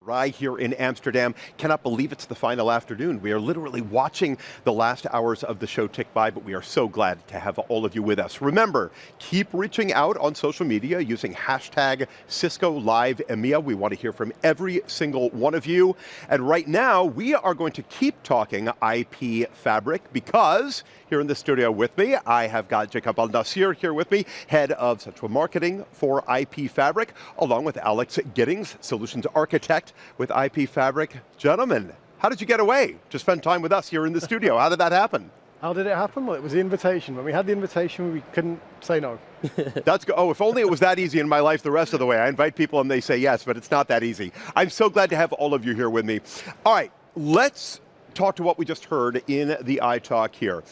Right here in Amsterdam. Cannot believe it's the final afternoon. We are literally watching the last hours of the show tick by, but we are so glad to have all of you with us. Remember, keep reaching out on social media using hashtag Cisco Live EMEA. We want to hear from every single one of you. And right now, we are going to keep talking IP Fabric because here in the studio with me, I have got Jacob Al-Nasir here with me, Head of Central Marketing for IP Fabric, along with Alex Giddings, Solutions Architect with IP Fabric. Gentlemen, how did you get away to spend time with us here in the studio? How did that happen? How did it happen? Well, it was the invitation. When we had the invitation, we couldn't say no. That's good. Oh, if only it was that easy in my life the rest of the way. I invite people and they say yes, but it's not that easy. I'm so glad to have all of you here with me. All right, let's talk to what we just heard in the iTalk here.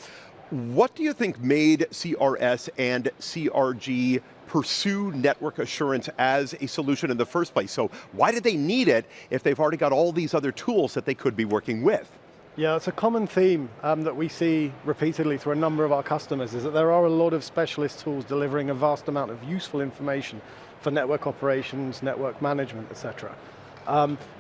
What do you think made CRS and CRG pursue network assurance as a solution in the first place? So why did they need it if they've already got all these other tools that they could be working with? Yeah, it's a common theme that we see repeatedly through a number of our customers, is that there are a lot of specialist tools delivering a vast amount of useful information for network operations, network management, etc.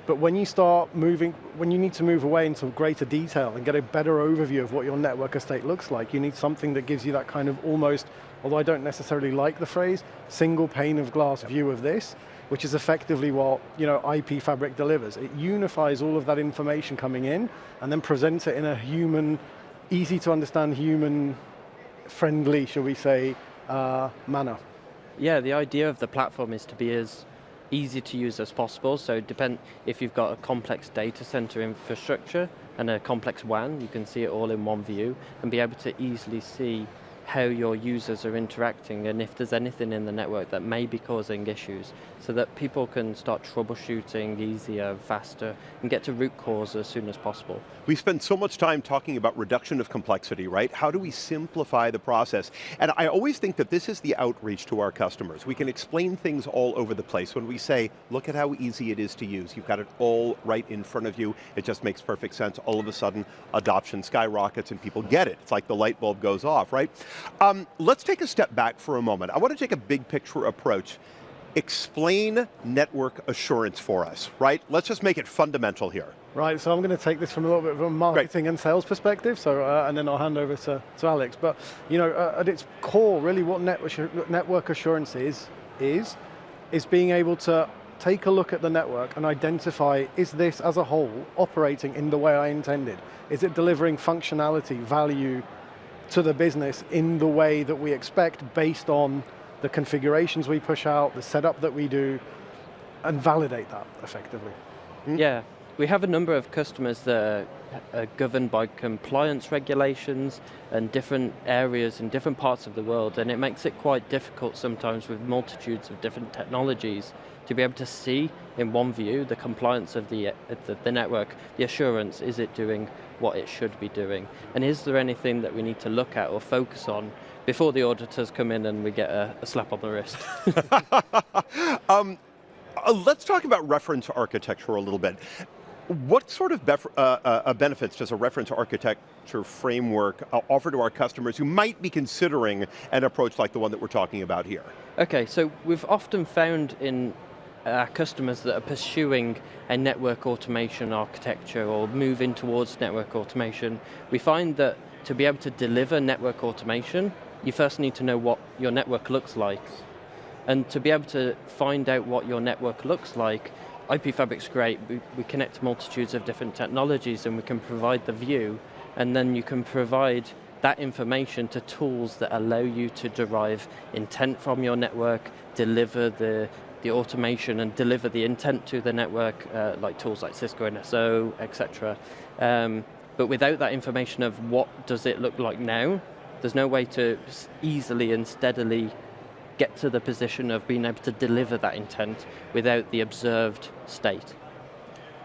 But when you start moving, when you need to move away into greater detail and get a better overview of what your network estate looks like, you need something that gives you that kind of almost, although I don't necessarily like the phrase, single pane of glass view of this, which is effectively what IP Fabric delivers. It unifies all of that information coming in and then presents it in a human, easy to understand, human friendly, shall we say, manner. Yeah, the idea of the platform is to be as easy to use as possible. So if you've got a complex data center infrastructure and a complex WAN, you can see it all in one view and be able to easily see how your users are interacting and if there's anything in the network that may be causing issues, so that people can start troubleshooting easier, faster, and get to root cause as soon as possible. We spend so much time talking about reduction of complexity, right? How do we simplify the process? And I always think that this is the outreach to our customers. We can explain things all over the place when we say, look at how easy it is to use. You've got it all right in front of you. It just makes perfect sense. All of a sudden, adoption skyrockets and people get it. It's like the light bulb goes off, right? Let's take a step back for a moment. I want to take a big picture approach. Explain network assurance for us, right? Let's just make it fundamental here. Right, so I'm going to take this from a little bit of a marketing and sales perspective, so and then I'll hand over to Alex. But at its core, really what network assurance is being able to take a look at the network and identify, is this as a whole operating in the way I intended? Is it delivering functionality, value to the business in the way that we expect based on the configurations we push out, the setup that we do, and validate that effectively? Yeah, we have a number of customers that are governed by compliance regulations and different areas in different parts of the world, and it makes it quite difficult sometimes with multitudes of different technologies to be able to see in one view the compliance of the network, the assurance, is it doing what it should be doing? And is there anything that we need to look at or focus on before the auditors come in and we get a slap on the wrist? Let's talk about reference architecture a little bit. What sort of benefits does a reference architecture framework offer to our customers who might be considering an approach like the one that we're talking about here? Okay, so we've often found in our customers that are pursuing a network automation architecture or moving towards network automation, we find that to be able to deliver network automation, you first need to know what your network looks like. And to be able to find out what your network looks like, IP Fabric's great. We connect multitudes of different technologies and we can provide the view, and then you can provide that information to tools that allow you to derive intent from your network, deliver the automation and deliver the intent to the network, like tools like Cisco NSO, etc. But without that information of what does it look like now, there's no way to easily and steadily get to the position of being able to deliver that intent without the observed state.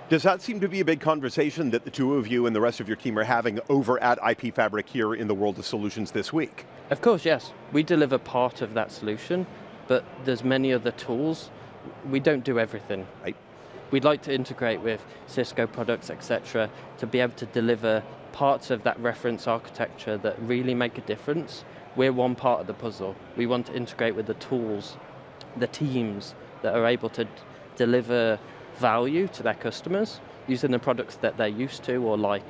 Does that seem to be a big conversation that the two of you and the rest of your team are having over at IP Fabric here in the World of Solutions this week? Of course, yes. We deliver part of that solution, but there's many other tools. We don't do everything. Right. We'd like to integrate with Cisco products, etc., to be able to deliver parts of that reference architecture that really make a difference. We're one part of the puzzle. We want to integrate with the tools, the teams that are able to deliver value to their customers using the products that they're used to or like.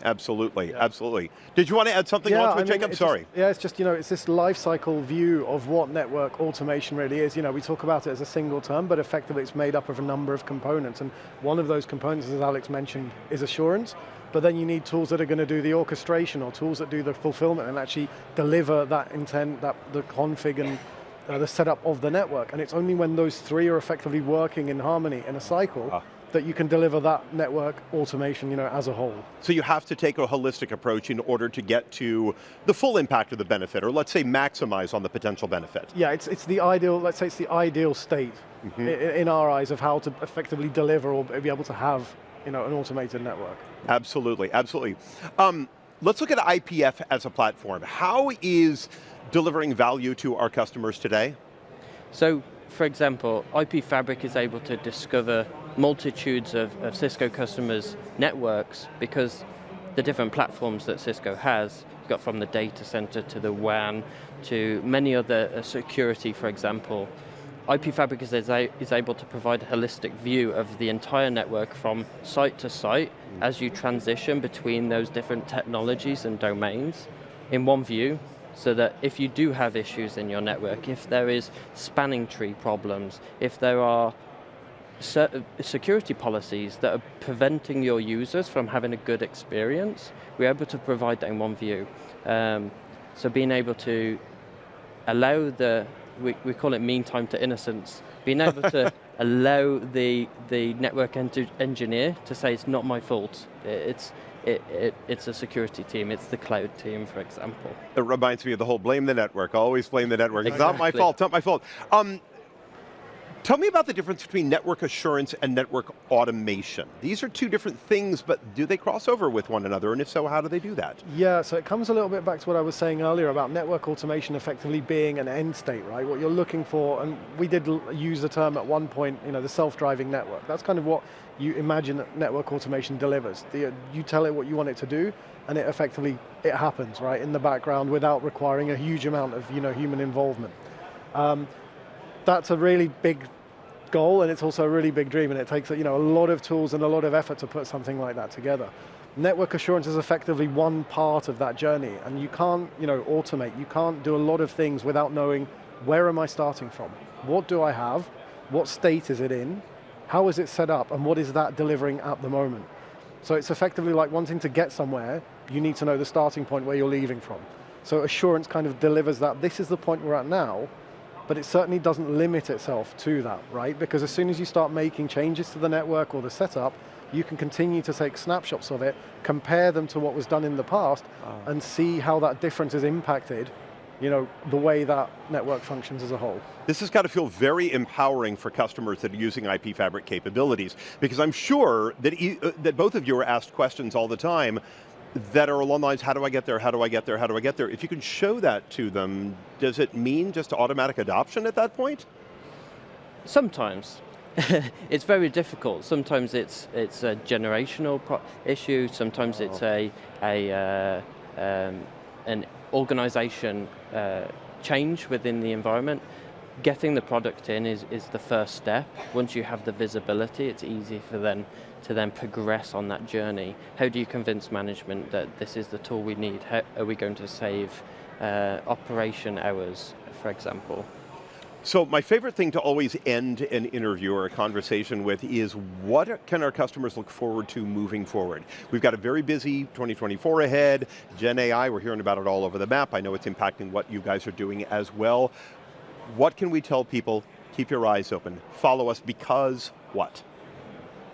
Absolutely, absolutely. Did you want to add something onto it, Jacob? Sorry. It's just, it's this life cycle view of what network automation really is. We talk about it as a single term, but effectively it's made up of a number of components. And one of those components, as Alex mentioned, is assurance. But then you need tools that are going to do the orchestration or tools that do the fulfillment and actually deliver that intent, the config and the setup of the network. And it's only when those three are effectively working in harmony in a cycle that you can deliver that network automation, as a whole. So you have to take a holistic approach in order to get to the full impact of the benefit, or let's say maximize on the potential benefit. Yeah, it's the ideal, let's say it's the ideal state in our eyes of how to effectively deliver or be able to have an automated network. Absolutely, absolutely. Let's look at IPF as a platform. How is delivering value to our customers today? So, for example, IP Fabric is able to discover multitudes of Cisco customers' networks because the different platforms that Cisco has, you've got from the data center to the WAN to many other security, for example. IP Fabric is able to provide a holistic view of the entire network from site to site as you transition between those different technologies and domains in one view, so that if you do have issues in your network, if there is spanning tree problems, if there are security policies that are preventing your users from having a good experience, we're able to provide that in one view. So being able to allow we call it mean time to innocence, being able to allow the network engineer to say it's not my fault, it's a security team, it's the cloud team, for example. It reminds me of the whole blame the network, always blame the network. Exactly. It's not my fault, not my fault. Tell me about the difference between network assurance and network automation. These are two different things, but do they cross over with one another? And if so, how do they do that? Yeah, so it comes a little bit back to what I was saying earlier about network automation effectively being an end state, right? What you're looking for, and we did use the term at one point, the self-driving network. That's kind of what you imagine that network automation delivers. You tell it what you want it to do, and it happens, right, in the background without requiring a huge amount of human involvement. That's a really big goal, and it's also a really big dream, and it takes a lot of tools and a lot of effort to put something like that together. Network assurance is effectively one part of that journey, and you can't automate, you can't do a lot of things without knowing where am I starting from? What do I have? What state is it in? How is it set up? And what is that delivering at the moment? So it's effectively like wanting to get somewhere, you need to know the starting point where you're leaving from. So assurance kind of delivers that this is the point we're at now, but it certainly doesn't limit itself to that, right? Because as soon as you start making changes to the network or the setup, you can continue to take snapshots of it, compare them to what was done in the past, and see how that difference is impacted, the way that network functions as a whole. This has got to feel very empowering for customers that are using IP Fabric capabilities, because I'm sure that both of you are asked questions all the time that are along the lines, how do I get there, how do I get there, how do I get there? If you can show that to them, does it mean just automatic adoption at that point? Sometimes. It's very difficult. Sometimes it's a generational issue, sometimes it's an organization change within the environment. Getting the product in is the first step. Once you have the visibility, it's easy for them to then progress on that journey. How do you convince management that this is the tool we need? How are we going to save operation hours, for example? So my favorite thing to always end an interview or a conversation with is, what can our customers look forward to moving forward? We've got a very busy 2024 ahead. Gen AI, we're hearing about it all over the map. I know it's impacting what you guys are doing as well. What can we tell people? Keep your eyes open. Follow us because what?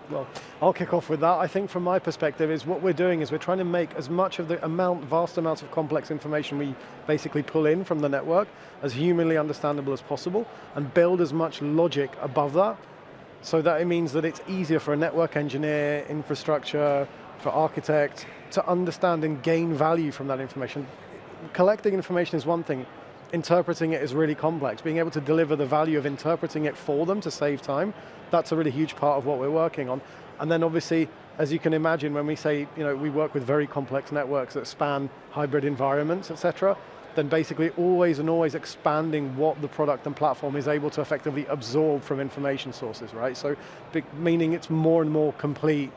Well, I'll kick off with that. I think from my perspective is what we're doing is we're trying to make as much of the vast amounts of complex information we basically pull in from the network as humanly understandable as possible, and build as much logic above that, so that it means that it's easier for a network engineer, infrastructure, for architect to understand and gain value from that information. Collecting information is one thing. Interpreting it is really complex. Being able to deliver the value of interpreting it for them to save time, that's a really huge part of what we're working on. And then obviously, as you can imagine, when we say, we work with very complex networks that span hybrid environments, etc., then basically always and always expanding what the product and platform is able to effectively absorb from information sources, right? So meaning it's more and more complete,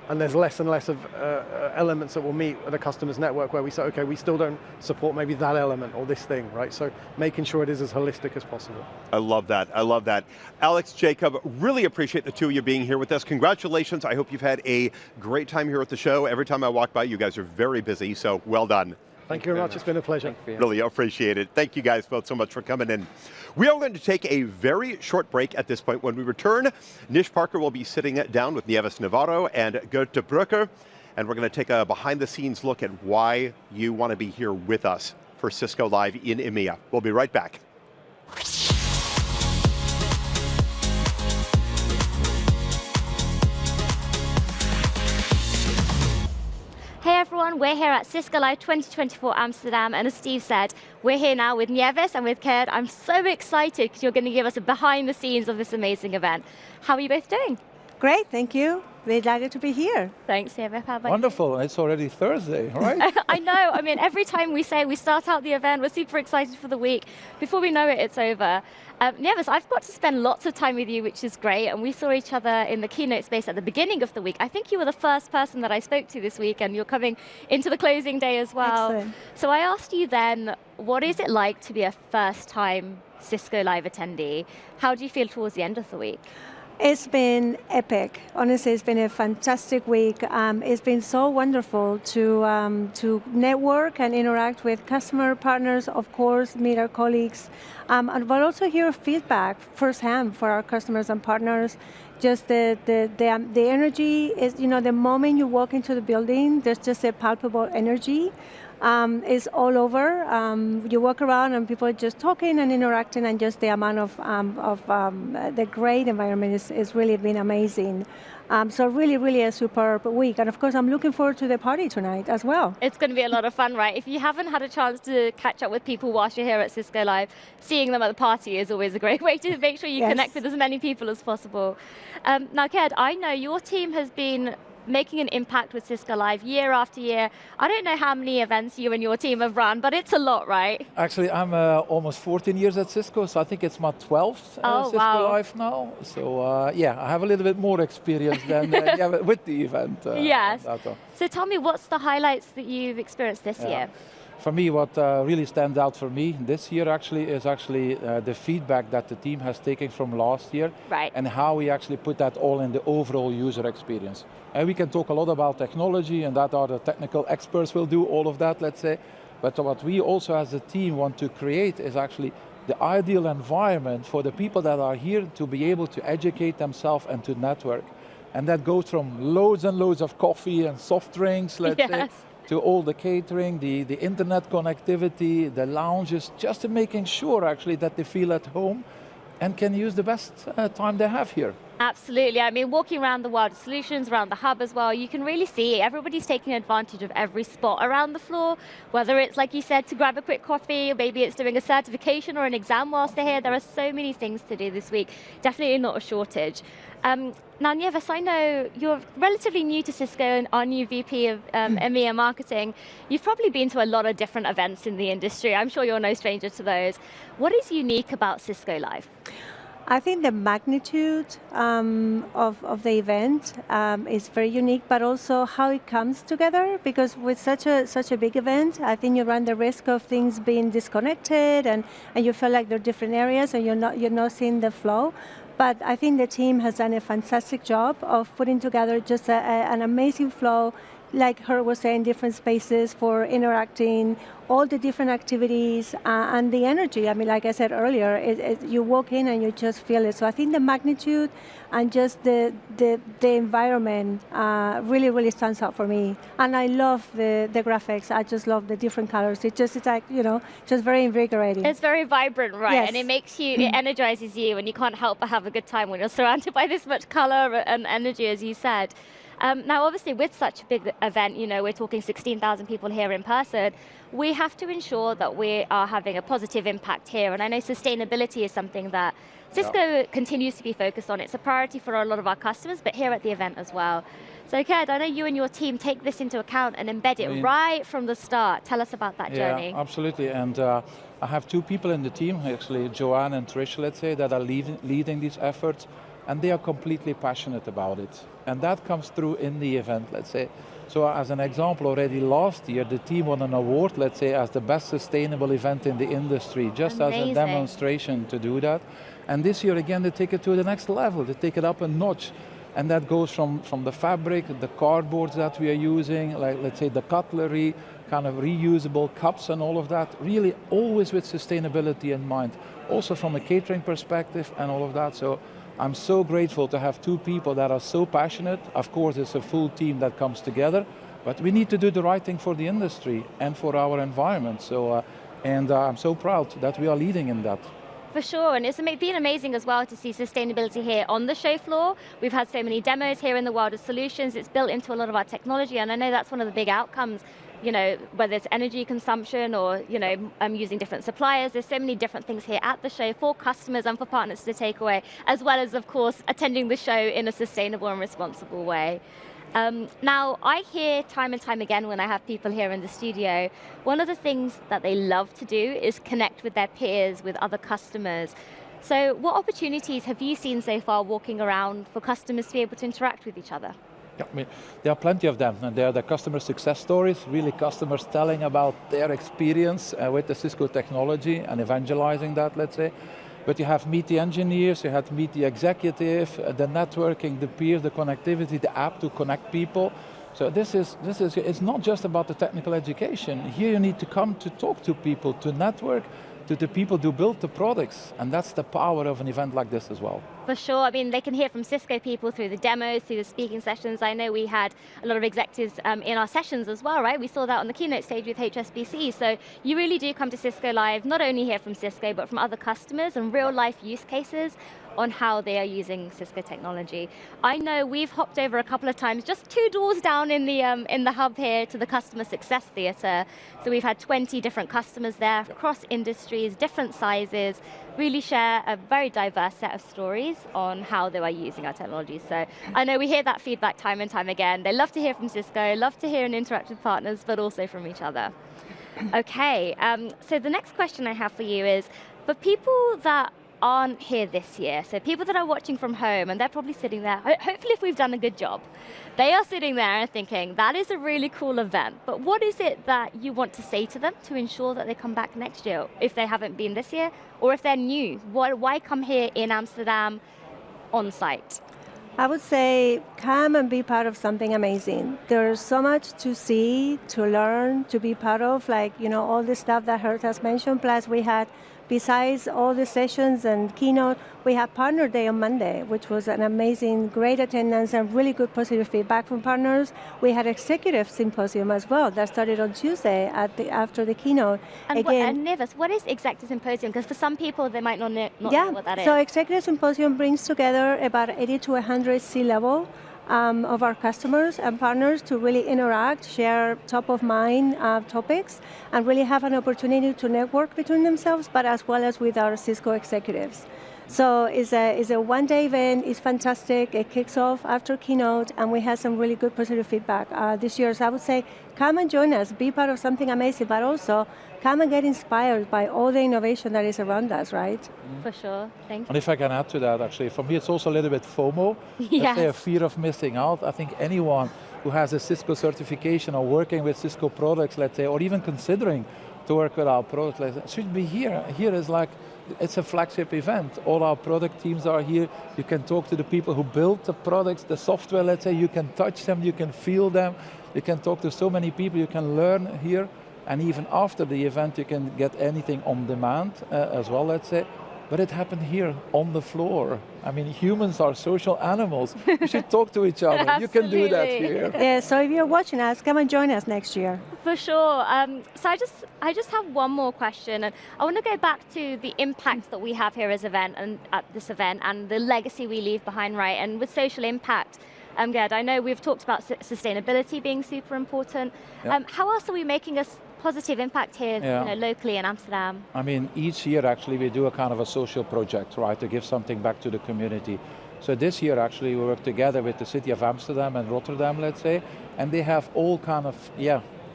and there's less and less of elements that will meet at a customer's network where we say, okay, we still don't support maybe that element or this thing, right? So making sure it is as holistic as possible. I love that, I love that. Alex, Jacob, really appreciate the two of you being here with us. Congratulations, I hope you've had a great time here at the show. Every time I walk by, you guys are very busy, so well done. Thank you very much. It's been a pleasure. Really appreciate it. Thank you guys both so much for coming in. We are going to take a very short break at this point. When we return, Nish Parker will be sitting down with Nieves Navarro and Goethe Brücker, and we're going to take a behind-the-scenes look at why you want to be here with us for Cisco Live in EMEA. We'll be right back. Hey everyone, we're here at Cisco Live 2024 Amsterdam, and as Steve said, we're here now with Nieves and with Kerd. I'm so excited because you're going to give us a behind the scenes of this amazing event. How are you both doing? Great, thank you. We're delighted to be here. Thanks, Nieves. How about Wonderful, it's already Thursday, right? I know, I mean, every time we say we start out the event, we're super excited for the week. Before we know it, it's over. Nieves, I've got to spend lots of time with you, which is great, and we saw each other in the keynote space at the beginning of the week. I think you were the first person that I spoke to this week, and you're coming into the closing day as well. Excellent. So I asked you then, what is it like to be a first-time Cisco Live attendee? How do you feel towards the end of the week? It's been epic. Honestly, it's been a fantastic week. It's been so wonderful to network and interact with customer partners, of course, meet our colleagues, but also hear feedback firsthand for our customers and partners. Just the energy is, the moment you walk into the building, there's just a palpable energy. It's all over. You walk around and people are just talking and interacting, and just the amount of the great environment is really been amazing. So really a superb week. And of course, I'm looking forward to the party tonight as well. It's going to be a lot of fun, right? If you haven't had a chance to catch up with people whilst you're here at Cisco Live, seeing them at the party is always a great way to make sure you Yes. connect with as many people as possible. Now, Kerd, I know your team has been making an impact with Cisco Live year after year. I don't know how many events you and your team have run, but it's a lot, right? Actually, I'm almost 14 years at Cisco, so I think it's my 12th Cisco wow. Live now. So yeah, I have a little bit more experience than yeah, with the event. Yes. Dato. So tell me, what's the highlights that you've experienced this year? For me, what really stands out for me this year is the feedback that the team has taken from last year, Right. and how we actually put that all in the overall user experience. And we can talk a lot about technology, and that our technical experts will do all of that, let's say. But what we also as a team want to create is actually the ideal environment for the people that are here to be able to educate themselves and to network. And that goes from loads and loads of coffee and soft drinks, let's say, Yes. to all the catering, the internet connectivity, the lounges, just to making sure actually that they feel at home and can use the best time they have here. Absolutely. I mean, walking around the World Solutions, around the hub as well, you can really see everybody's taking advantage of every spot around the floor, whether it's, like you said, to grab a quick coffee, or maybe it's doing a certification or an exam whilst they're here. There are so many things to do this week. Definitely not a shortage. Now, Nieves, I know you're relatively new to Cisco and our new VP of EMEA marketing. You've probably been to a lot of different events in the industry. I'm sure you're no stranger to those. What is unique about Cisco Live? I think the magnitude of the event is very unique, but also how it comes together. Because with such a big event, I think you run the risk of things being disconnected, and you feel like they're different areas, and you're not seeing the flow. But I think the team has done a fantastic job of putting together just an amazing flow, like her was saying, different spaces for interacting, all the different activities, and the energy. I mean, like I said earlier, you walk in and you just feel it. So I think the magnitude and just the environment really stands out for me. And I love the graphics. I just love the different colors. It's like, just very invigorating. It's very vibrant, right? Yes. And it makes you, it energizes you, and you can't help but have a good time when you're surrounded by this much color and energy, as you said. Now, obviously, with such a big event, we're talking 16,000 people here in person, we have to ensure that we are having a positive impact here. And I know sustainability is something that Cisco continues to be focused on. It's a priority for a lot of our customers, but here at the event as well. So Ked, I know you and your team take this into account and embed it right from the start. Tell us about that journey. Yeah, absolutely. And I have two people in the team, actually, Joanne and Trish, let's say, that are leading these efforts, and they are completely passionate about it. And that comes through in the event, let's say. So as an example, already last year, the team won an award, let's say, as the best sustainable event in the industry, just as a demonstration to do that. And this year, again, they take it to the next level. They take it up a notch. And that goes from the fabric, the cardboards that we are using, like let's say the cutlery, kind of reusable cups and all of that, really always with sustainability in mind. Also from a catering perspective and all of that. So I'm so grateful to have two people that are so passionate. Of course, it's a full team that comes together, but we need to do the right thing for the industry and for our environment. So, I'm so proud that we are leading in that. For sure, and it's been amazing as well to see sustainability here on the show floor. We've had so many demos here in the world of solutions. It's built into a lot of our technology, and I know that's one of the big outcomes, whether it's energy consumption or, using different suppliers. There's so many different things here at the show for customers and for partners to take away, as well as, of course, attending the show in a sustainable and responsible way. Now, I hear time and time again when I have people here in the studio, one of the things that they love to do is connect with their peers, with other customers. So what opportunities have you seen so far walking around for customers to be able to interact with each other? Yeah, there are plenty of them, and they are the customer success stories, really customers telling about their experience with the Cisco technology and evangelizing that, let's say. But you have meet the engineers, you have meet the executive, the networking, the peers, the connectivity, the app to connect people. So it's not just about the technical education. Here you need to come to talk to people, to network, to the people who build the products. And that's the power of an event like this as well. For sure, they can hear from Cisco people through the demos, through the speaking sessions. I know we had a lot of executives in our sessions as well, right? We saw that on the keynote stage with HSBC. So you really do come to Cisco Live, not only hear from Cisco, but from other customers and real life use cases on how they are using Cisco technology. I know we've hopped over a couple of times, just 2 doors down in the hub here to the Customer Success Theatre. So we've had 20 different customers there, across industries, different sizes, really share a very diverse set of stories on how they are using our technology. So I know we hear that feedback time and time again. They love to hear from Cisco, love to hear and interact with partners, but also from each other. Okay, so the next question I have for you is, for people that aren't here this year, so people that are watching from home, and they're probably sitting there, hopefully if we've done a good job, they are sitting there and thinking, that is a really cool event, but what is it that you want to say to them to ensure that they come back next year, if they haven't been this year, or if they're new? Why come here in Amsterdam on site? I would say come and be part of something amazing. There's so much to see, to learn, to be part of, all the stuff that Hert has mentioned, plus we had, besides all the sessions and keynote, we had Partner Day on Monday, which was an amazing, great attendance and really good positive feedback from partners. We had Executive Symposium as well that started on Tuesday after the keynote. And Nevis, what is Executive Symposium? Because for some people, they might not know what that is. So Executive Symposium brings together about 80 to 100 C-level of our customers and partners to really interact, share top-of-mind topics, and really have an opportunity to network between themselves, but as well as with our Cisco executives. So it's a one-day event, it's fantastic, it kicks off after keynote, and we had some really good positive feedback this year. So I would say, come and join us, be part of something amazing, but also come and get inspired by all the innovation that is around us, right? For sure, thank you. And if I can add to that, actually, for me it's also a little bit FOMO, yes. A fear of missing out. I think anyone who has a Cisco certification or working with Cisco products, let's say, or even considering to work with our products, let's say, should be here. Here is it's a flagship event. All our product teams are here. You can talk to the people who build the products, the software, let's say, you can touch them, you can feel them, you can talk to so many people, you can learn here. And even after the event, you can get anything on demand as well, let's say. But it happened here on the floor. I mean, humans are social animals. We should talk to each other. You can do that here. Yeah, so if you're watching us, come and join us next year. For sure. So I just have one more question, and I want to go back to the impact that we have here as event and at this event, and the legacy we leave behind, right? And with social impact, Gerd, I know we've talked about sustainability being super important. Yep. How else are we making a positive impact here locally in Amsterdam? I mean, each year actually we do a kind of a social project, right, to give something back to the community. So this year actually we work together with the city of Amsterdam and Rotterdam, let's say, and they have all kind of,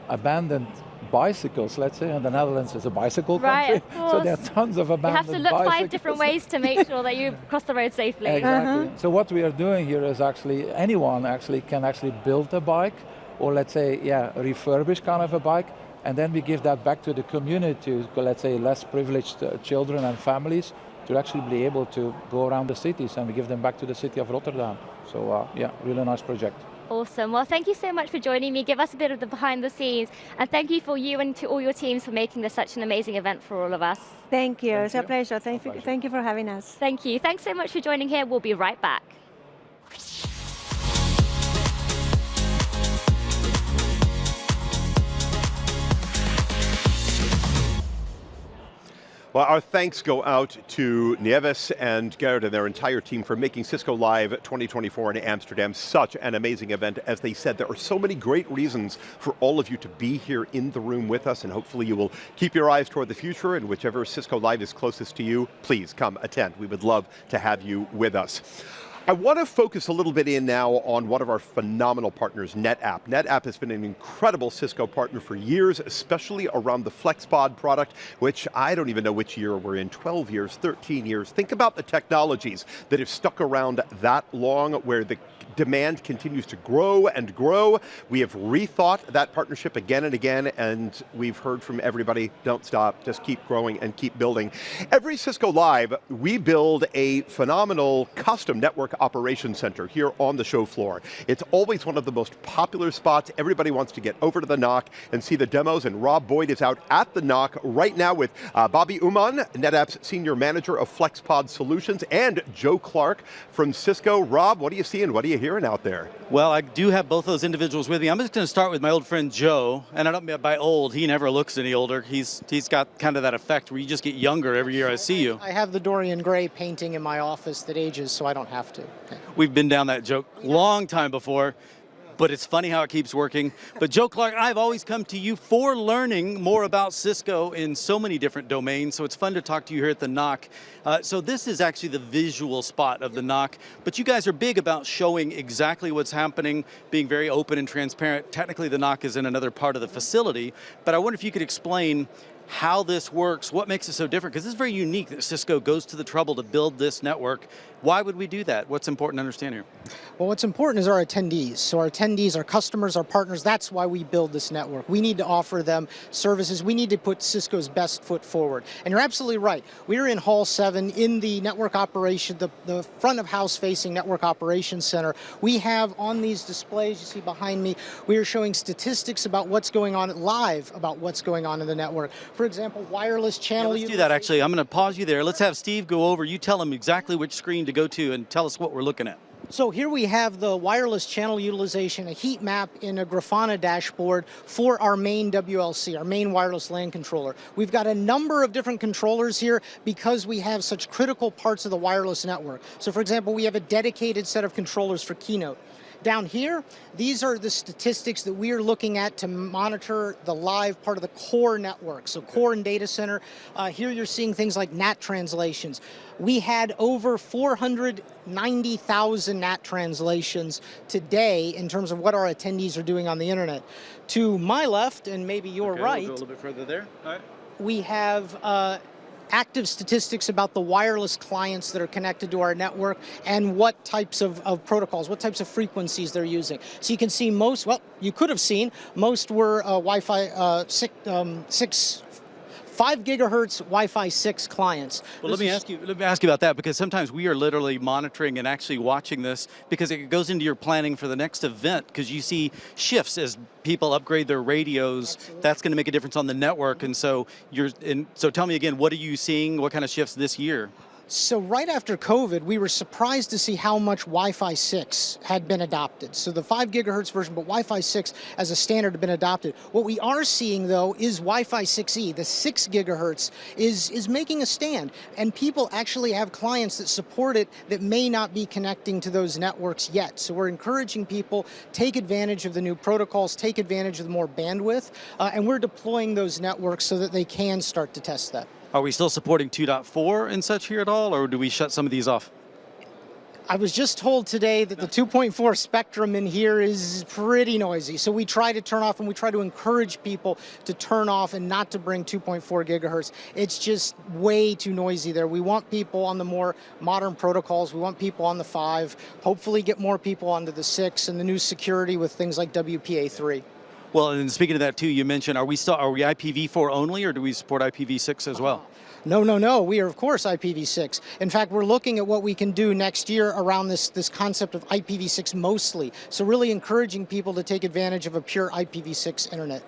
abandoned bicycles, let's say. In the Netherlands is a bicycle country, of course. so there are tons of abandoned bicycles. You have to look 5 different ways to make sure that you cross the road safely. Exactly. So what we are doing here is actually, anyone can actually build a bike, or let's say, refurbish kind of a bike, and then we give that back to the community, to, let's say, less privileged children and families, to actually be able to go around the cities, and we give them back to the city of Rotterdam. So really nice project. Awesome. Well, thank you so much for joining me. Give us a bit of the behind the scenes, and thank you for you and to all your teams for making this such an amazing event for all of us. Thank you. It's a pleasure. Thank you for having us. Thank you. Thanks so much for joining here. We'll be right back. Well, our thanks go out to Nieves and Gerd and their entire team for making Cisco Live 2024 in Amsterdam such an amazing event. As they said, there are so many great reasons for all of you to be here in the room with us, and hopefully you will keep your eyes toward the future, and whichever Cisco Live is closest to you, please come attend. We would love to have you with us. I want to focus a little bit in now on one of our phenomenal partners, NetApp. NetApp has been an incredible Cisco partner for years, especially around the FlexPod product, which I don't even know which year we're in, 12 years, 13 years. Think about the technologies that have stuck around that long, where the demand continues to grow and grow. We have rethought that partnership again and again, and we've heard from everybody, don't stop, just keep growing and keep building. Every Cisco Live, we build a phenomenal custom network operations center here on the show floor. It's always one of the most popular spots. Everybody wants to get over to the NOC and see the demos, and Rob Boyd is out at the NOC right now with Bobby Uman, NetApp's Senior Manager of FlexPod Solutions, and Joe Clark from Cisco. Rob, what are you seeing? What are you hearing out there? Well, I do have both those individuals with me. I'm just going to start with my old friend Joe, and I don't mean by old, he never looks any older. He's got kind of that effect where you just get younger every year I see you. I have the Dorian Gray painting in my office that ages, so I don't have to. Okay. We've been down that joke long time before, but it's funny how it keeps working. But Joe Clark, I've always come to you for learning more about Cisco in so many different domains, so it's fun to talk to you here at the NOC. So this is actually the visual spot of the NOC, but you guys are big about showing exactly what's happening, being very open and transparent. Technically, the NOC is in another part of the facility, but I wonder if you could explain how this works, what makes it so different, because it's very unique that Cisco goes to the trouble to build this network. Why would we do that? What's important to understand here? Well, what's important is our attendees. So our attendees, our customers, our partners, that's why we build this network. We need to offer them services. We need to put Cisco's best foot forward. And you're absolutely right. We're in Hall 7 in the network operation, the front of house facing network operations center. We have on these displays you see behind me, we are showing statistics about what's going on live, about what's going on in the network. For example, wireless channel. Let's do that actually. I'm going to pause you there. Let's have Steve go over. You tell him exactly which screen to go to and tell us what we're looking at. So here we have the wireless channel utilization, a heat map in a Grafana dashboard for our main WLC, our main wireless LAN controller. We've got a number of different controllers here because we have such critical parts of the wireless network. So for example, we have a dedicated set of controllers for Keynote. Down here, these are the statistics that we are looking at to monitor the live part of the core network, so core and data center. Here you're seeing things like NAT translations. We had over 490,000 NAT translations today in terms of what our attendees are doing on the internet. To my left, and maybe your right, we'll go a little bit further there. All right. We have active statistics about the wireless clients that are connected to our network and what types of protocols, what types of frequencies they're using. So you can see most, well, you could have seen, most were Wi-Fi 5 gigahertz Wi-Fi 6 clients. Well, let me ask you about that, because sometimes we are literally monitoring and actually watching this because it goes into your planning for the next event, because you see shifts as people upgrade their radios. Absolutely. That's going to make a difference on the network. And so so tell me again, what are you seeing? What kind of shifts this year? So right after COVID, we were surprised to see how much Wi-Fi 6 had been adopted. So the 5 gigahertz version, but Wi-Fi 6 as a standard had been adopted. What we are seeing though is Wi-Fi 6E, the 6 gigahertz, is making a stand. And people actually have clients that support it that may not be connecting to those networks yet. So we're encouraging people, take advantage of the new protocols, take advantage of the more bandwidth, and we're deploying those networks so that they can start to test that. Are we still supporting 2.4 and such here at all, or do we shut some of these off? I was just told today that the 2.4 spectrum in here is pretty noisy. So we try to turn off, and we try to encourage people to turn off and not to bring 2.4 gigahertz. It's just way too noisy there. We want people on the more modern protocols. We want people on the 5, hopefully get more people onto the 6 and the new security with things like WPA3. Well, and speaking of that too, you mentioned, are we IPv4 only, or do we support IPv6 as well? No. We are, of course, IPv6. In fact, we're looking at what we can do next year around this concept of IPv6 mostly. So really encouraging people to take advantage of a pure IPv6 internet.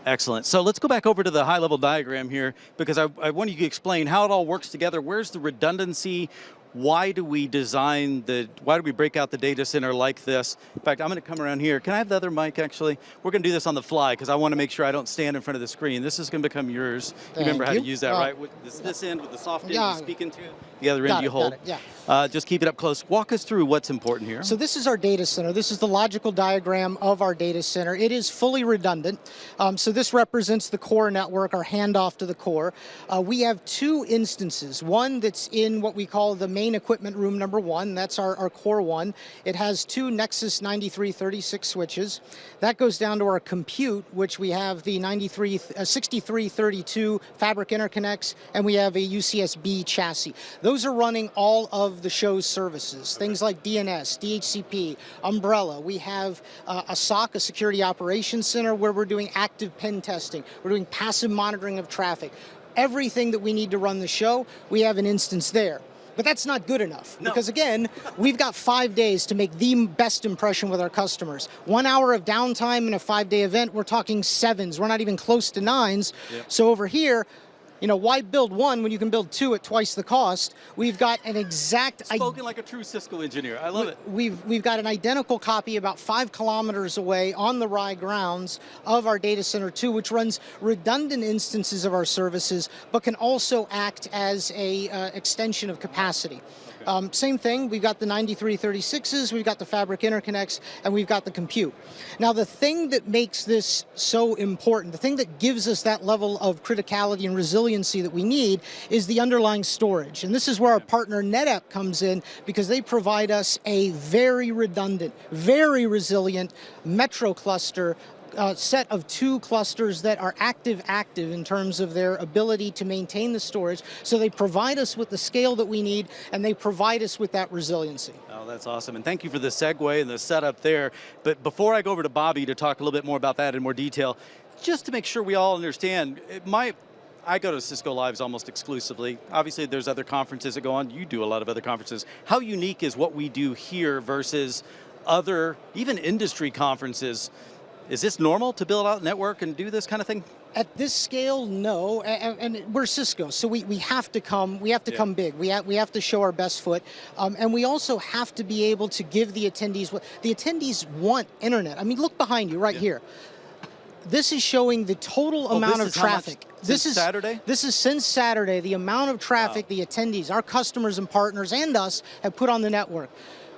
Excellent. So let's go back over to the high-level diagram here, because I want you to explain how it all works together. Where's the redundancy? Why do we break out the data center like this? In fact, I'm going to come around here. Can I have the other mic, actually? We're going to do this on the fly, because I want to make sure I don't stand in front of the screen. This is going to become yours. You remember how to use that, right? With this end, with the soft end you speak into, the other end you hold. Just keep it up close. Walk us through what's important here. So this is our data center. This is the logical diagram of our data center. It is fully redundant. So this represents the core network, our handoff to the core. We have 2 instances. One that's in what we call the main equipment room number 1. That's our core 1. It has 2 Nexus 9336 switches. That goes down to our compute, which we have the 6332 fabric interconnects, and we have a UCSB chassis. Those are running all of the show's services, things like DNS, DHCP, Umbrella. We have a SOC, a Security Operations Center, where we're doing active pen testing. We're doing passive monitoring of traffic. Everything that we need to run the show, we have an instance there. But that's not good enough, because again, we've got 5 days to make the best impression with our customers. 1 hour of downtime in a 5-day event, we're talking 7s. We're not even close to 9s. So over here, why build 1 when you can build 2 at twice the cost? We've got an exact... Spoken like a true Cisco engineer. I love it. We've got an identical copy about 5 kilometers away on the Rye grounds of our data center 2, which runs redundant instances of our services, but can also act as a extension of capacity. Same thing, we've got the 9336s, we've got the fabric interconnects, and we've got the compute. Now the thing that makes this so important, the thing that gives us that level of criticality and resiliency that we need, is the underlying storage. And this is where our partner NetApp comes in, because they provide us a very redundant, very resilient metro cluster set of 2 clusters that are active in terms of their ability to maintain the storage. So they provide us with the scale that we need, and they provide us with that resiliency. Oh, that's awesome. And thank you for the segue and the setup there. But before I go over to Bobby to talk a little bit more about that in more detail, just to make sure we all understand, I go to Cisco Lives almost exclusively. Obviously, there's other conferences that go on. You do a lot of other conferences. How unique is what we do here versus other, even industry conferences? Is this normal to build out a network and do this kind of thing? At this scale, no, and we're Cisco, so we have to come big. We have to show our best foot, and we also have to be able to give the attendees what the attendees want. Internet. I mean, look behind you, right here. This is showing the total amount of traffic. This is Saturday? This is since Saturday, the amount of traffic the attendees, our customers and partners and us have put on the network.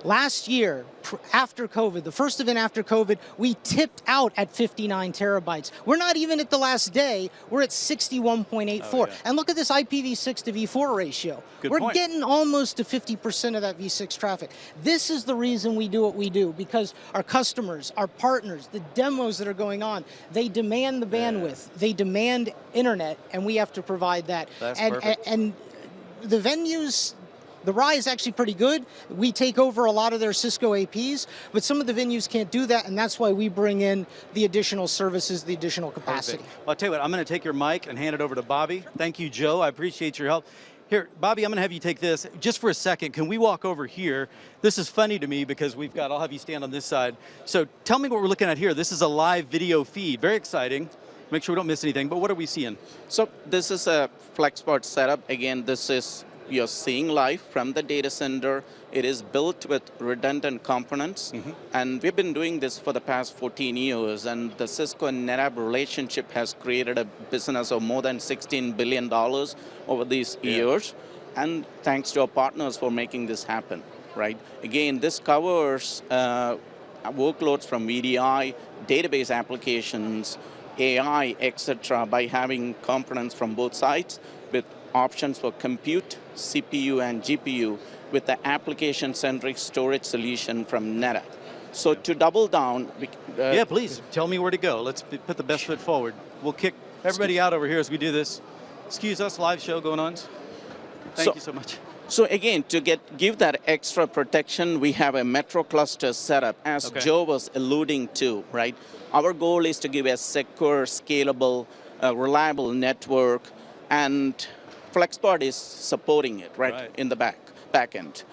Last year, after COVID, the first event after COVID, we tipped out at 59 terabytes. We're not even at the last day, we're at 61.84. And look at this IPv6 to v4 ratio. We're getting almost to 50% of that v6 traffic. This is the reason we do what we do, because our customers, our partners, the demos that are going on, they demand the bandwidth, they demand internet, and we have to provide that. And the venues, the Rye is actually pretty good. We take over a lot of their Cisco APs, but some of the venues can't do that, and that's why we bring in the additional services, the additional capacity. Well, I'll tell you what, I'm going to take your mic and hand it over to Bobby. Thank you, Joe. I appreciate your help. Here, Bobby, I'm going to have you take this. Just for a second, can we walk over here? This is funny to me because I'll have you stand on this side. So tell me what we're looking at here. This is a live video feed. Very exciting. Make sure we don't miss anything, but what are we seeing? So this is a FlexPod setup. Again, this is you're seeing live from the data center. It is built with redundant components, and we've been doing this for the past 14 years, and the Cisco and NetApp relationship has created a business of more than $16 billion over these years, and thanks to our partners for making this happen, right? Again, this covers workloads from VDI, database applications, AI, etc., by having components from both sides with options for compute, CPU, and GPU with the application-centric storage solution from NetApp. So to double down... yeah, please, tell me where to go. Let's put the best foot forward. We'll kick everybody out over here as we do this. Excuse us, live show going on. Thank you so much. So again, to give that extra protection, we have a metro cluster setup, as Joe was alluding to, right? Our goal is to give a secure, scalable, reliable network, and FlexPod is supporting it, right, in the back end.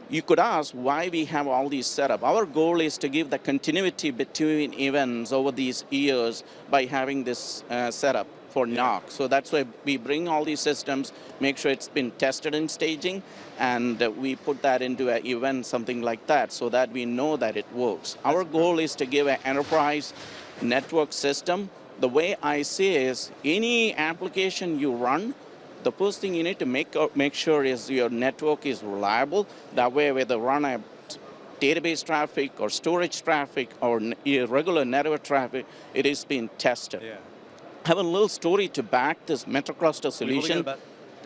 You could ask why we have all these set up. Our goal is to give the continuity between events over these years by having this setup for NOC. So that's why we bring all these systems, make sure it's been tested in staging, and we put that into an event, something like that, so that we know that it works. Our goal is to give an enterprise network system. The way I see it is any application you run, the first thing you need to make sure is your network is reliable. That way, whether run a database traffic or storage traffic or regular network traffic, it is being tested. I have a little story to back this metro cluster solution.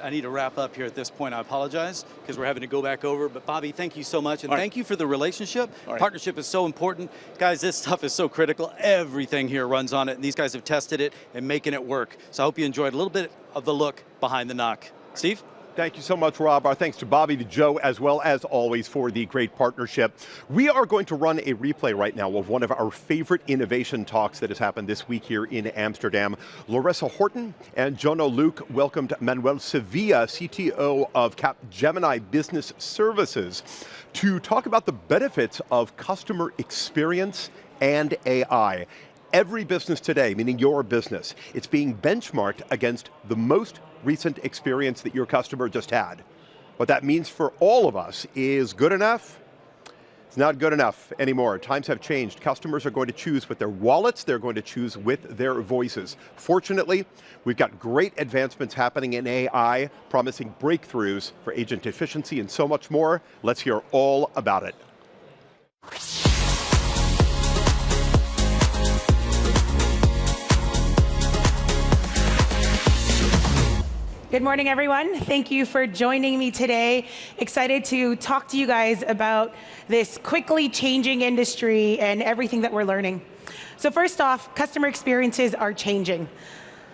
I need to wrap up here at this point. I apologize because we're having to go back over. But Bobby, thank you so much. And thank you for the relationship. Partnership is so important. Guys, this stuff is so critical. Everything here runs on it. And these guys have tested it and making it work. So I hope you enjoyed a little bit of the look behind the NOC. Steve? Thank you so much, Rob. Our thanks to Bobby, to Joe, as well as always for the great partnership. We are going to run a replay right now of one of our favorite innovation talks that has happened this week here in Amsterdam. Larissa Horton and Jono Luke welcomed Manuel Sevilla, CTO of Capgemini Business Services, to talk about the benefits of customer experience and AI. Every business today, meaning your business, it's being benchmarked against the most recent experience that your customer just had. What that means for all of us is good enough. It's not good enough anymore. Times have changed. Customers are going to choose with their wallets. They're going to choose with their voices. Fortunately, we've got great advancements happening in AI, promising breakthroughs for agent efficiency and so much more. Let's hear all about it. Good morning, everyone. Thank you for joining me today. Excited to talk to you guys about this quickly changing industry and everything that we're learning. So first off, customer experiences are changing.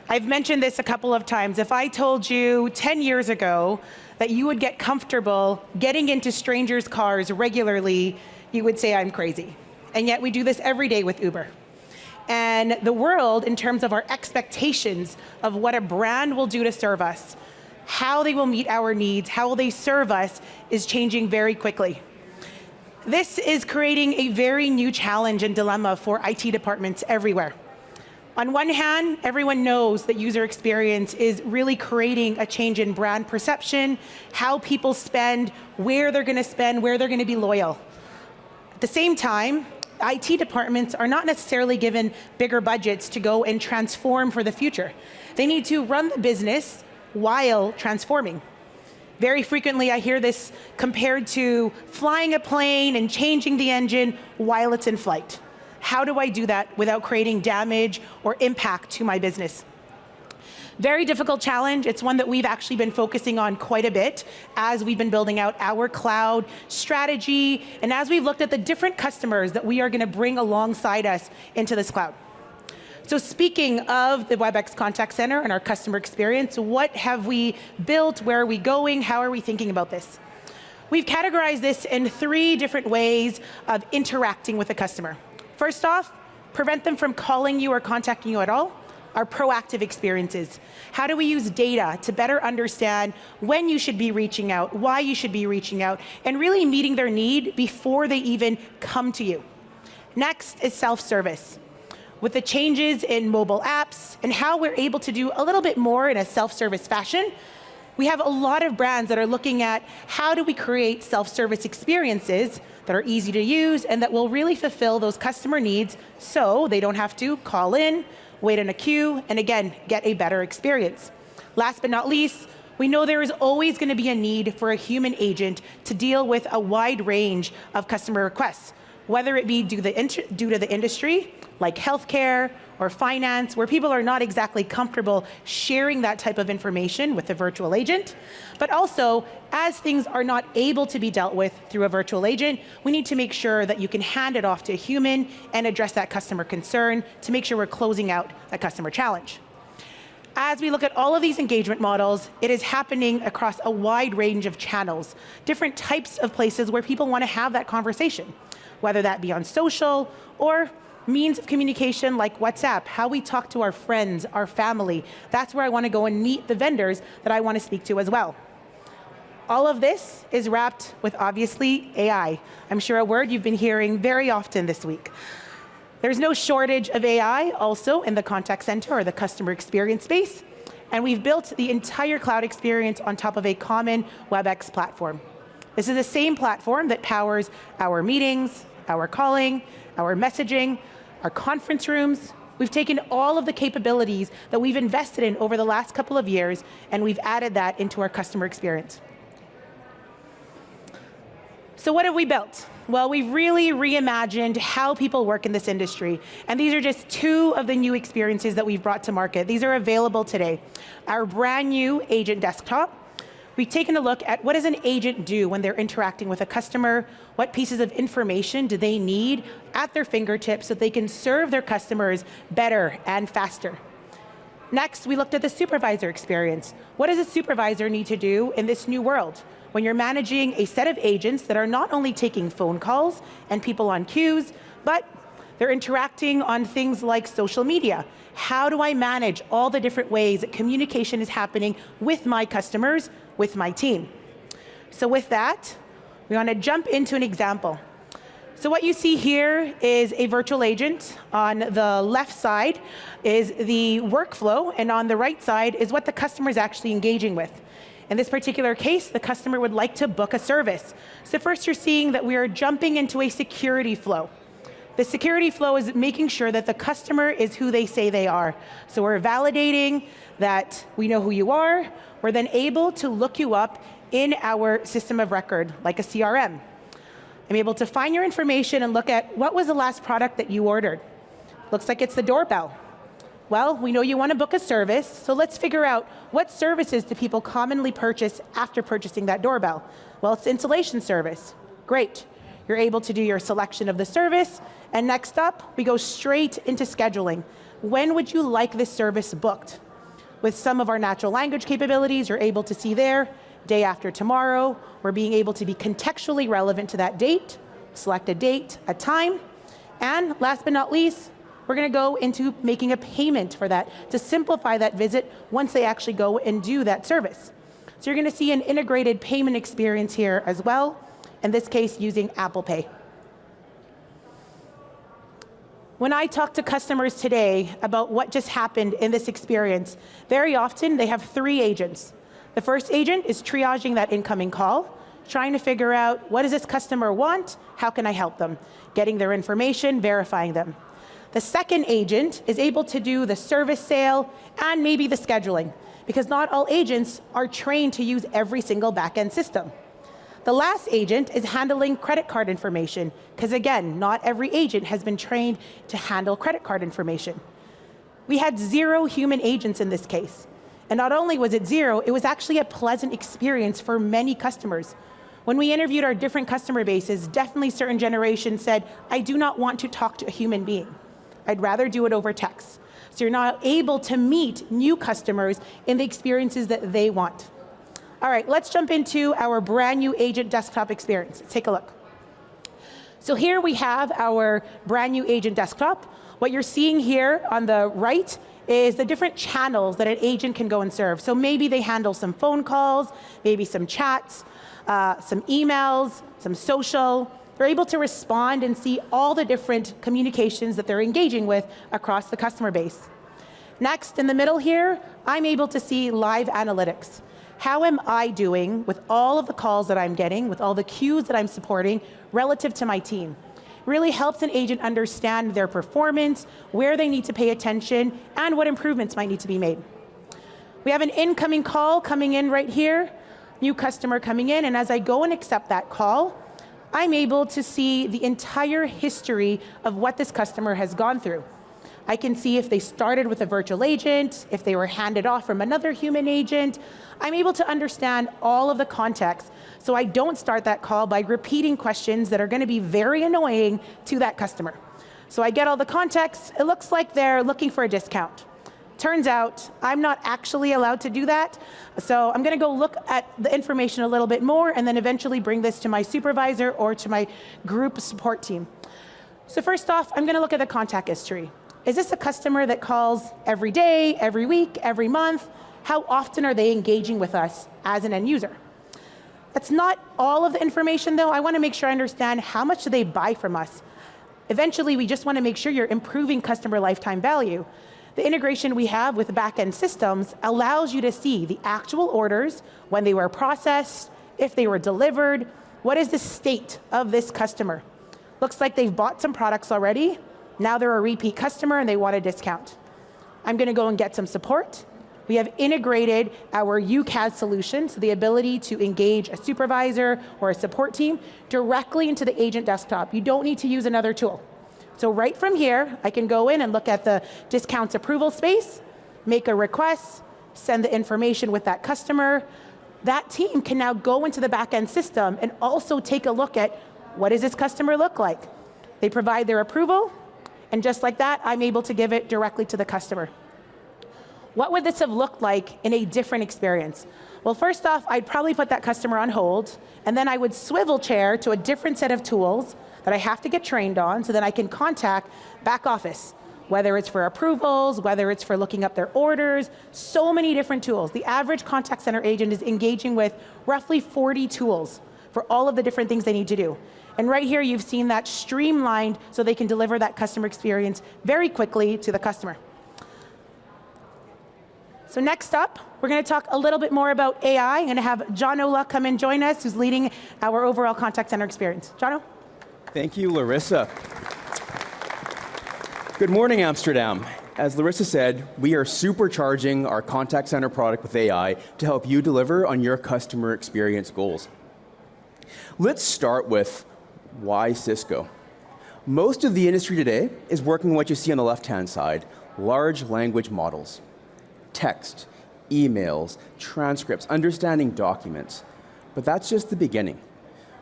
I've mentioned this a couple of times. If I told you 10 years ago that you would get comfortable getting into strangers' cars regularly, you would say I'm crazy. And yet we do this every day with Uber. And the world, in terms of our expectations of what a brand will do to serve us, how they will meet our needs, how will they serve us, is changing very quickly. This is creating a very new challenge and dilemma for IT departments everywhere. On one hand, everyone knows that user experience is really creating a change in brand perception, how people spend, where they're going to spend, where they're going to be loyal. At the same time, IT departments are not necessarily given bigger budgets to go and transform for the future. They need to run the business while transforming. Very frequently, I hear this compared to flying a plane and changing the engine while it's in flight. How do I do that without creating damage or impact to my business? Very difficult challenge. It's one that we've actually been focusing on quite a bit as we've been building out our cloud strategy and as we've looked at the different customers that we are going to bring alongside us into this cloud. So speaking of the WebEx Contact Center and our customer experience, what have we built? Where are we going? How are we thinking about this? We've categorized this in 3 different ways of interacting with a customer. First off, prevent them from calling you or contacting you at all. Our proactive experiences. How do we use data to better understand when you should be reaching out, why you should be reaching out, and really meeting their need before they even come to you? Next is self-service. With the changes in mobile apps and how we're able to do a little bit more in a self-service fashion, We have a lot of brands that are looking at how do we create self-service experiences that are easy to use and that will really fulfill those customer needs so they don't have to call in, wait in a queue, and again, get a better experience. Last but not least, we know there is always going to be a need for a human agent to deal with a wide range of customer requests, whether it be due to the industry, like healthcare or finance, where people are not exactly comfortable sharing that type of information with a virtual agent. But also, as things are not able to be dealt with through a virtual agent, we need to make sure that you can hand it off to a human and address that customer concern to make sure we're closing out that customer challenge. As we look at all of these engagement models, it is happening across a wide range of channels, different types of places where people want to have that conversation, whether that be on social or means of communication like WhatsApp, how we talk to our friends, our family. That's where I want to go and meet the vendors that I want to speak to as well. All of this is wrapped with, obviously, AI. I'm sure a word you've been hearing very often this week. There's no shortage of AI also in the contact center or the customer experience space, and we've built the entire cloud experience on top of a common WebEx platform. This is the same platform that powers our meetings, our calling, our messaging, our conference rooms. We've taken all of the capabilities that we've invested in over the last couple of years, and we've added that into our customer experience. So what have we built? Well, we've really reimagined how people work in this industry. And these are just two of the new experiences that we've brought to market. These are available today. Our brand new agent desktop. We've taken a look at what does an agent do when they're interacting with a customer, what pieces of information do they need at their fingertips so they can serve their customers better and faster. Next, we looked at the supervisor experience. What does a supervisor need to do in this new world? When you're managing a set of agents that are not only taking phone calls and people on queues, but they're interacting on things like social media. How do I manage all the different ways that communication is happening with my customers, with my team? So with that, we want to jump into an example. So what you see here is a virtual agent. On the left side is the workflow, and on the right side is what the customer is actually engaging with. In this particular case, the customer would like to book a service. So first you're seeing that we are jumping into a security flow. The security flow is making sure that the customer is who they say they are. So we're validating that we know who you are. We're then able to look you up in our system of record, like a CRM. I'm able to find your information and look at what was the last product that you ordered. Looks like it's the doorbell. Well, we know you want to book a service, so let's figure out what services do people commonly purchase after purchasing that doorbell. Well, it's the installation service. Great. You're able to do your selection of the service, and next up, we go straight into scheduling. When would you like this service booked? With some of our natural language capabilities, you're able to see there, day after tomorrow. We're being able to be contextually relevant to that date, select a date, a time, and last but not least, we're going to go into making a payment for that to simplify that visit once they actually go and do that service. So you're going to see an integrated payment experience here as well, in this case using Apple Pay. When I talk to customers today about what just happened in this experience, very often they have three agents. The first agent is triaging that incoming call, trying to figure out what does this customer want, how can I help them, getting their information, verifying them. The second agent is able to do the service sale and maybe the scheduling, because not all agents are trained to use every single back-end system. The last agent is handling credit card information, because again, not every agent has been trained to handle credit card information. We had 0 human agents in this case. And not only was it 0, it was actually a pleasant experience for many customers. When we interviewed our different customer bases, definitely certain generations said, I do not want to talk to a human being. I'd rather do it over text. So you're not able to meet new customers in the experiences that they want. All right, let's jump into our brand new agent desktop experience. Let's take a look. So here we have our brand new agent desktop. What you're seeing here on the right is the different channels that an agent can go and serve. So maybe they handle some phone calls, maybe some chats, some emails, some social. They're able to respond and see all the different communications that they're engaging with across the customer base. Next, in the middle here, I'm able to see live analytics. how am I doing with all of the calls that I'm getting, with all the queues that I'm supporting relative to my team? Really helps an agent understand their performance, where they need to pay attention, and what improvements might need to be made. We have an incoming call coming in right here, new customer coming in, and as I go and accept that call, I'm able to see the entire history of what this customer has gone through. I can see if they started with a virtual agent, if they were handed off from another human agent. I'm able to understand all of the context, so I don't start that call by repeating questions that are going to be very annoying to that customer. So I get all the context. It looks like they're looking for a discount. Turns out I'm not actually allowed to do that, so I'm going to go look at the information a little bit more and then eventually bring this to my supervisor or to my group support team. So first off, I'm going to look at the contact history. Is this a customer that calls every day, every week, every month? How often are they engaging with us as an end user? That's not all of the information though. I want to make sure I understand how much do they buy from us. Eventually, we just want to make sure you're improving customer lifetime value. The integration we have with back-end systems allows you to see the actual orders, when they were processed, if they were delivered, what is the state of this customer. Looks like they've bought some products already. Now they're a repeat customer and they want a discount. I'm going to go and get some support. We have integrated our UCaaS solution, so the ability to engage a supervisor or a support team directly into the agent desktop. You don't need to use another tool. So right from here, I can go in and look at the discounts approval space, make a request, send the information with that customer. That team can now go into the back-end system and also take a look at what does this customer look like. They provide their approval, and just like that, I'm able to give it directly to the customer. What would this have looked like in a different experience? Well, first off, I'd probably put that customer on hold, and then I would swivel chair to a different set of tools that I have to get trained on so that I can contact back office, whether it's for approvals, whether it's for looking up their orders, so many different tools. The average contact center agent is engaging with roughly 40 tools for all of the different things they need to do. And right here, you've seen that streamlined so they can deliver that customer experience very quickly to the customer. So next up, we're going to talk a little bit more about AI. I'm going to have John Ola come and join us, who's leading our overall contact center experience. Jono? Thank you, Larissa. Good morning, Amsterdam. As Larissa said, we are supercharging our contact center product with AI to help you deliver on your customer experience goals. Let's start with why Cisco. Most of the industry today is working on what you see on the left-hand side, large language models, text, emails, transcripts, understanding documents. But that's just the beginning.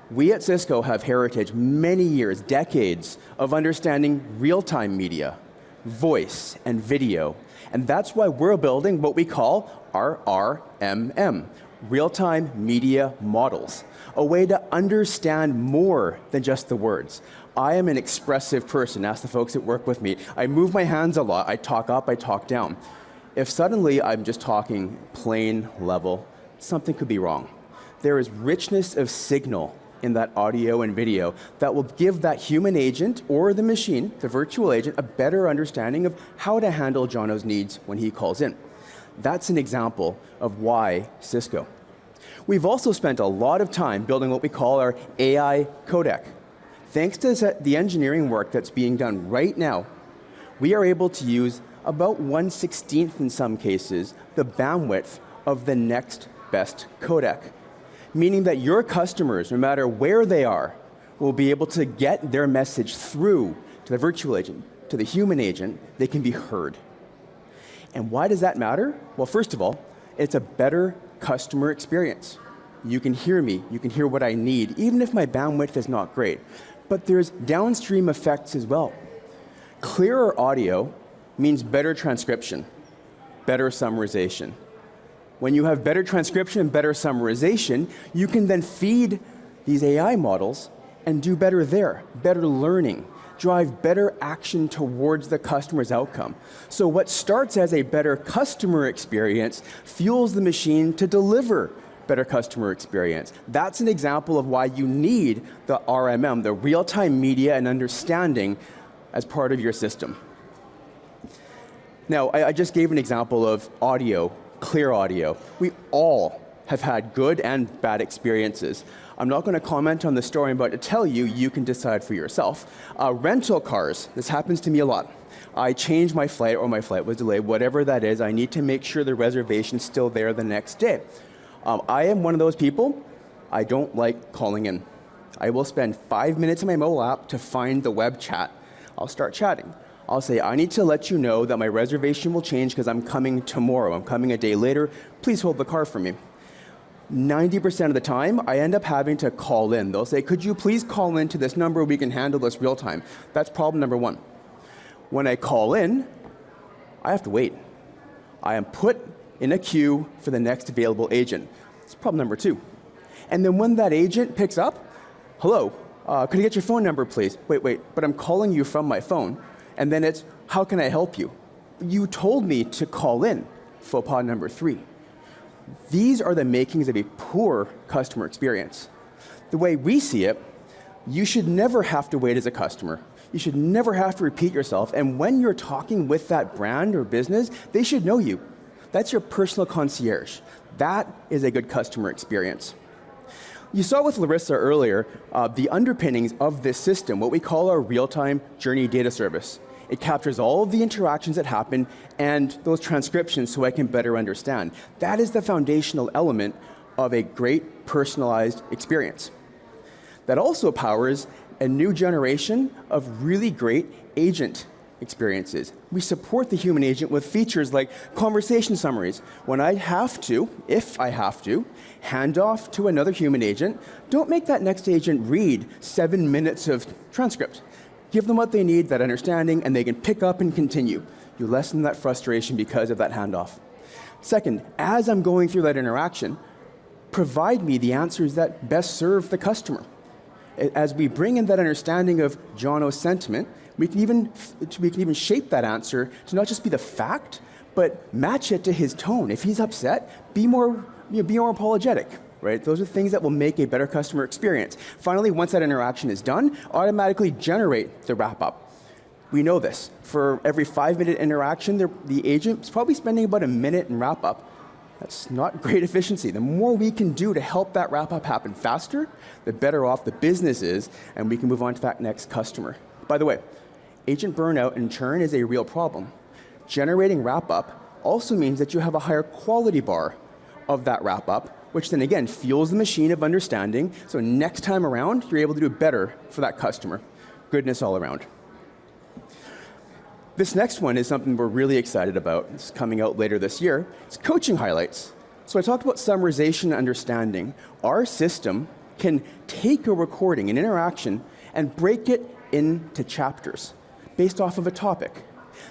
We at Cisco have heritage, many years, decades of understanding real-time media, voice, and video. And that's why we're building what we call our RMM, real-time media models, a way to understand more than just the words. I am an expressive person, ask the folks that work with me. I move my hands a lot, I talk up, I talk down. If suddenly I'm just talking plain level, something could be wrong. There is richness of signal in that audio and video that will give that human agent or the machine, the virtual agent, a better understanding of how to handle Jono's needs when he calls in. That's an example of why Cisco. We've also spent a lot of time building what we call our AI codec. Thanks to the engineering work that's being done right now, we are able to use about 1/16 in some cases the bandwidth of the next best codec, meaning that your customers, no matter where they are, will be able to get their message through to the virtual agent, to the human agent. They can be heard. And why does that matter? Well, first of all, it's a better customer experience. You can hear me, you can hear what I need, even if my bandwidth is not great. But there's downstream effects as well. Clearer audio means better transcription, better summarization. When you have better transcription and better summarization, you can then feed these AI models and do better there, better learning, drive better action towards the customer's outcome. So what starts as a better customer experience fuels the machine to deliver better customer experience. That's an example of why you need the RMM, the real-time media and understanding, as part of your system. Now, I just gave an example of audio, clear audio. We all have had good and bad experiences. I'm not going to comment on the story I'm about to tell you. You can decide for yourself. Rental cars, this happens to me a lot. I changed my flight or my flight was delayed, whatever that is. I need to make sure the reservation's still there the next day. I am one of those people. I don't like calling in. I will spend 5 minutes on my mobile app to find the web chat. I'll start chatting. I'll say, I need to let you know that my reservation will change because I'm coming tomorrow. I'm coming a day later. Please hold the car for me. 90% of the time, I end up having to call in. They'll say, could you please call in to this number? We can handle this real time. That's problem number one. When I call in, I have to wait. I am put in a queue for the next available agent. It's problem number two. And then when that agent picks up, hello, could I get your phone number, please? Wait, but I'm calling you from my phone. And then it's, how can I help you? You told me to call in. Faux pas number three. These are the makings of a poor customer experience. The way we see it, you should never have to wait as a customer. You should never have to repeat yourself. And when you're talking with that brand or business, they should know you. That's your personal concierge. That is a good customer experience. You saw with Larissa earlier the underpinnings of this system, what we call our real-time journey data service. It captures all of the interactions that happen and those transcriptions so I can better understand. That is the foundational element of a great personalized experience. That also powers a new generation of really great agent experiences. We support the human agent with features like conversation summaries. When I have to, if I have to, hand off to another human agent, don't make that next agent read 7 minutes of transcript. Give them what they need, that understanding, and they can pick up and continue. You lessen that frustration because of that handoff. Second, as I'm going through that interaction, provide me the answers that best serve the customer. As we bring in that understanding of Jono's sentiment, we can even shape that answer to not just be the fact, but match it to his tone. If he's upset, be more apologetic. Right? Those are things that will make a better customer experience. Finally, once that interaction is done, automatically generate the wrap-up. We know this. For every 5-minute interaction, the agent is probably spending about a minute in wrap-up. That's not great efficiency. The more we can do to help that wrap-up happen faster, the better off the business is, and we can move on to that next customer. By the way, agent burnout and churn is a real problem. Generating wrap-up also means that you have a higher quality bar of that wrap-up, which then again fuels the machine of understanding, so next time around, you're able to do better for that customer. Goodness all around. This next one is something we're really excited about. It's coming out later this year. It's coaching highlights. So I talked about summarization and understanding. Our system can take a recording, an interaction, and break it into chapters based off of a topic.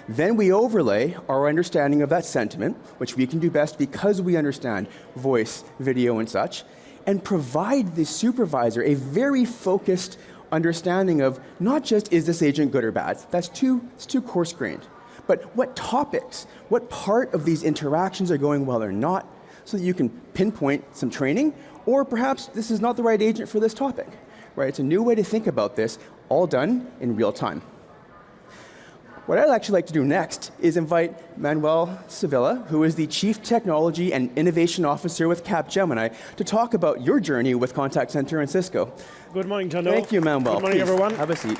Then we overlay our understanding of that sentiment, which we can do best because we understand voice, video, and such, and provide the supervisor a very focused understanding of not just is this agent good or bad. It's too coarse-grained. But what topics, what part of these interactions are going well or not, so that you can pinpoint some training, or perhaps this is not the right agent for this topic. Right? It's a new way to think about this, all done in real time. What I'd actually like to do next is invite Manuel Sevilla, who is the Chief Technology and Innovation Officer with Capgemini, to talk about your journey with Contact Center and Cisco. Good morning, Jono. Thank you, Manuel. Good morning, Please, everyone. Have a seat.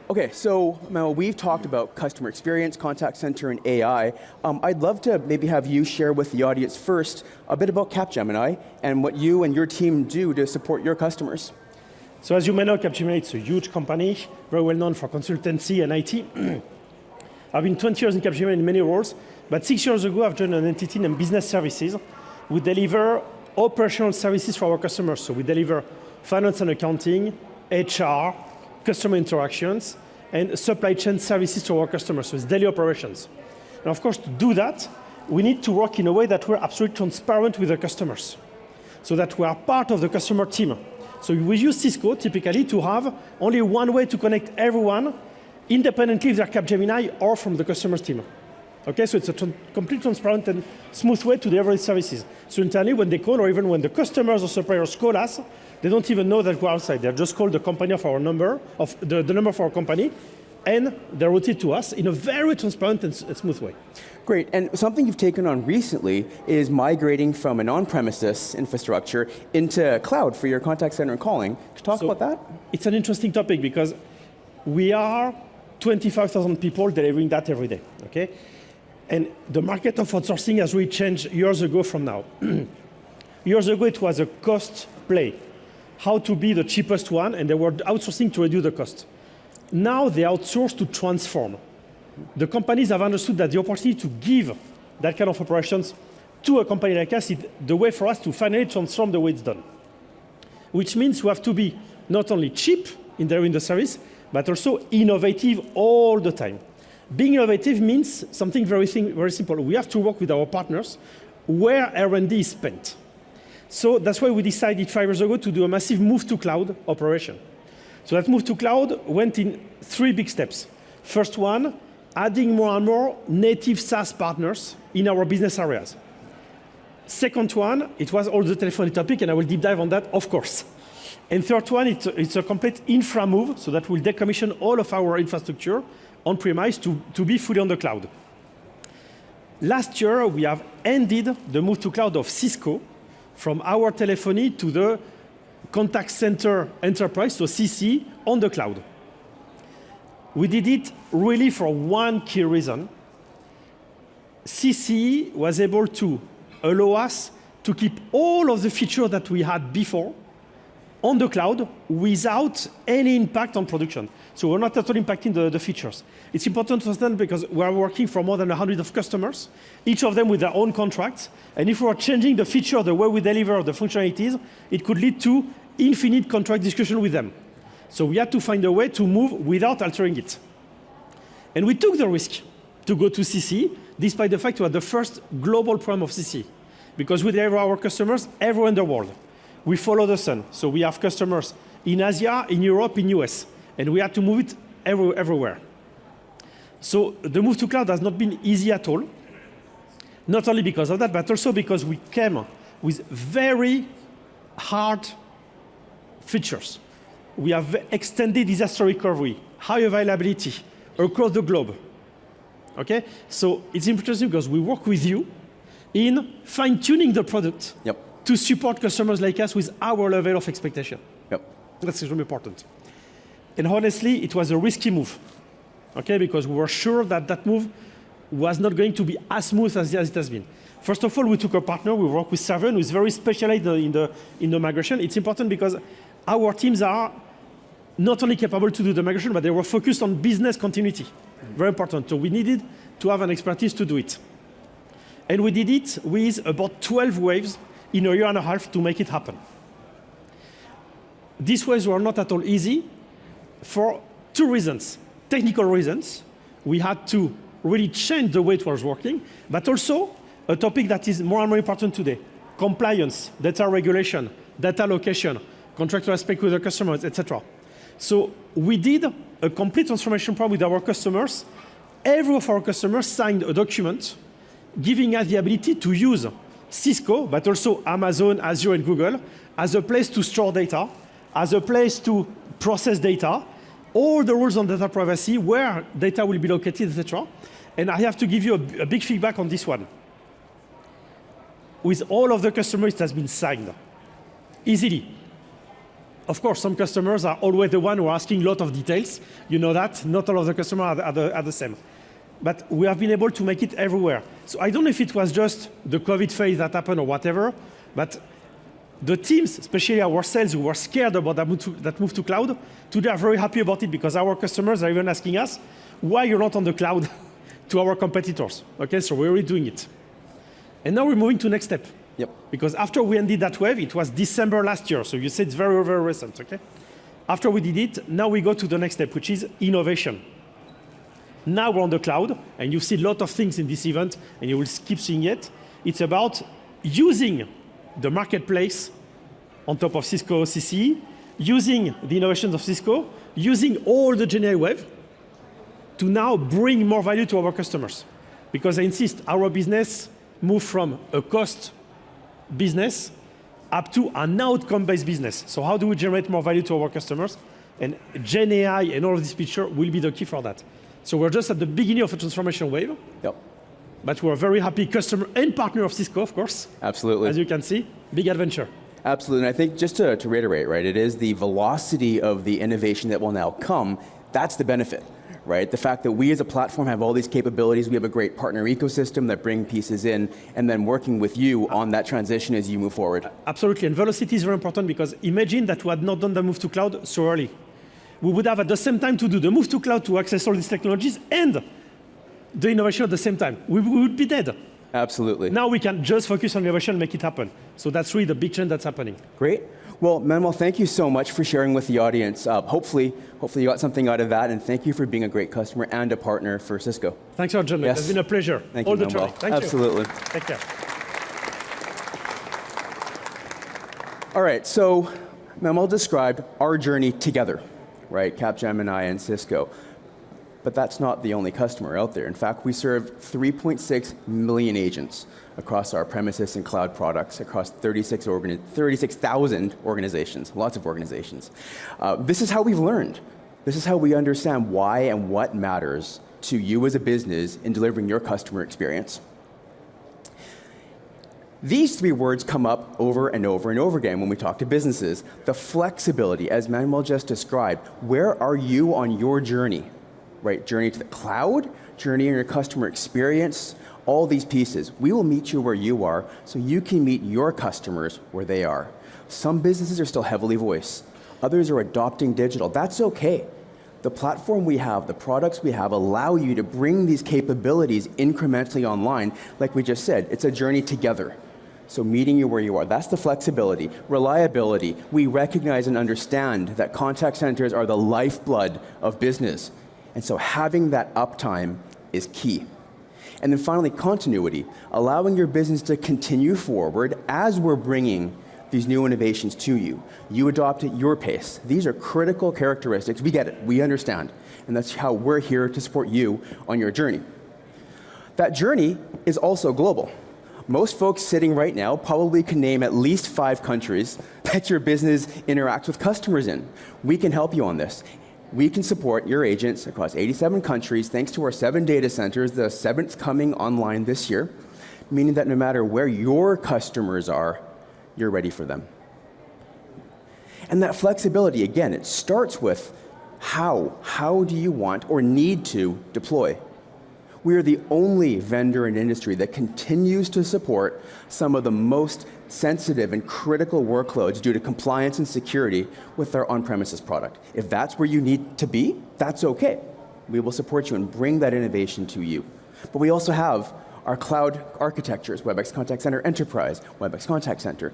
Okay, so Manuel, we've talked about customer experience, contact center, and AI. I'd love to maybe have you share with the audience first a bit about Capgemini and what you and your team do to support your customers. So as you may know, Capgemini is a huge company, very well known for consultancy and IT. I've been 20 years in Capgemini in many roles, but 6 years ago I've joined an entity named Business Services. We deliver operational services for our customers. So we deliver finance and accounting, HR, customer interactions, and supply chain services to our customers. So it's daily operations. And of course, to do that, we need to work in a way that we're absolutely transparent with the customers, so that we are part of the customer team. So we use Cisco typically to have only one way to connect everyone, independently if they're Capgemini or from the customer's team. Okay, so it's a complete transparent and smooth way to deliver services. So internally, when they call, or even when the customers or suppliers call us, they don't even know that we're outside. They're just called the company of our number, of the number for our company, and they wrote it to us in a very transparent and smooth way. Great, and something you've taken on recently is migrating from an on-premises infrastructure into cloud for your contact center and calling. Could you talk about that? It's an interesting topic because we are 25,000 people delivering that every day, okay? And the market of outsourcing has really changed years ago from now. Years ago, it was a cost play, how to be the cheapest one, and they were outsourcing to reduce the cost. Now they outsource to transform. The companies have understood that the opportunity to give that kind of operations to a company like us is the way for us to finally transform the way it's done. Which means we have to be not only cheap in delivering the service, but also innovative all the time. Being innovative means something very simple. We have to work with our partners where R&D is spent. So that's why we decided 5 years ago to do a massive move to cloud operation. So that move to cloud went in 3 big steps. First one, adding more and more native SaaS partners in our business areas. Second one, it was all the telephony topic, and I will deep dive on that, of course. And third one, it's a complete infra move, so that we'll decommission all of our infrastructure on-premise to be fully on the cloud. Last year, we have ended the move to cloud of Cisco from our telephony to the contact center enterprise, so CC, on the cloud. We did it really for one key reason. CC was able to allow us to keep all of the features that we had before on the cloud without any impact on production. So we're not at all impacting the features. It's important to understand because we are working for more than 100 of customers, each of them with their own contracts. And if we are changing the feature, the way we deliver the functionalities, it could lead to infinite contract discussion with them. So we had to find a way to move without altering it. And we took the risk to go to CC, despite the fact we had the first global program of CC, because we deliver our customers everywhere in the world. We follow the sun. So we have customers in Asia, in Europe, in US, and we had to move it everywhere. So the move to cloud has not been easy at all, not only because of that, but also because we came with very hard features. We have extended disaster recovery, high availability across the globe. Okay? So it's interesting because we work with you in fine-tuning the product to support customers like us with our level of expectation. That's extremely important. And honestly, it was a risky move, okay? Because we were sure that that move was not going to be as smooth as it has been. First of all, we took a partner. We work with Savin, who is very specialized in the migration. It's important because our teams are not only capable to do the migration, but they were focused on business continuity. Very important. So we needed to have an expertise to do it. And we did it with about 12 waves in a year and a half to make it happen. These waves were not at all easy for 2 reasons. Technical reasons. We had to really change the way it was working, but also a topic that is more and more important today. Compliance, data regulation, data location, contractual aspect with the customers, etc. So we did a complete transformation program with our customers. Every of our customers signed a document giving us the ability to use Cisco, but also Amazon, Azure, and Google as a place to store data, as a place to process data, all the rules on data privacy, where data will be located, etc. And I have to give you a big feedback on this one. With all of the customers, it has been signed easily. Of course, some customers are always the one who are asking a lot of details. You know that. Not all of the customers are the same. But we have been able to make it everywhere. So I don't know if it was just the COVID phase that happened or whatever, but the teams, especially our sales, who were scared about that move to cloud, today are very happy about it because our customers are even asking us, why you're not on the cloud to our competitors. Okay, so we're already doing it. And now we're moving to the next step. Because after we ended that wave, it was December last year. So you said it's very, very recent, okay? After we did it, now we go to the next step, which is innovation. Now we're on the cloud, and you see a lot of things in this event, and you will keep seeing it. It's about using the marketplace on top of Cisco CC, using the innovations of Cisco, using all the GenAI wave to now bring more value to our customers. Because I insist, our business moved from a cost business up to an outcome-based business. So how do we generate more value to our customers? And Gen AI and all of this feature will be the key for that. So we're just at the beginning of a transformation wave. Yep. But we're very happy customer and partner of Cisco, of course. Absolutely. As you can see, big adventure. Absolutely, and I think just to reiterate, right, it is the velocity of the innovation that will now come, that's the benefit, right? The fact that we as a platform have all these capabilities, we have a great partner ecosystem that bring pieces in, and then working with you on that transition as you move forward. Absolutely, and velocity is very important because imagine that we had not done the move to cloud so early. We would have at the same time to do the move to cloud to access all these technologies and the innovation at the same time. We would be dead. Absolutely. Now we can just focus on innovation and make it happen. So that's really the big change that's happening. Great. Well, Manuel, thank you so much for sharing with the audience. Hopefully you got something out of that, and thank you for being a great customer and a partner for Cisco. Thanks a lot, John. Yes. It's been a pleasure. Thank all you, the Manuel. time. Thank Absolutely. you. Take care. All right, so Manuel described our journey together, right? Capgemini and Cisco. But that's not the only customer out there. In fact, we serve 3.6 million agents across our premises and cloud products across 36,000 organizations, lots of organizations. This is how we've learned. This is how we understand why and what matters to you as a business in delivering your customer experience. These three words come up over and over and over again when we talk to businesses. The flexibility, as Manuel just described, where are you on your journey? Right, journey to the cloud, journey in your customer experience, all these pieces. We will meet you where you are so you can meet your customers where they are. Some businesses are still heavily voice. Others are adopting digital. That's okay. The platform we have, the products we have allow you to bring these capabilities incrementally online. Like we just said, it's a journey together. So meeting you where you are, that's the flexibility. Reliability, we recognize and understand that contact centers are the lifeblood of business. And so having that uptime is key. And then finally, continuity, allowing your business to continue forward as we're bringing these new innovations to you. You adopt at your pace. These are critical characteristics. We get it, we understand. And that's how we're here to support you on your journey. That journey is also global. Most folks sitting right now probably can name at least 5 countries that your business interacts with customers in. We can help you on this. We can support your agents across 87 countries thanks to our 7 data centers, the 7th coming online this year, meaning that no matter where your customers are, you're ready for them. And that flexibility, again, it starts with how. How do you want or need to deploy? We are the only vendor in industry that continues to support some of the most sensitive and critical workloads due to compliance and security with our on-premises product. If that's where you need to be, that's okay. We will support you and bring that innovation to you. But we also have our cloud architectures, WebEx Contact Center Enterprise, WebEx Contact Center,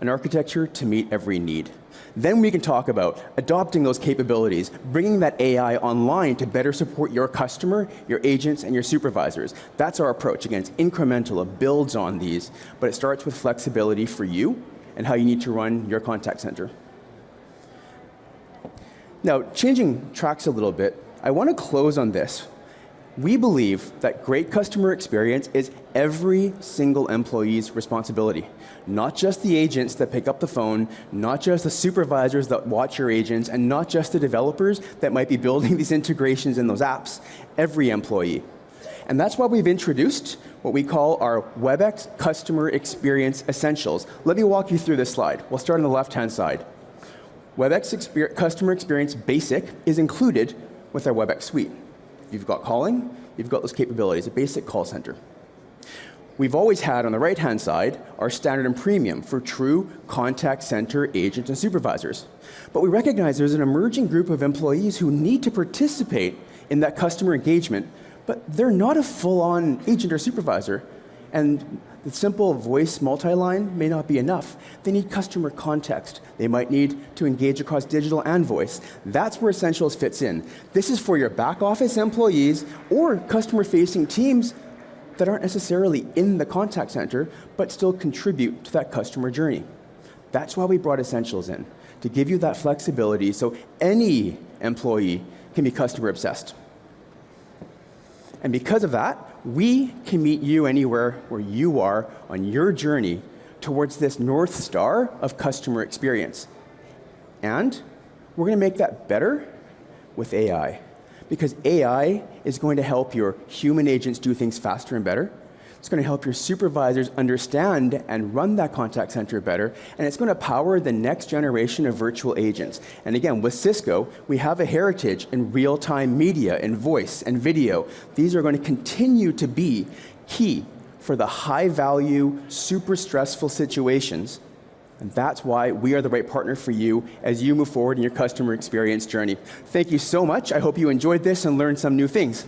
an architecture to meet every need. Then we can talk about adopting those capabilities, bringing that AI online to better support your customer, your agents, and your supervisors. That's our approach. Again, it's incremental, it builds on these, but it starts with flexibility for you and how you need to run your contact center. Now, changing tracks a little bit, I want to close on this. We believe that great customer experience is every single employee's responsibility. Not just the agents that pick up the phone, not just the supervisors that watch your agents, and not just the developers that might be building these integrations in those apps. Every employee. And that's why we've introduced what we call our WebEx Customer Experience Essentials. Let me walk you through this slide. We'll start on the left-hand side. WebEx Customer Experience Basic is included with our WebEx Suite. You've got calling, you've got those capabilities, a basic call center. We've always had on the right-hand side our standard and premium for true contact center agents and supervisors. But we recognize there's an emerging group of employees who need to participate in that customer engagement, but they're not a full-on agent or supervisor. And the simple voice multi-line may not be enough. They need customer context. They might need to engage across digital and voice. That's where Essentials fits in. This is for your back office employees or customer-facing teams that aren't necessarily in the contact center, but still contribute to that customer journey. That's why we brought Essentials in, to give you that flexibility so any employee can be customer obsessed. And because of that, we can meet you anywhere where you are on your journey towards this North Star of customer experience. And We're going to make that better with AI, because AI is going to help your human agents do things faster and better. It's going to help your supervisors understand and run that contact center better, and it's going to power the next generation of virtual agents. And again, with Cisco, we have a heritage in real-time media and voice and video. These are going to continue to be key for the high-value, super stressful situations. And that's why we are the right partner for you as you move forward in your customer experience journey. Thank you so much. I hope you enjoyed this and learned some new things.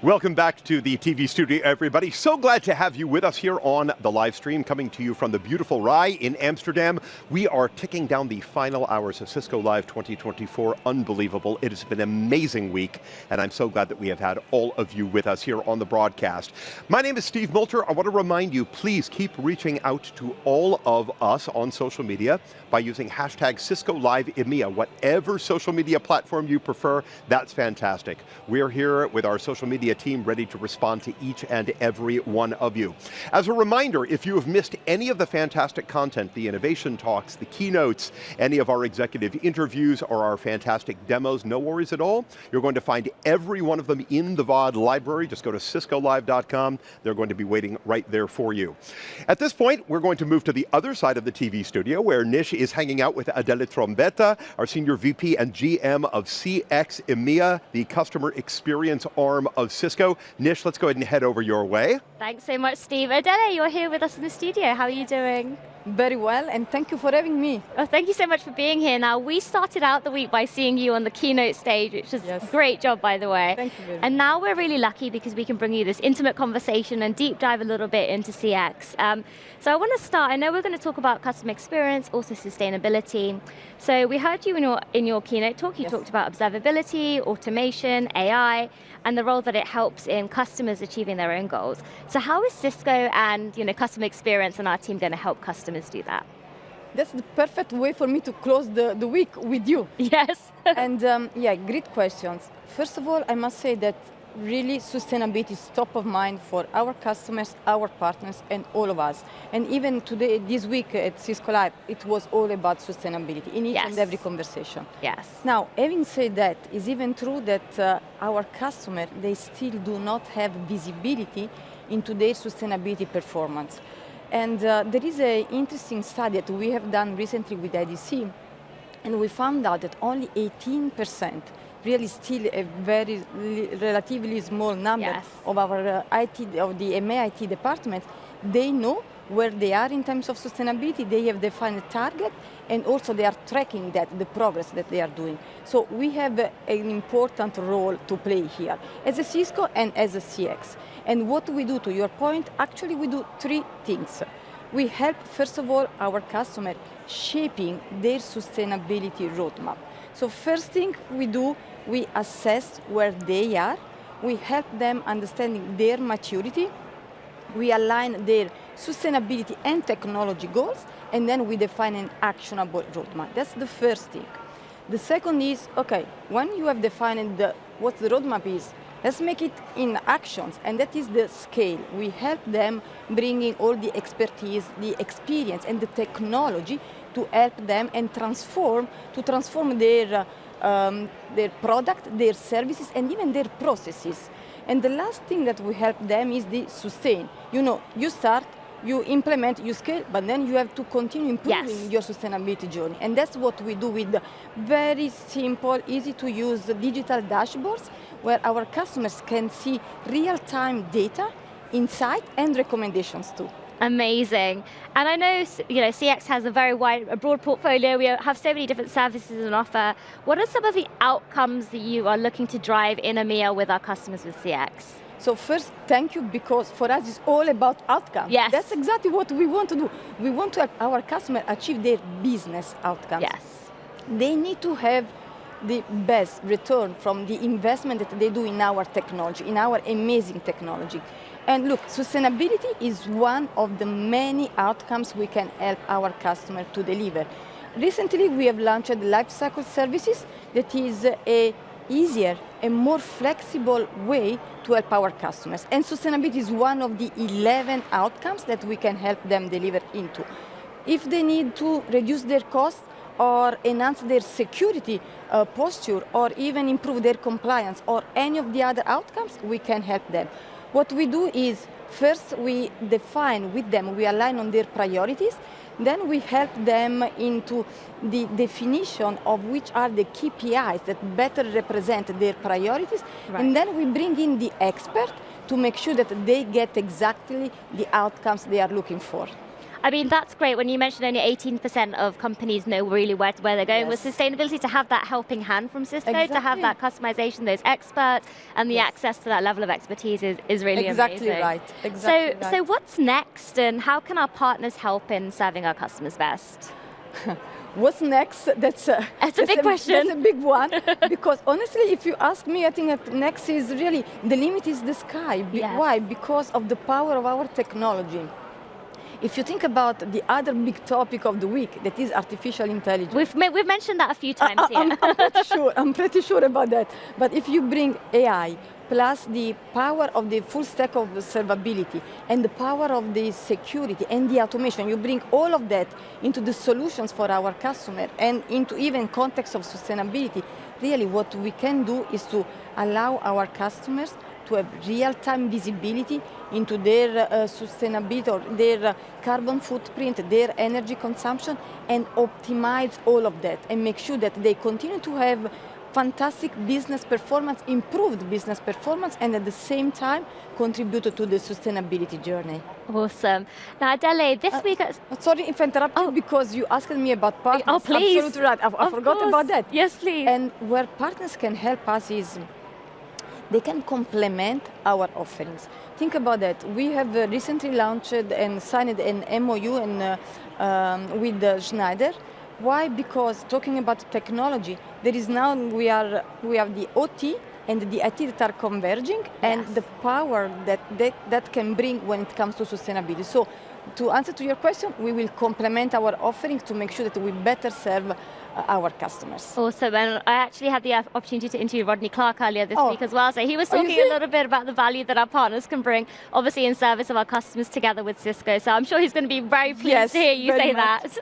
Welcome back to the TV studio, everybody. So glad to have you with us here on the live stream, coming to you from the beautiful Rai in Amsterdam. We are ticking down the final hours of Cisco Live 2024. Unbelievable. It has been an amazing week, and I'm so glad that we have had all of you with us here on the broadcast. My name is Steve Moulter. I want to remind you, please keep reaching out to all of us on social media by using hashtag Cisco Live EMEA. Whatever social media platform you prefer, that's fantastic. We're here with our social media team ready to respond to each and every one of you. As a reminder, if you have missed any of the fantastic content, the innovation talks, the keynotes, any of our executive interviews or our fantastic demos, no worries at all. You're going to find every one of them in the VOD library. Just go to ciscolive.com. They're going to be waiting right there for you. At this point, we're going to move to the other side of the TV studio, where Nish is hanging out with Adele Trombetta, our Senior VP and GM of CX EMEA, the customer experience arm of Cisco. Nish, let's go ahead and head over your way. Thanks so much, Steve. Adele, you're here with us in the studio. How are you doing? Very well, and thank you for having me. Oh, thank you so much for being here. Now, we started out the week by seeing you on the keynote stage, which is a great job, by the way. Thank you very much. And now we're really lucky because we can bring you this intimate conversation and deep dive a little bit into CX. So I want to start, I know we're going to talk about customer experience, also sustainability. So we heard you in your keynote talk, you talked about observability, automation, AI, and the role that it helps in customers achieving their own goals. So how is Cisco and customer experience and our team going to help customers do that? That's the perfect way for me to close the week with you. Yes. And yeah, great questions. First of all, I must say that really sustainability is top of mind for our customers, our partners, and all of us. And even today, this week at Cisco Live, it was all about sustainability in each and every conversation. Yes. Now, having said that, it's even true that our customers, they still do not have visibility into their sustainability performance. And there is an interesting study that we have done recently with IDC, and we found out that only 18%, really still a very relatively small number of our of the EMEA IT departments, they know where they are in terms of sustainability. They have defined a target, and also they are tracking the progress that they are doing. So we have an important role to play here as a Cisco and as a CX. And what we do, to your point, actually we do three things. We help, first of all, our customer shaping their sustainability roadmap. So first thing we do, we assess where they are. We help them understanding their maturity. We align their sustainability and technology goals, and then we define an actionable roadmap. That's the first thing. The second is, okay, when you have defined what the roadmap is, let's make it in actions, and that is the scale. We help them bringing all the expertise, the experience, and the technology to help them and transform their product, their services, and even their processes. And the last thing that we help them is the sustain. You start, you implement, you scale, but then you have to continue improving your sustainability journey. And that's what we do with very simple, easy to use digital dashboards where our customers can see real-time data, insight, and recommendations too. Amazing. And I know, CX has a broad portfolio. We have so many different services on offer. What are some of the outcomes that you are looking to drive in EMEA with our customers with CX? So first, thank you, because for us it's all about outcomes. Yes. That's exactly what we want to do. We want to help our customers achieve their business outcomes. Yes. They need to have the best return from the investment that they do in our technology, in our amazing technology. And look, sustainability is one of the many outcomes we can help our customer to deliver. Recently, we have launched Lifecycle Services, that is a easier and more flexible way to help our customers. And sustainability is one of the 11 outcomes that we can help them deliver into. If they need to reduce their costs or enhance their security posture or even improve their compliance or any of the other outcomes, we can help them. What we do is, first we define with them, we align on their priorities, then we help them into the definition of which are the KPIs that better represent their priorities, and then we bring in the expert to make sure that they get exactly the outcomes they are looking for. I mean, that's great. When you mentioned only 18% of companies know really where they're going with sustainability, to have that helping hand from Cisco, to have that customization, those experts, and the access to that level of expertise is really amazing. Exactly right. So what's next, and how can our partners help in serving our customers best? What's next? That's a big question. That's a big one. Because honestly, if you ask me, I think that next is really, the limit is the sky. Why? Because of the power of our technology. If you think about the other big topic of the week, that is artificial intelligence. We've mentioned that a few times here. I'm pretty sure about that. But if you bring AI plus the power of the full stack of observability and the power of the security and the automation, you bring all of that into the solutions for our customer and into even context of sustainability, really what we can do is to allow our customers to have real-time visibility into their sustainability or their carbon footprint, their energy consumption, and optimize all of that and make sure that they continue to have fantastic business performance, improved business performance, and at the same time contribute to the sustainability journey. Awesome. Now, Adele, this week... Sorry if I interrupt you, because you asked me about partners. Oh, please. Absolutely right. I forgot about that. Yes, please. And where partners can help us is they can complement our offerings. Think about that. We have recently launched and signed an MOU with Schneider. Why? Because talking about technology, there is now we have the OT and the IT that are converging, and the power that can bring when it comes to sustainability. So, to answer to your question, we will complement our offerings to make sure that we better serve our customers. Awesome, and I actually had the opportunity to interview Rodney Clark earlier this week as well, so he was talking a little bit about the value that our partners can bring, obviously in service of our customers together with Cisco, so I'm sure he's going to be very pleased to hear you say that.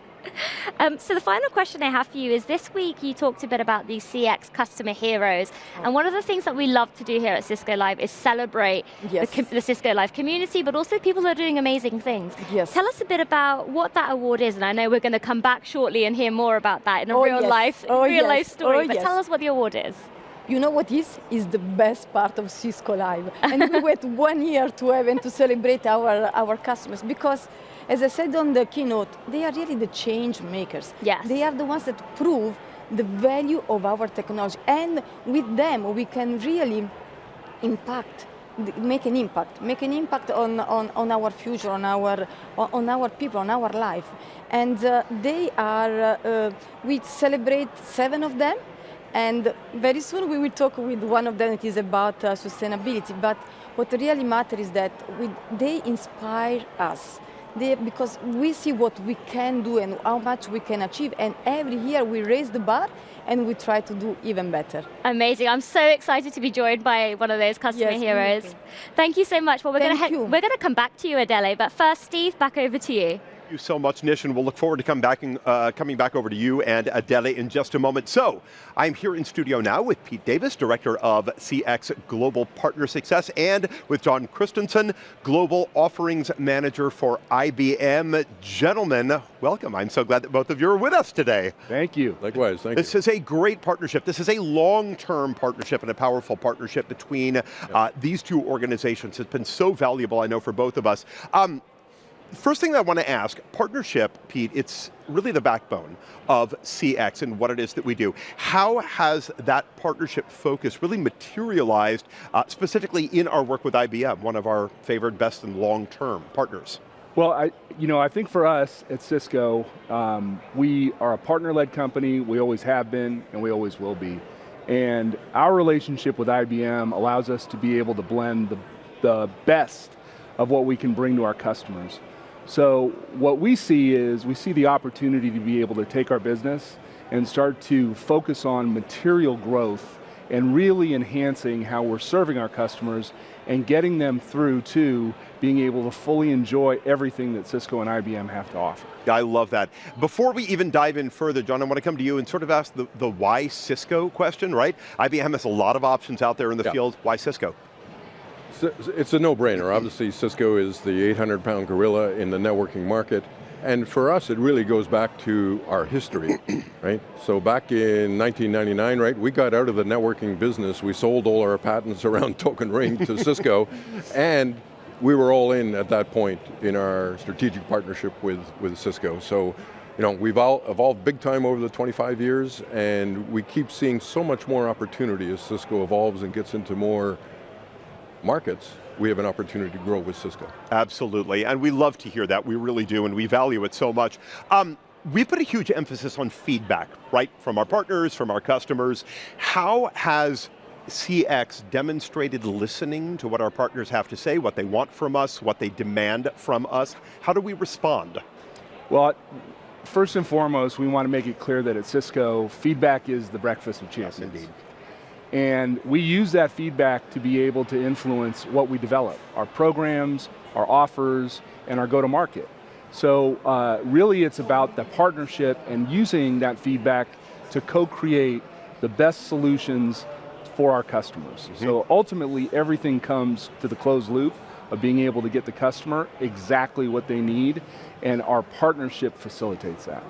So the final question I have for you is, this week you talked a bit about the CX customer heroes, and one of the things that we love to do here at Cisco Live is celebrate the Cisco Live community, but also people who are doing amazing things. Tell us a bit about what that award is, and I know we're going to come back shortly and hear more about that in a real life story, but tell us what the award is. You know what is the best part of Cisco Live, and we wait 1 year to have and to celebrate our customers, because as I said on the keynote, they are really the change makers. They are the ones that prove the value of our technology, and with them we can really make an impact on our future, on our people, on our life. And we celebrate 7 of them, and very soon we will talk with one of them that is about sustainability. But what really matters is that they inspire us. Because we see what we can do and how much we can achieve, and every year we raise the bar and we try to do even better. Amazing. I'm so excited to be joined by one of those customer heroes. Thank you so much. Well, we're going to come back to you, Adele, but first, Steve, back over to you. Thank you so much, Nish, and we'll look forward to coming back over to you and Adele in just a moment. So, I'm here in studio now with Pete Davis, Director of CX Global Partner Success, and with John Christensen, Global Offerings Manager for IBM. Gentlemen, welcome. I'm so glad that both of you are with us today. Thank you. Likewise, thank you. This is a great partnership. This is a long-term partnership and a powerful partnership between these two organizations. It's been so valuable, I know, for both of us. First thing I want to ask, partnership, Pete, it's really the backbone of CX and what it is that we do. How has that partnership focus really materialized specifically in our work with IBM, one of our favored, best, and long-term partners? Well, I think for us at Cisco, we are a partner-led company. We always have been, and we always will be. And our relationship with IBM allows us to be able to blend the best of what we can bring to our customers. So what we see is, we see the opportunity to be able to take our business and start to focus on material growth and really enhancing how we're serving our customers and getting them through to being able to fully enjoy everything that Cisco and IBM have to offer. I love that. Before we even dive in further, John, I want to come to you and sort of ask the why Cisco question, right? IBM has a lot of options out there in the field. Why Cisco? It's a no-brainer. Obviously, Cisco is the 800-pound gorilla in the networking market. And for us, it really goes back to our history, right? So back in 1999, right, we got out of the networking business. We sold all our patents around Token Ring to Cisco, and we were all in at that point in our strategic partnership with Cisco. So, you know, we've all evolved big time over the 25 years, and we keep seeing so much more opportunity as Cisco evolves and gets into more markets. We have an opportunity to grow with Cisco. Absolutely, and we love to hear that. We really do, and we value it so much. We put a huge emphasis on feedback, right? From our partners, from our customers. How has CX demonstrated listening to what our partners have to say, what they want from us, what they demand from us? How do we respond? Well, first and foremost, we want to make it clear that at Cisco, feedback is the breakfast of champions. Yes, indeed. And we use that feedback to be able to influence what we develop, our programs, our offers, and our go-to-market. So really it's about the partnership and using that feedback to co-create the best solutions for our customers. Mm-hmm. So ultimately everything comes to the closed loop of being able to get the customer exactly what they need, and our partnership facilitates that.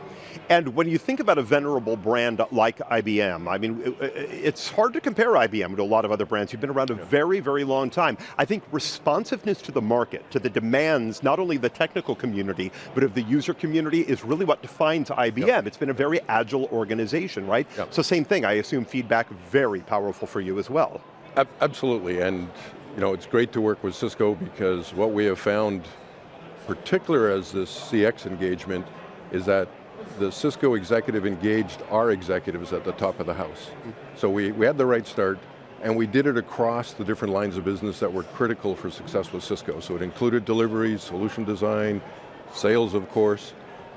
And when you think about a venerable brand like IBM, I mean, it's hard to compare IBM to a lot of other brands. You've been around a very, very long time. I think responsiveness to the market, to the demands, not only the technical community, but of the user community is really what defines IBM. Yep. It's been a very agile organization, right? Yep. So same thing, I assume feedback very powerful for you as well. Absolutely, and you know, it's great to work with Cisco because what we have found, particular as this CX engagement, is that the Cisco executive engaged our executives at the top of the house. So we had the right start, and we did it across the different lines of business that were critical for success with Cisco. So it included delivery, solution design, sales of course,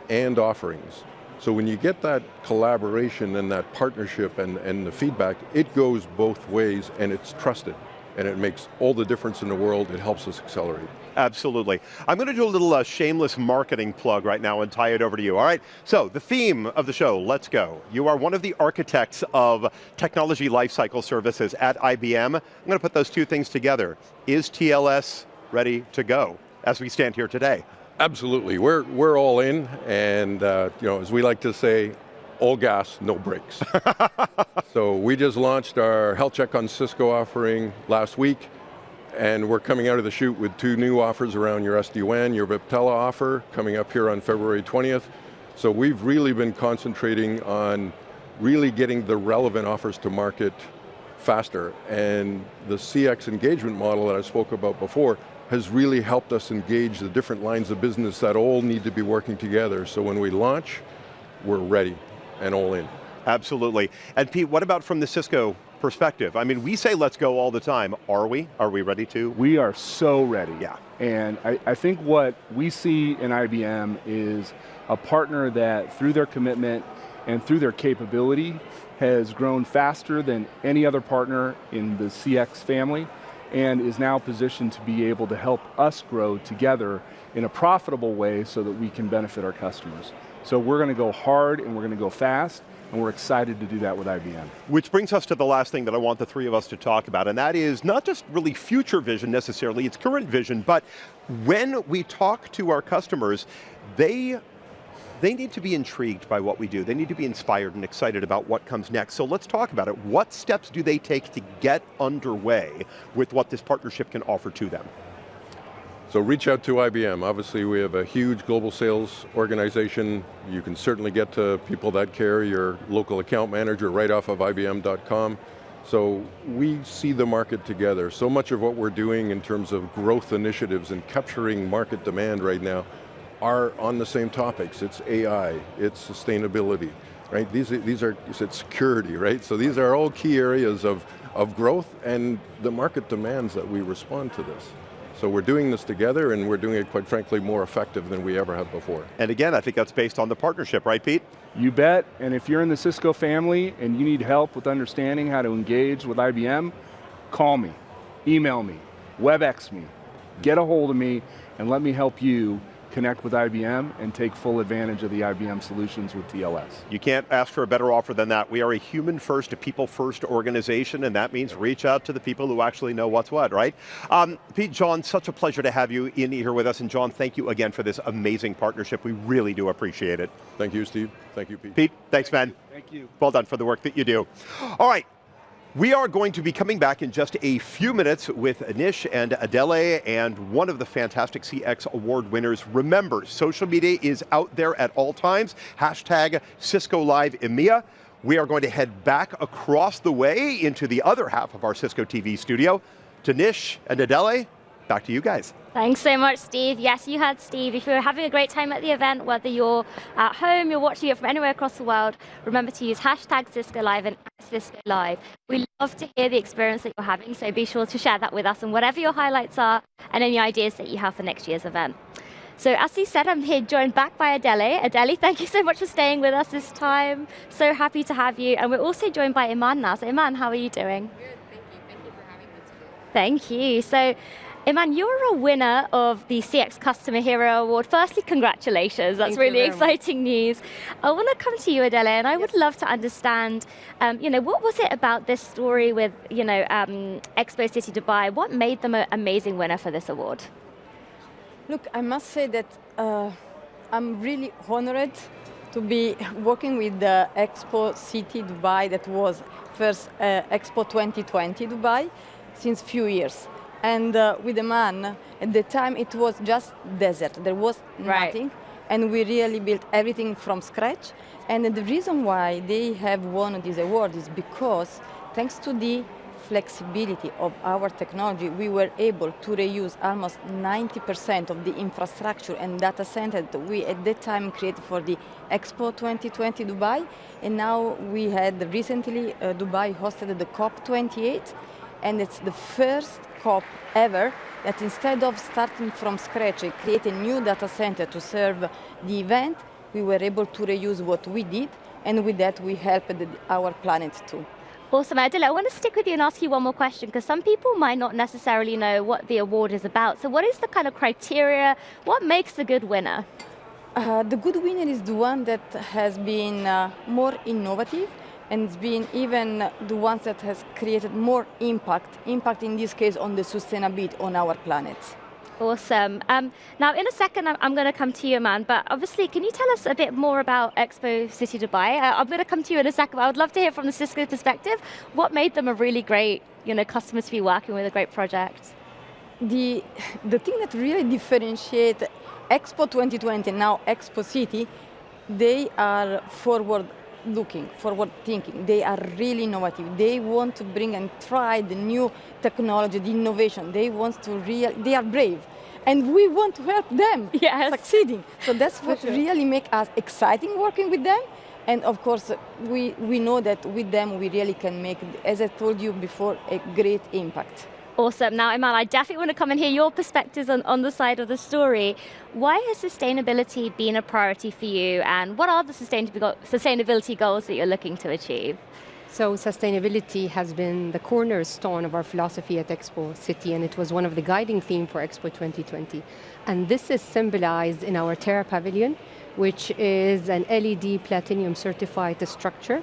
and offerings. So when you get that collaboration and that partnership and the feedback, it goes both ways and it's trusted. And it makes all the difference in the world. It helps us accelerate. Absolutely. I'm going to do a little shameless marketing plug right now and tie it over to you. All right, so the theme of the show, let's go. You are one of the architects of technology lifecycle services at IBM. I'm going to put those two things together. Is TLS ready to go as we stand here today? Absolutely, we're all in, and you know, as we like to say, all gas, no brakes. So we just launched our Health Check on Cisco offering last week, and we're coming out of the chute with 2 new offers around your SD-WAN, your Viptela offer, coming up here on February 20th. So we've really been concentrating on really getting the relevant offers to market faster, and the CX engagement model that I spoke about before has really helped us engage the different lines of business that all need to be working together. So when we launch, we're ready and all in. Absolutely. And Pete, what about from the Cisco perspective? I mean, we say let's go all the time. Are we? Are we ready to? We are so ready. Yeah. And I think what we see in IBM is a partner that through their commitment and through their capability has grown faster than any other partner in the CX family, and is now positioned to be able to help us grow together in a profitable way so that we can benefit our customers. So we're going to go hard and we're going to go fast, and we're excited to do that with IBM. Which brings us to the last thing that I want the three of us to talk about, and that is not just really future vision necessarily, it's current vision, but when we talk to our customers, they need to be intrigued by what we do. They need to be inspired and excited about what comes next. So let's talk about it. What steps do they take to get underway with what this partnership can offer to them? So reach out to IBM. Obviously we have a huge global sales organization. You can certainly get to people that care, your local account manager right off of IBM.com. So we see the market together. So much of what we're doing in terms of growth initiatives and capturing market demand right now are on the same topics. It's AI, it's sustainability, right? These are it's security, right? So these are all key areas of growth, and the market demands that we respond to this. So we're doing this together, and we're doing it, quite frankly, more effective than we ever have before. And again, I think that's based on the partnership, right, Pete? You bet, and if you're in the Cisco family and you need help with understanding how to engage with IBM, call me, email me, WebEx me, get a hold of me, and let me help you connect with IBM and take full advantage of the IBM solutions with TLS. You can't ask for a better offer than that. We are a human-first, a people-first organization, and that means reach out to the people who actually know what's what, right? Pete, John, such a pleasure to have you in here with us. And John, thank you again for this amazing partnership. We really do appreciate it. Thank you, Steve. Thank you, Pete. Pete, thanks, man. Thank you. Well done for the work that you do. All right. We are going to be coming back in just a few minutes with Anish and Adele and one of the fantastic CX award winners. Remember, social media is out there at all times. Hashtag Cisco Live EMEA. We are going to head back across the way into the other half of our Cisco TV studio. To Anish and Adele, back to you guys. Thanks so much, Steve. Yes, you heard Steve. If you're having a great time at the event, whether you're at home, you're watching it from anywhere across the world, remember to use hashtag Cisco Live and Cisco Live. We love to hear the experience that you're having, so be sure to share that with us and whatever your highlights are and any ideas that you have for next year's event. So as he said, I'm here joined back by Adele. Adele, thank you so much for staying with us this time. So happy to have you. And we're also joined by Iman now. So Iman, how are you doing? Good, thank you. Thank you for having me today. Thank you. So Iman, you're a winner of the CX Customer Hero Award. Firstly, congratulations. That's really exciting news. I want to come to you, Adele, and I would love to understand, what was it about this story with, Expo City Dubai? What made them an amazing winner for this award? Look, I must say that I'm really honored to be working with the Expo City Dubai that was first Expo 2020 Dubai since few years. And with the man, at the time it was just desert. There was nothing. And we really built everything from scratch. And the reason why they have won this award is because thanks to the flexibility of our technology, we were able to reuse almost 90% of the infrastructure and data center that we at that time created for the Expo 2020 Dubai. And now we had recently Dubai hosted the COP28, and it's the first COP ever that instead of starting from scratch and create a new data center to serve the event, we were able to reuse what we did, and with that we helped our planet too. Awesome, Adele. I want to stick with you and ask you one more question, because some people might not necessarily know what the award is about. So what is the kind of criteria? What makes a good winner? The good winner is the one that has been more innovative, and it's been even the ones that has created more impact in this case on the sustainability on our planet. Awesome. Now in a second I'm going to come to you, man, but obviously can you tell us a bit more about Expo City Dubai? I'm going to come to you in a second, but I would love to hear from the Cisco perspective, what made them a really great customer to be working with, a great project? The thing that really differentiates Expo 2020 and now Expo City, they are forward-looking, forward-thinking. They are really innovative. They want to bring and try the new technology, the innovation. They are brave. And we want to help them succeeding. So that's what really makes us exciting working with them. And of course, we know that with them we really can make, as I told you before, a great impact. Awesome. Now, Iman, I definitely want to come and hear your perspectives on the side of the story. Why has sustainability been a priority for you, and what are the sustainability goals that you're looking to achieve? So sustainability has been the cornerstone of our philosophy at Expo City, and it was one of the guiding themes for Expo 2020. And this is symbolized in our Terra Pavilion, which is an LED platinum certified structure.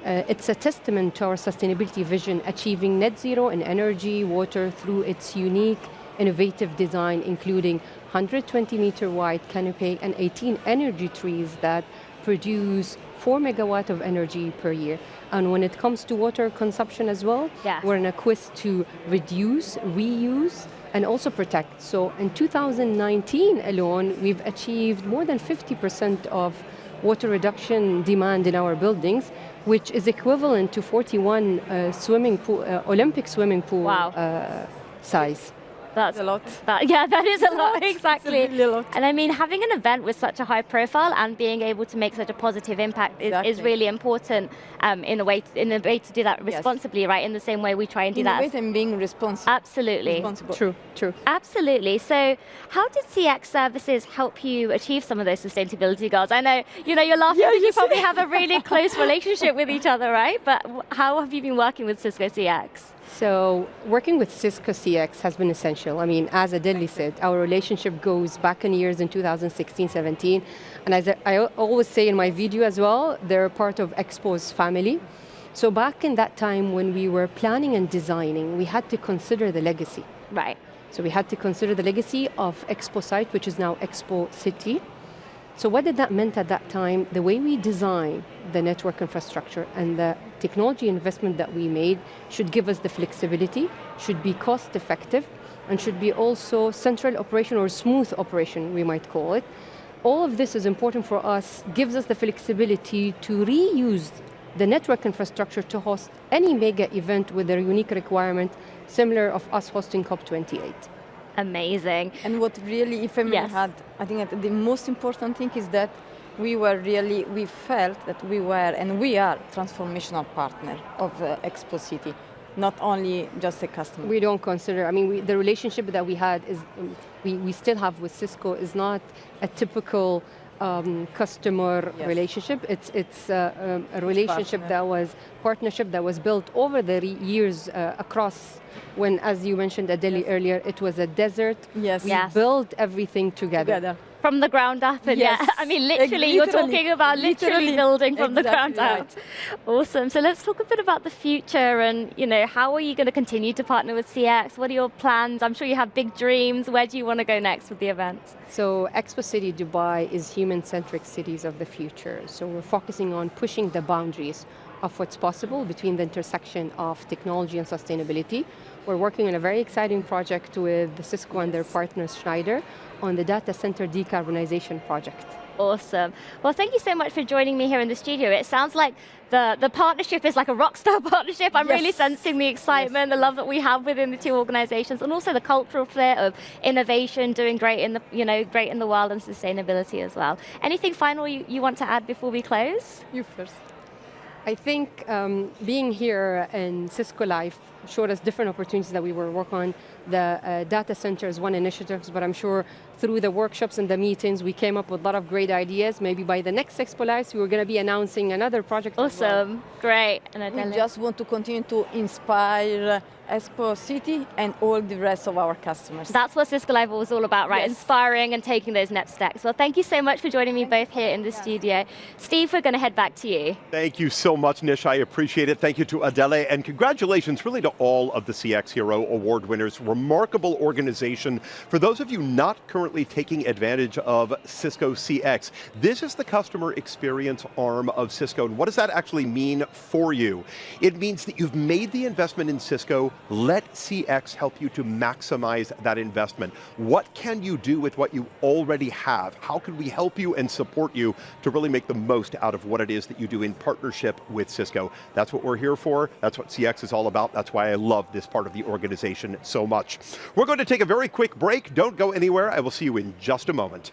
It's a testament to our sustainability vision, achieving net zero in energy, water through its unique, innovative design, including 120-meter wide canopy and 18 energy trees that produce 4 megawatt of energy per year. And when it comes to water consumption as well, we're in a quest to reduce, reuse, and also protect. So in 2019 alone, we've achieved more than 50% of water reduction demand in our buildings, which is equivalent to 41 Olympic swimming pool size. That's a lot. Yeah, that is a lot, It's exactly. really a lot. And I mean, having an event with such a high profile and being able to make such a positive impact is really important in a way to do that responsibly, right? In the same way we try and do that. Innovate and being responsible. Absolutely. Responsible. True. Absolutely. So how did CX services help you achieve some of those sustainability goals? I know, you're laughing because you probably have a really close relationship with each other, right? But how have you been working with Cisco CX? So working with Cisco CX has been essential. I mean, as Adele said, our relationship goes back in years in 2016, 17. And as I always say in my video as well, they're part of Expo's family. So back in that time when we were planning and designing, we had to consider the legacy. Right. So we had to consider the legacy of Expo site, which is now Expo City. So what did that mean at that time? The way we design the network infrastructure and the technology investment that we made should give us the flexibility, should be cost effective, and should be also central operation or smooth operation, we might call it. All of this is important for us, gives us the flexibility to reuse the network infrastructure to host any mega event with their unique requirement, similar of us hosting COP28. Amazing. And what really, if I may add, I think that the most important thing is that we felt that we were, and we are, transformational partner of Expo City, not only just a customer. We don't consider, I mean, the relationship that we had is, we still have with Cisco is not a typical customer relationship. It's a relationship partnership that was built over the years across. When, as you mentioned, Adele earlier, it was a desert. Yes. We built everything together. From the ground up, and I mean, literally, you're talking about literally building from the ground up. Awesome. So let's talk a bit about the future, and how are you going to continue to partner with CX? What are your plans? I'm sure you have big dreams. Where do you want to go next with the events? So Expo City Dubai is human-centric cities of the future. So we're focusing on pushing the boundaries of what's possible between the intersection of technology and sustainability. We're working on a very exciting project with Cisco and their partner Schneider on the data center decarbonization project. Awesome. Well, thank you so much for joining me here in the studio. It sounds like the partnership is like a rock star partnership. I'm really sensing the excitement, the love that we have within the two organizations, and also the cultural fit of innovation, doing great in the great in the world, and sustainability as well. Anything final you want to add before we close? You first. I think being here in Cisco Life showed us different opportunities that we were working on. The data center is one initiative, but I'm sure through the workshops and the meetings, we came up with a lot of great ideas. Maybe by the next Expo Live, we were going to be announcing another project. Awesome, great. And we just want to continue to inspire Expo City and all the rest of our customers. That's what Cisco Live was all about, right? Inspiring and taking those next steps. Well, thank you so much for joining me both here in the studio. Steve, we're going to head back to you. Thank you so much, Nish. I appreciate it. Thank you to Adele, and congratulations really to all of the CX Hero Award winners. Remarkable organization. For those of you not currently taking advantage of Cisco CX, this is the customer experience arm of Cisco. And what does that actually mean for you? It means that you've made the investment in Cisco. Let CX help you to maximize that investment. What can you do with what you already have? How can we help you and support you to really make the most out of what it is that you do in partnership with Cisco? That's what we're here for. That's what CX is all about. That's why I love this part of the organization so much. We're going to take a very quick break. Don't go anywhere. I will see you in just a moment.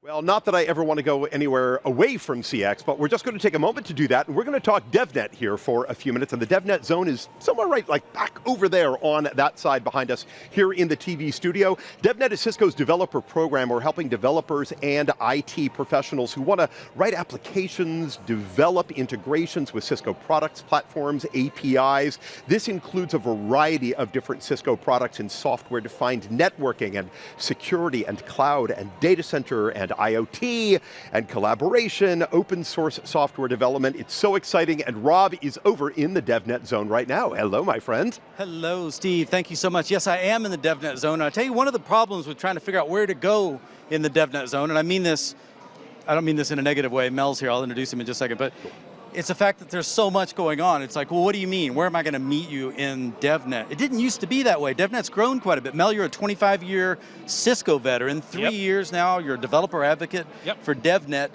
Well, not that I ever want to go anywhere away from CX, but we're just going to take a moment to do that, and we're going to talk DevNet here for a few minutes, and the DevNet zone is somewhere right, like back over there on that side behind us here in the TV studio. DevNet is Cisco's developer program. We're helping developers and IT professionals who want to write applications, develop integrations with Cisco products, platforms, APIs. This includes a variety of different Cisco products and software-defined networking and security and cloud and data center and IoT and collaboration, open source software development. It's so exciting, and Rob is over in the DevNet zone right now. Hello, my friend. Hello, Steve. Thank you so much. Yes, I am in the DevNet zone. And I'll tell you, one of the problems with trying to figure out where to go in the DevNet zone, and I don't mean this in a negative way. Mel's here, I'll introduce him in just a second, but it's the fact that there's so much going on. It's like, well, what do you mean? Where am I going to meet you in DevNet? It didn't used to be that way. DevNet's grown quite a bit. Mel, you're a 25-year Cisco veteran, 3 years now. You're a developer advocate for DevNet.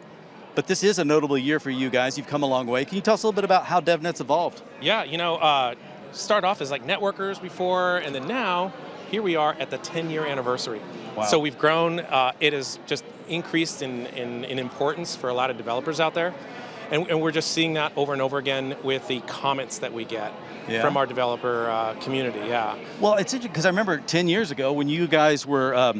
but this is a notable year for you guys. You've come a long way. Can you tell us a little bit about how DevNet's evolved? Yeah, started off as like networkers before, and then now, here we are at the 10-year anniversary. Wow. So we've grown. It has just increased in importance for a lot of developers out there. And we're just seeing that over and over again with the comments that we get from our developer community, Well, it's interesting because I remember 10 years ago when you guys were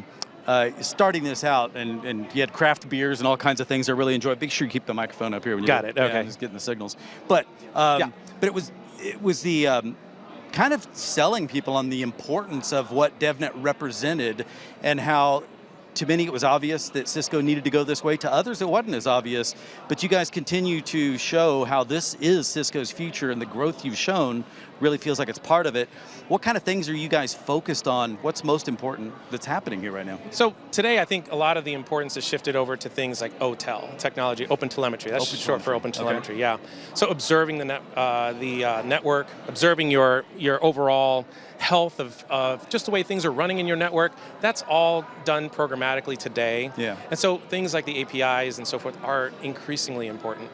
starting this out and you had craft beers and all kinds of things I really enjoyed. Make sure you keep the microphone up here. When Got it, okay. I'm just getting the signals. But it was the kind of selling people on the importance of what DevNet represented and how to many it was obvious that Cisco needed to go this way. To others it wasn't as obvious, but you guys continue to show how this is Cisco's future and the growth you've shown really feels like it's part of it. What kind of things are you guys focused on? What's most important that's happening here right now? So today I think a lot of the importance has shifted over to things like OTel, technology, open telemetry. That's short for open telemetry, So observing the network, observing your overall health of just the way things are running in your network, that's all done programmatically today. And so things like the APIs and so forth are increasingly important.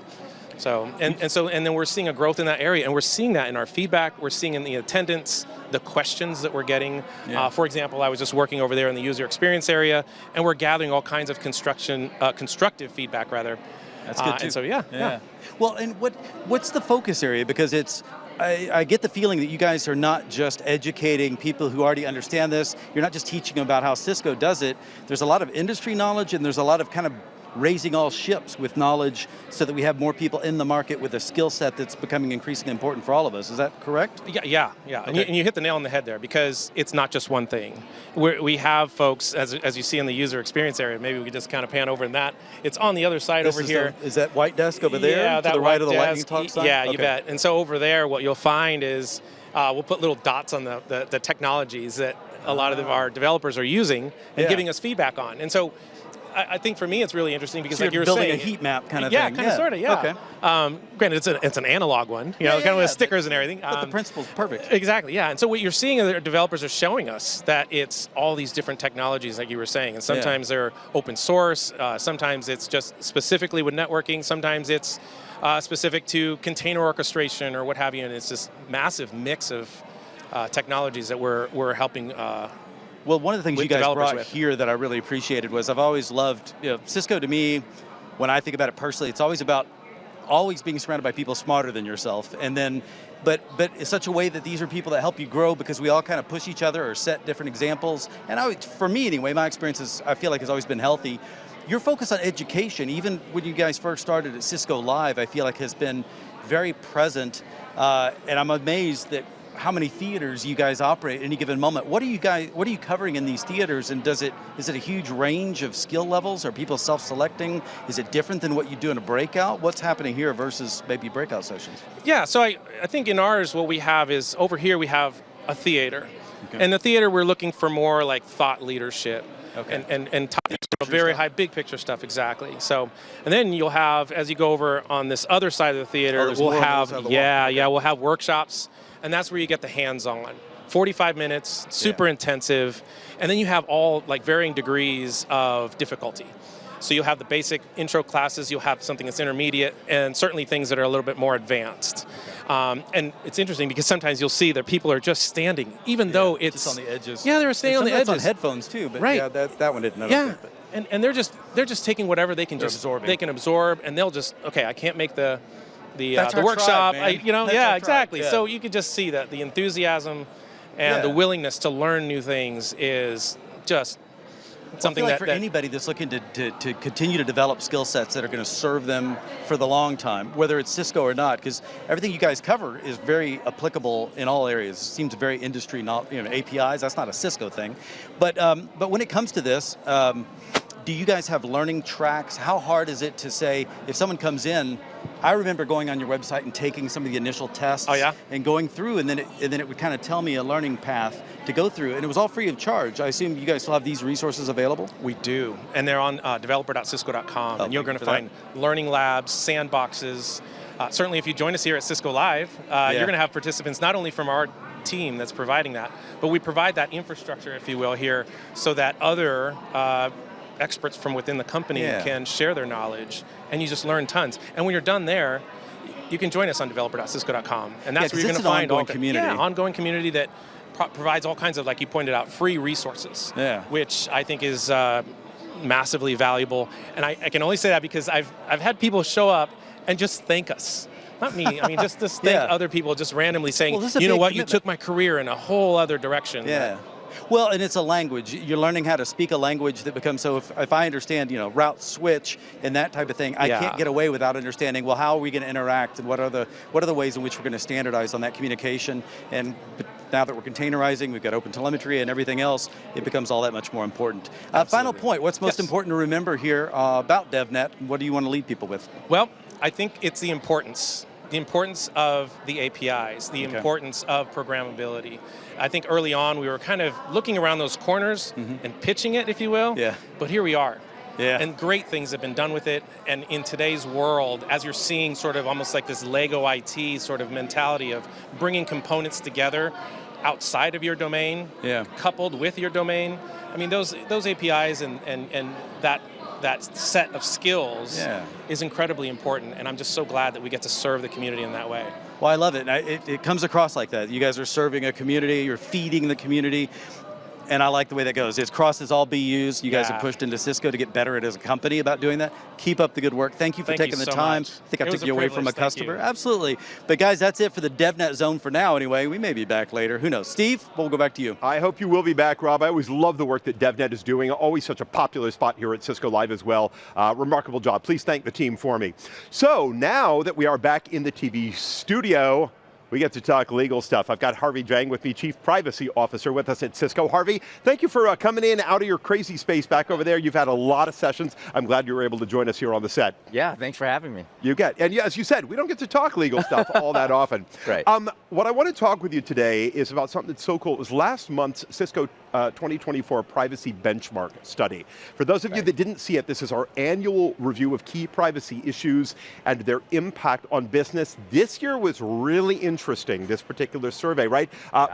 So and then we're seeing a growth in that area, and we're seeing that in our feedback. We're seeing in the attendance, the questions that we're getting. For example, I was just working over there in the user experience area, and we're gathering all kinds of constructive feedback rather. That's good too. And so Well, and what's the focus area? Because I get the feeling that you guys are not just educating people who already understand this. You're not just teaching about how Cisco does it. There's a lot of industry knowledge, and there's a lot of kind of raising all ships with knowledge so that we have more people in the market with a skill set that's becoming increasingly important for all of us. Is that correct? Yeah. Okay. And you hit the nail on the head there, because it's not just one thing. We have folks, as you see in the user experience area, maybe we could just kind of pan over in that. It's on the other side over here. Is that white desk over there? Yeah, to that the right of the desk. Lightning Talk sign? Yeah, you bet. And so over there, what you'll find is we'll put little dots on the technologies that a lot of our developers are using and giving us feedback on. And so I think for me it's really interesting because so like you were building saying, a heat map kind of thing. thing. Kind of, sort of, Okay. Granted, it's an analog one, kind of with stickers and everything. But the principle's perfect. Exactly, yeah. And so what you're seeing is that developers are showing us that it's all these different technologies, like you were saying, and sometimes they're open source, sometimes it's just specifically with networking, sometimes it's specific to container orchestration or what have you, and it's this massive mix of technologies that we're helping. Well, one of the things you guys brought with. here that I really appreciated was I've always loved, Cisco to me, when I think about it personally, it's always about always being surrounded by people smarter than yourself. And then, but in such a way that these are people that help you grow because we all kind of push each other or set different examples. And for me anyway, my experience I feel like has always been healthy. Your focus on education, even when you guys first started at Cisco Live, I feel like has been very present. And I'm amazed that how many theaters you guys operate at any given moment. What are you covering in these theaters, and is it a huge range of skill levels? Are people self-selecting? Is it different than what you do in a breakout? What's happening here versus maybe breakout sessions? Yeah, so I think in ours what we have is, over here we have a theater. Okay. And the theater we're looking for more like thought leadership. Okay. And very high big picture stuff, exactly. So, and then you'll have, as you go over on this other side of the theater, we'll have we'll have workshops. And that's where you get the hands-on. 45 minutes, super intensive, and then you have all like varying degrees of difficulty. So you'll have the basic intro classes, you'll have something that's intermediate, and certainly things that are a little bit more advanced. And it's interesting because sometimes you'll see that people are just standing, even though it's just on the edges. Yeah, they're staying on the edges. On headphones too, but that one didn't know. Yeah, and they're just taking whatever they can absorb, and they'll just I can't make the workshop, exactly. Yeah. So you can just see that the enthusiasm and the willingness to learn new things is just something I feel like for anybody that's looking to continue to develop skill sets that are going to serve them for the long time, whether it's Cisco or not, because everything you guys cover is very applicable in all areas. It seems very industry, not APIs. That's not a Cisco thing, but when it comes to this. Do you guys have learning tracks? How hard is it to say, if someone comes in, I remember going on your website and taking some of the initial tests and going through, and then it would kind of tell me a learning path to go through, and it was all free of charge. I assume you guys still have these resources available? We do, and they're on developer.cisco.com, and you're going to find learning labs, sandboxes. Certainly if you join us here at Cisco Live, you're going to have participants not only from our team that's providing that, but we provide that infrastructure, if you will, here, so that other experts from within the company can share their knowledge, and you just learn tons. And when you're done there, you can join us on developer.cisco.com, and that's where you're going to find ongoing community. Ongoing community that provides all kinds of, like you pointed out, free resources, which I think is massively valuable. And I can only say that because I've had people show up and just thank us. Not me, I mean, just thank other people just randomly saying, you know what, you took my career in a whole other direction. Yeah. Well, and it's a language. You're learning how to speak a language that becomes, so if I understand, route switch and that type of thing, I can't get away without understanding, well, how are we going to interact, and what are the ways in which we're going to standardize on that communication. And now that we're containerizing, we've got open telemetry and everything else, it becomes all that much more important. Final point, what's most important to remember here about DevNet? What do you want to leave people with? Well, I think it's the importance of the APIs, the importance of programmability. I think early on we were kind of looking around those corners and pitching it, if you will, but here we are. And great things have been done with it, and in today's world, as you're seeing sort of almost like this Lego IT sort of mentality of bringing components together outside of your domain, coupled with your domain, I mean, those APIs and that set of skills is incredibly important, and I'm just so glad that we get to serve the community in that way. Well, I love it. It comes across like that. You guys are serving a community, you're feeding the community, and I like the way that goes. It crosses all BUs. You guys have pushed into Cisco to get better at as a company about doing that. Keep up the good work. Thank you for taking the time. I think I took you away from a customer. Absolutely. But guys, that's it for the DevNet Zone for now anyway. We may be back later. Who knows? Steve, we'll go back to you. I hope you will be back, Rob. I always love the work that DevNet is doing. Always such a popular spot here at Cisco Live as well. Remarkable job. Please thank the team for me. So now that we are back in the TV studio, we get to talk legal stuff. I've got Harvey Zhang with me, Chief Privacy Officer with us at Cisco. Harvey, thank you for coming in out of your crazy space back over there. You've had a lot of sessions. I'm glad you were able to join us here on the set. Yeah, thanks for having me. You get, and as you said, we don't get to talk legal stuff all that often. Right. What I want to talk with you today is about something that's so cool. It was last month's Cisco 2024 Privacy Benchmark Study. For those of you that didn't see it, this is our annual review of key privacy issues and their impact on business. This year was really interesting, this particular survey, right?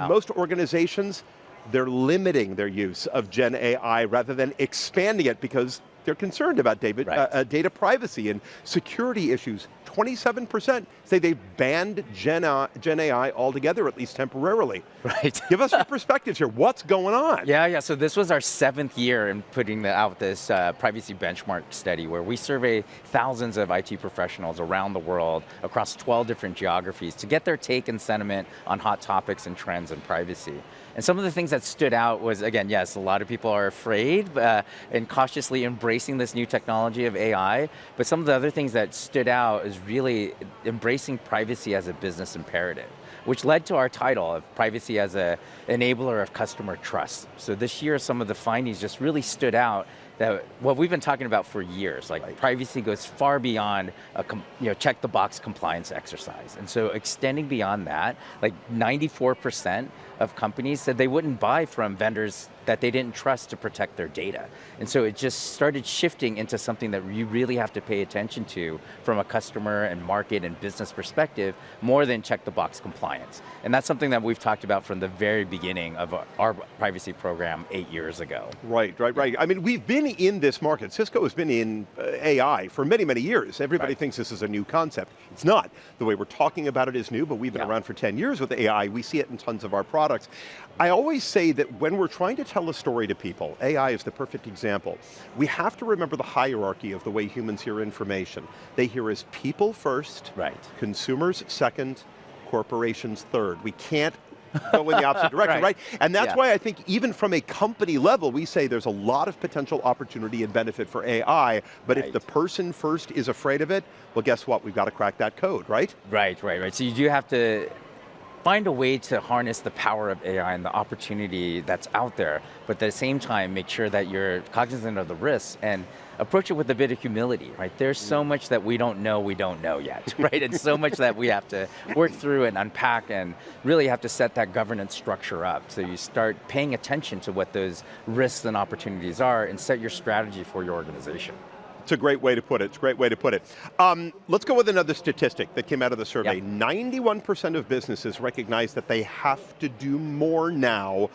Most organizations, they're limiting their use of Gen AI rather than expanding it because they're concerned about data privacy and security issues. 27% say they've banned Gen AI altogether, at least temporarily. Right. Give us your perspectives here. What's going on? Yeah. So this was our 7th year in putting out this privacy benchmark study where we survey thousands of IT professionals around the world across 12 different geographies to get their take and sentiment on hot topics and trends in privacy. And some of the things that stood out was, again, yes, a lot of people are afraid and cautiously embracing this new technology of AI, but some of the other things that stood out is really embracing privacy as a business imperative, which led to our title of privacy as an enabler of customer trust. So this year, some of the findings just really stood out that what we've been talking about for years, like privacy goes far beyond a check the box compliance exercise. And so extending beyond that, like 94% of companies said they wouldn't buy from vendors that they didn't trust to protect their data. And so it just started shifting into something that you really have to pay attention to from a customer and market and business perspective, more than check the box compliance. And that's something that we've talked about from the very beginning of our privacy program 8 years ago. Right. I mean, we've been in this market. Cisco has been in AI for many, many years. Everybody thinks this is a new concept. It's not. The way we're talking about it is new, but we've been around for 10 years with AI. We see it in tons of our products. I always say that when we're trying to tell a story to people, AI is the perfect example. We have to remember the hierarchy of the way humans hear information. They hear as people first, consumers second, corporations third. We can't go in the opposite direction, right? And that's why I think even from a company level, we say there's a lot of potential opportunity and benefit for AI, but if the person first is afraid of it, well, guess what? We've got to crack that code, right? Right. So you do have to find a way to harness the power of AI and the opportunity that's out there, but at the same time, make sure that you're cognizant of the risks and approach it with a bit of humility, right? There's so much that we don't know yet, right? And so much that we have to work through and unpack and really have to set that governance structure up. So you start paying attention to what those risks and opportunities are and set your strategy for your organization. It's a great way to put it. Let's go with another statistic that came out of the survey. 91% of businesses recognize that they have to do more now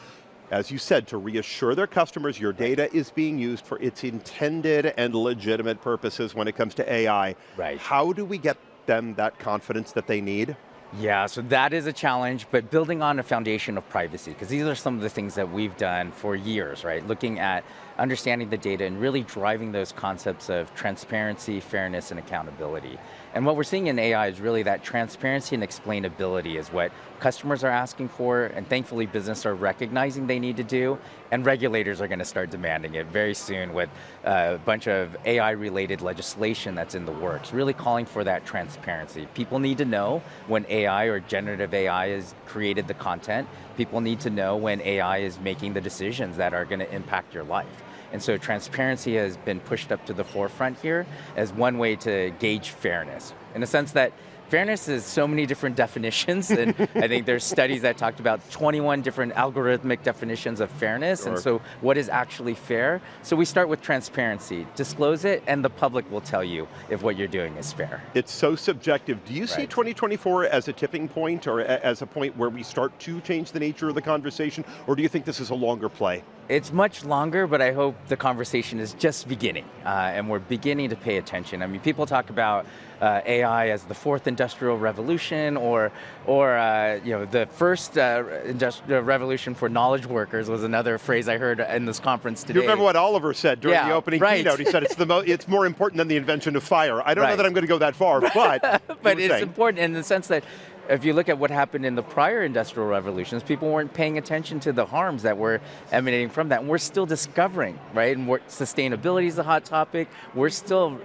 as you said, to reassure their customers your data is being used for its intended and legitimate purposes when it comes to AI. Right. How do we get them that confidence that they need? Yeah, so that is a challenge, but building on a foundation of privacy, because these are some of the things that we've done for years, right? Looking at understanding the data and really driving those concepts of transparency, fairness, and accountability. And what we're seeing in AI is really that transparency and explainability is what customers are asking for, and thankfully business are recognizing they need to do, and regulators are going to start demanding it very soon with a bunch of AI-related legislation that's in the works, really calling for that transparency. People need to know when AI or generative AI has created the content. People need to know when AI is making the decisions that are going to impact your life. And so transparency has been pushed up to the forefront here as one way to gauge fairness, in the sense that fairness is so many different definitions, and I think there's studies that talked about 21 different algorithmic definitions of fairness, and so what is actually fair? So we start with transparency, disclose it, and the public will tell you if what you're doing is fair. It's so subjective. Do you see 2024 as a tipping point, or as a point where we start to change the nature of the conversation, or do you think this is a longer play? It's much longer, but I hope the conversation is just beginning, and we're beginning to pay attention. I mean, people talk about AI as the fourth industrial revolution, or the first industrial revolution for knowledge workers was another phrase I heard in this conference today. You remember what Oliver said during the opening keynote? He said it's more important than the invention of fire. I don't know that I'm going to go that far, but but it's important in the sense that if you look at what happened in the prior industrial revolutions, people weren't paying attention to the harms that were emanating from that. And we're still discovering, right? And sustainability is a hot topic. We're still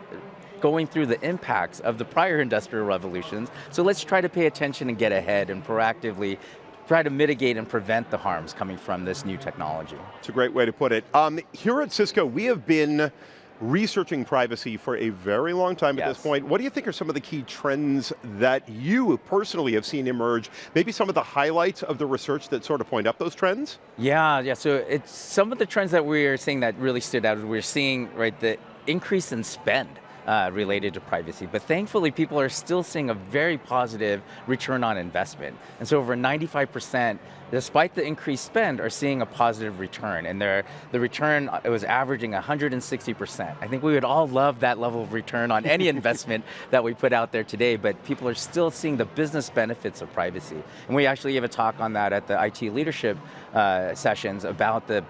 going through the impacts of the prior industrial revolutions. So let's try to pay attention and get ahead and proactively try to mitigate and prevent the harms coming from this new technology. It's a great way to put it. Here at Cisco, we have been researching privacy for a very long time at this point. What do you think are some of the key trends that you personally have seen emerge? Maybe some of the highlights of the research that sort of point up those trends? Yeah. So it's some of the trends that we're seeing that really stood out. We're seeing the increase in spend related to privacy, but thankfully people are still seeing a very positive return on investment. And so over 95%, despite the increased spend, are seeing a positive return. And the return, it was averaging 160%. I think we would all love that level of return on any investment that we put out there today, but people are still seeing the business benefits of privacy. And we actually gave a talk on that at the IT leadership sessions about the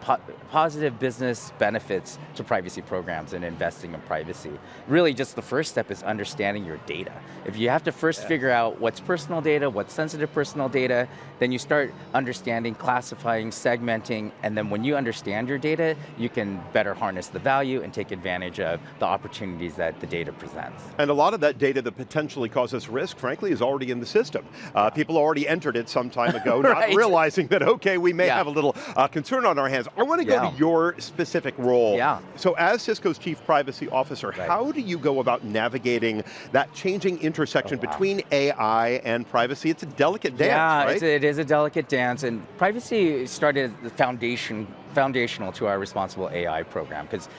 positive business benefits to privacy programs and investing in privacy. Really, just the first step is understanding your data. If you have to first figure out what's personal data, what's sensitive personal data, then you start understanding, classifying, segmenting, and then when you understand your data, you can better harness the value and take advantage of the opportunities that the data presents. And a lot of that data that potentially causes risk, frankly, is already in the system. People already entered it some time ago, not realizing that, okay, we may have a little concern on our hands. I want to go to your specific role. So as Cisco's Chief Privacy Officer, how do you go about navigating that changing intersection between AI and privacy? It's a delicate dance, right? It is a delicate dance, and privacy started the foundational to our responsible AI program, because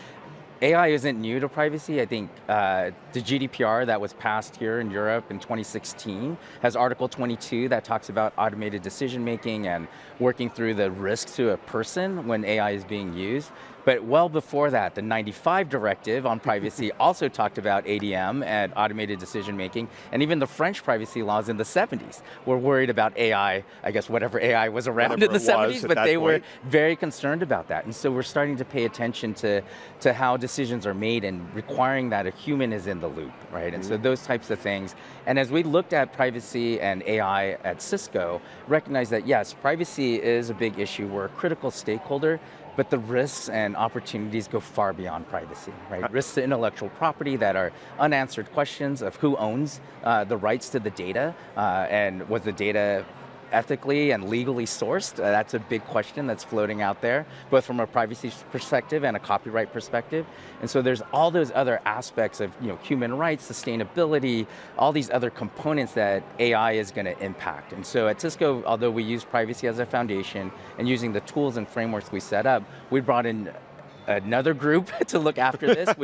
AI isn't new to privacy. I think the GDPR that was passed here in Europe in 2016 has Article 22 that talks about automated decision making and working through the risks to a person when AI is being used. But well before that, the 95 directive on privacy also talked about ADM and automated decision making, and even the French privacy laws in the 70s were worried about AI, I guess whatever AI was around in the 70s, but they were very concerned about that. And so we're starting to pay attention to how decisions are made and requiring that a human is in the loop, right? And so those types of things. And as we looked at privacy and AI at Cisco, recognize that yes, privacy is a big issue. We're a critical stakeholder, but the risks and opportunities go far beyond privacy, right? Risks to intellectual property that are unanswered questions of who owns the rights to the data, and was the data ethically and legally sourced? That's a big question that's floating out there, both from a privacy perspective and a copyright perspective. And so there's all those other aspects of human rights, sustainability, all these other components that AI is going to impact. And so at Cisco, although we use privacy as a foundation and using the tools and frameworks we set up, we brought in another group to look after this.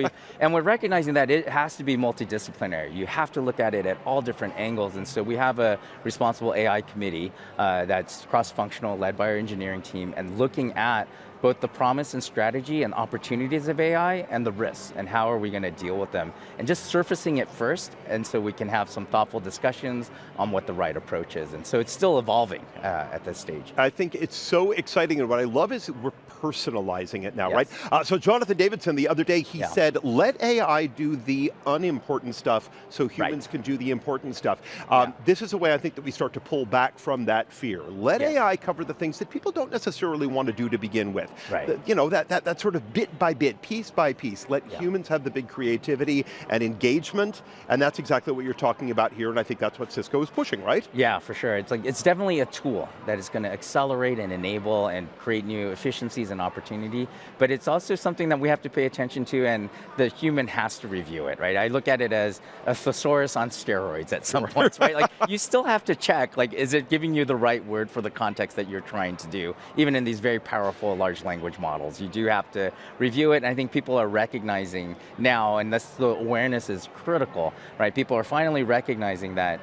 And we're recognizing that it has to be multidisciplinary. You have to look at it at all different angles. And so we have a responsible AI committee that's cross-functional, led by our engineering team, and looking at both the promise and strategy and opportunities of AI and the risks, and how are we going to deal with them. And just surfacing it first, and so we can have some thoughtful discussions on what the right approach is. And so it's still evolving at this stage. I think it's so exciting, and what I love is we're personalizing it now, Yes. right? So Jonathan Davidson, the other day, he said, let AI do the unimportant stuff so humans can do the important stuff. This is a way I think that we start to pull back from that fear. Let AI cover the things that people don't necessarily want to do to begin with. Right. You know, that sort of bit by bit, piece by piece. Let humans have the big creativity and engagement, and that's exactly what you're talking about here, and I think that's what Cisco is pushing, right? Yeah, for sure. It's definitely a tool that is going to accelerate and enable and create new efficiencies and opportunity, but it's also something that we have to pay attention to, and the human has to review it, right? I look at it as a thesaurus on steroids at some points, right? Like, you still have to check, like, is it giving you the right word for the context that you're trying to do? Even in these very powerful large language models, you do have to review it, and I think people are recognizing now, and the awareness is critical, right? People are finally recognizing that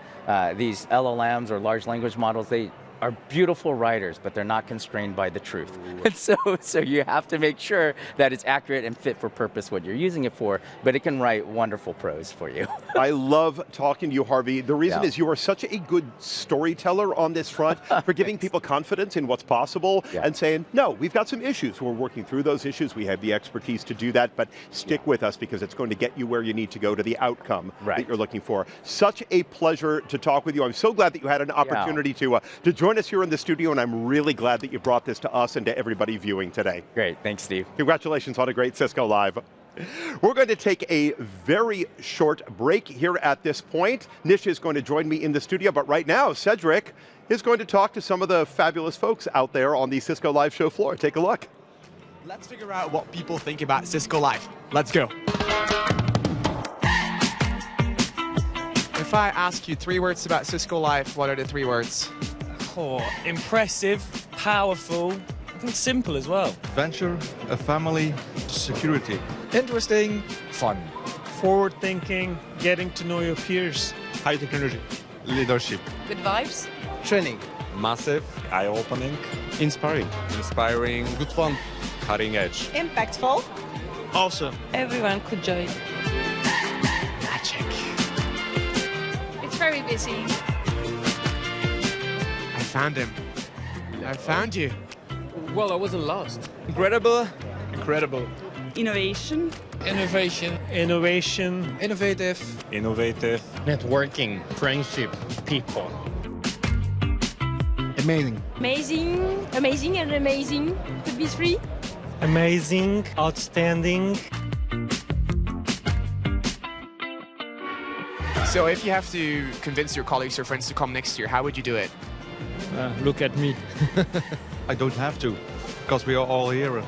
these LLMs or large language models, they are beautiful writers, but they're not constrained by the truth. And so you have to make sure that it's accurate and fit for purpose what you're using it for, but it can write wonderful prose for you. I love talking to you, Harvey. The reason is you are such a good storyteller on this front for giving people confidence in what's possible and saying, no, we've got some issues. We're working through those issues. We have the expertise to do that, but stick with us because it's going to get you where you need to go to the outcome that you're looking for. Such a pleasure to talk with you. I'm so glad that you had an opportunity to join us here in the studio, and I'm really glad that you brought this to us and to everybody viewing today. Great, thanks, Steve. Congratulations on a great Cisco Live. We're going to take a very short break here at this point. Nisha is going to join me in the studio, but right now, Cedric is going to talk to some of the fabulous folks out there on the Cisco Live show floor. Take a look. Let's figure out what people think about Cisco Live. Let's go. If I ask you 3 words about Cisco Live, what are the 3 words? Oh, impressive, powerful, I think simple as well. Venture, a family, security. Interesting, fun. Forward thinking, getting to know your peers. High technology. Leadership. Good vibes. Training. Massive, eye-opening. Inspiring. Inspiring. Good fun. Cutting edge. Impactful. Awesome. Everyone could join. Magic. It's very busy. I found him. I found you. Well, I wasn't lost. Incredible. Incredible. Innovation. Innovation. Innovation. Innovative. Innovative. Networking. Friendship. People. Amazing. Amazing. Amazing and amazing. Could be 3. Amazing. Outstanding. So if you have to convince your colleagues or friends to come next year, how would you do it? Look at me. I don't have to, because we are all here.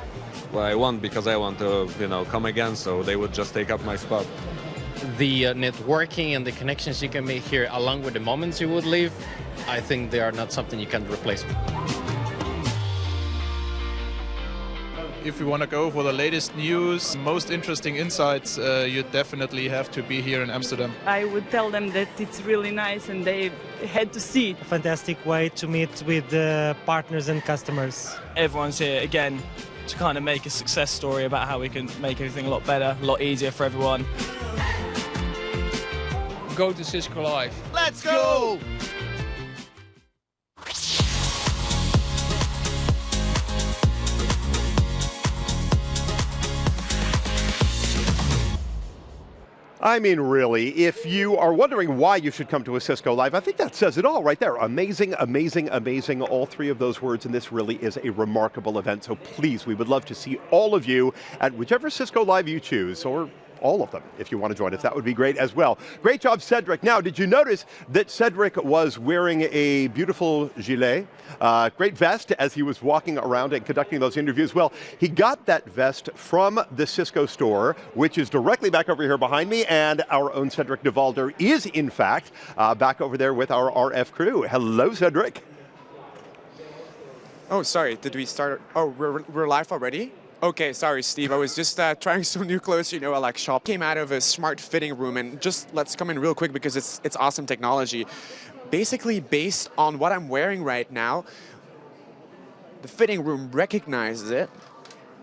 Well, I want because I want to, come again, so they would just take up my spot. The networking and the connections you can make here, along with the moments you would live, I think they are not something you can replace. If you want to go for the latest news, most interesting insights, you definitely have to be here in Amsterdam. I would tell them that it's really nice and they had to see it. A fantastic way to meet with partners and customers. Everyone's here again to kind of make a success story about how we can make everything a lot better, a lot easier for everyone. Go to Cisco Live. Let's go! I mean, really, if you are wondering why you should come to a Cisco Live, I think that says it all right there. Amazing, amazing, amazing, all 3 of those words, and this really is a remarkable event. So please, we would love to see all of you at whichever Cisco Live you choose, or all of them, if you want to join us. That would be great as well. Great job, Cedric. Now, did you notice that Cedric was wearing a beautiful gilet, great vest, as he was walking around and conducting those interviews? Well, he got that vest from the Cisco store, which is directly back over here behind me, and our own Cedric DeValder is, in fact, back over there with our RF crew. Hello, Cedric. Oh, sorry. Did we start? Oh, we're live already? Okay, sorry, Steve. I was just trying some new clothes, you know, I like shop. Came out of a smart fitting room, and just let's come in real quick because it's awesome technology. Basically, based on what I'm wearing right now, the fitting room recognizes it,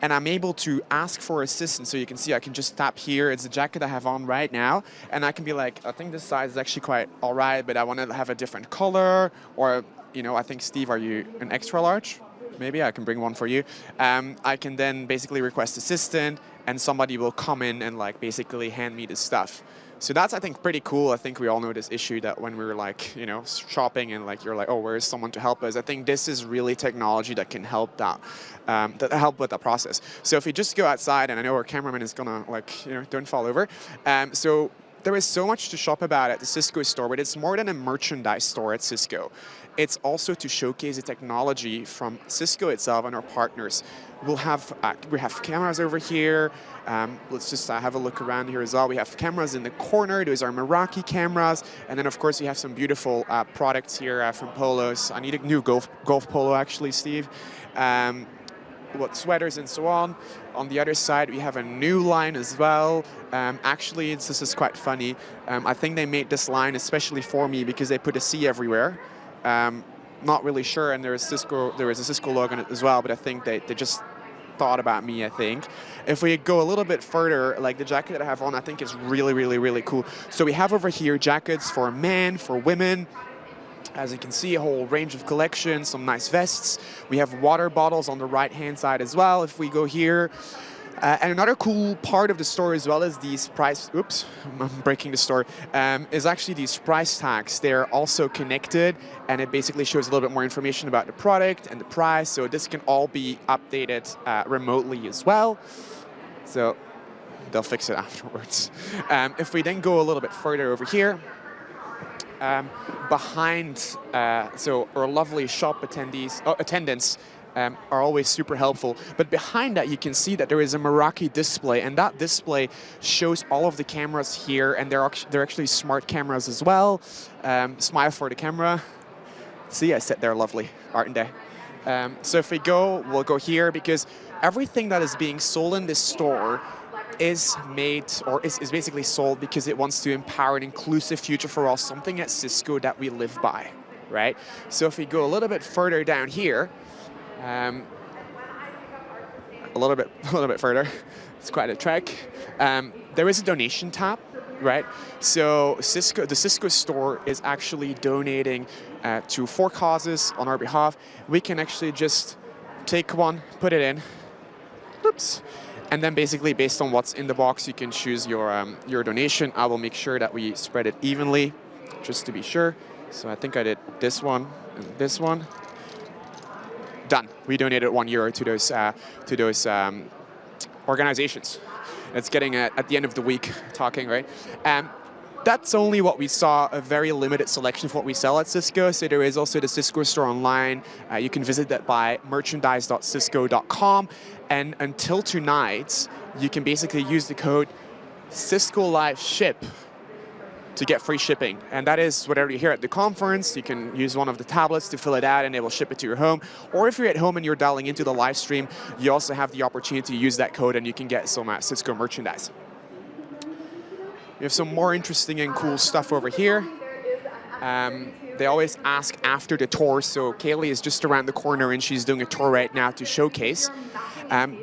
and I'm able to ask for assistance. So you can see I can just tap here. It's the jacket I have on right now, and I can be like, I think this size is actually quite all right, but I want to have a different color, or, you know, I think, Steve, are you an extra large? Maybe I can bring one for you. I can then basically request assistant, and somebody will come in and like basically hand me the stuff. So that's, I think, pretty cool. I think we all know this issue that when we were like, you know, shopping and like you're like, oh, where's someone to help us? I think this is really technology that can help that, help with the process. So if we just go outside, and I know our cameraman is gonna like, you know, don't fall over. So there is so much to shop about at the Cisco store, but it's more than a merchandise store at Cisco. It's also to showcase the technology from Cisco itself and our partners. We have cameras over here. Let's just have a look around here as well. We have cameras in the corner. Those are Meraki cameras. And then, of course, we have some beautiful products here from Polos. I need a new golf polo, actually, Steve. Sweaters and so on. On the other side, we have a new line as well. Actually, this is quite funny. I think they made this line especially for me because they put a C everywhere. Not really sure, and there is a Cisco logo on it as well, but I think they just thought about me, I think. If we go a little bit further, like the jacket that I have on, I think is really, really, really cool. So we have over here jackets for men, for women. As you can see, a whole range of collections, some nice vests. We have water bottles on the right-hand side as well, if we go here. And another cool part of the store as well is these price, oops, I'm breaking the store, is actually these price tags. They're also connected, and it basically shows a little bit more information about the product and the price. So this can all be updated remotely as well. So they'll fix it afterwards. If we then go a little bit further over here, behind, so our lovely shop attendants are always super helpful. But behind that, you can see that there is a Meraki display, and that display shows all of the cameras here, and they're actually smart cameras as well. Smile for the camera. See, I said they're lovely, aren't they? So if we go, we'll go here, because everything that is being sold in this store is made, or is basically sold because it wants to empower an inclusive future for all, something at Cisco that we live by, right? So if we go a little bit further down here, a little bit further, it's quite a trek. There is a donation tab, right? So the Cisco store is actually donating to 4 causes on our behalf. We can actually just take one, put it in, oops, and then basically based on what's in the box, you can choose your donation. I will make sure that we spread it evenly, just to be sure. So I think I did this one and this one. Done. We donated €1 to those organizations. It's getting at the end of the week talking, right? That's only what we saw, a very limited selection of what we sell at Cisco. So there is also the Cisco store online. You can visit that by merchandise.cisco.com. And until tonight, you can basically use the code Cisco Live Ship to get free shipping. And that is whatever you hear at the conference. You can use one of the tablets to fill it out and it will ship it to your home. Or if you're at home and you're dialing into the live stream, you also have the opportunity to use that code and you can get some Cisco merchandise. We have some more interesting and cool stuff over here. They always ask after the tour, so Kaylee is just around the corner and she's doing a tour right now to showcase.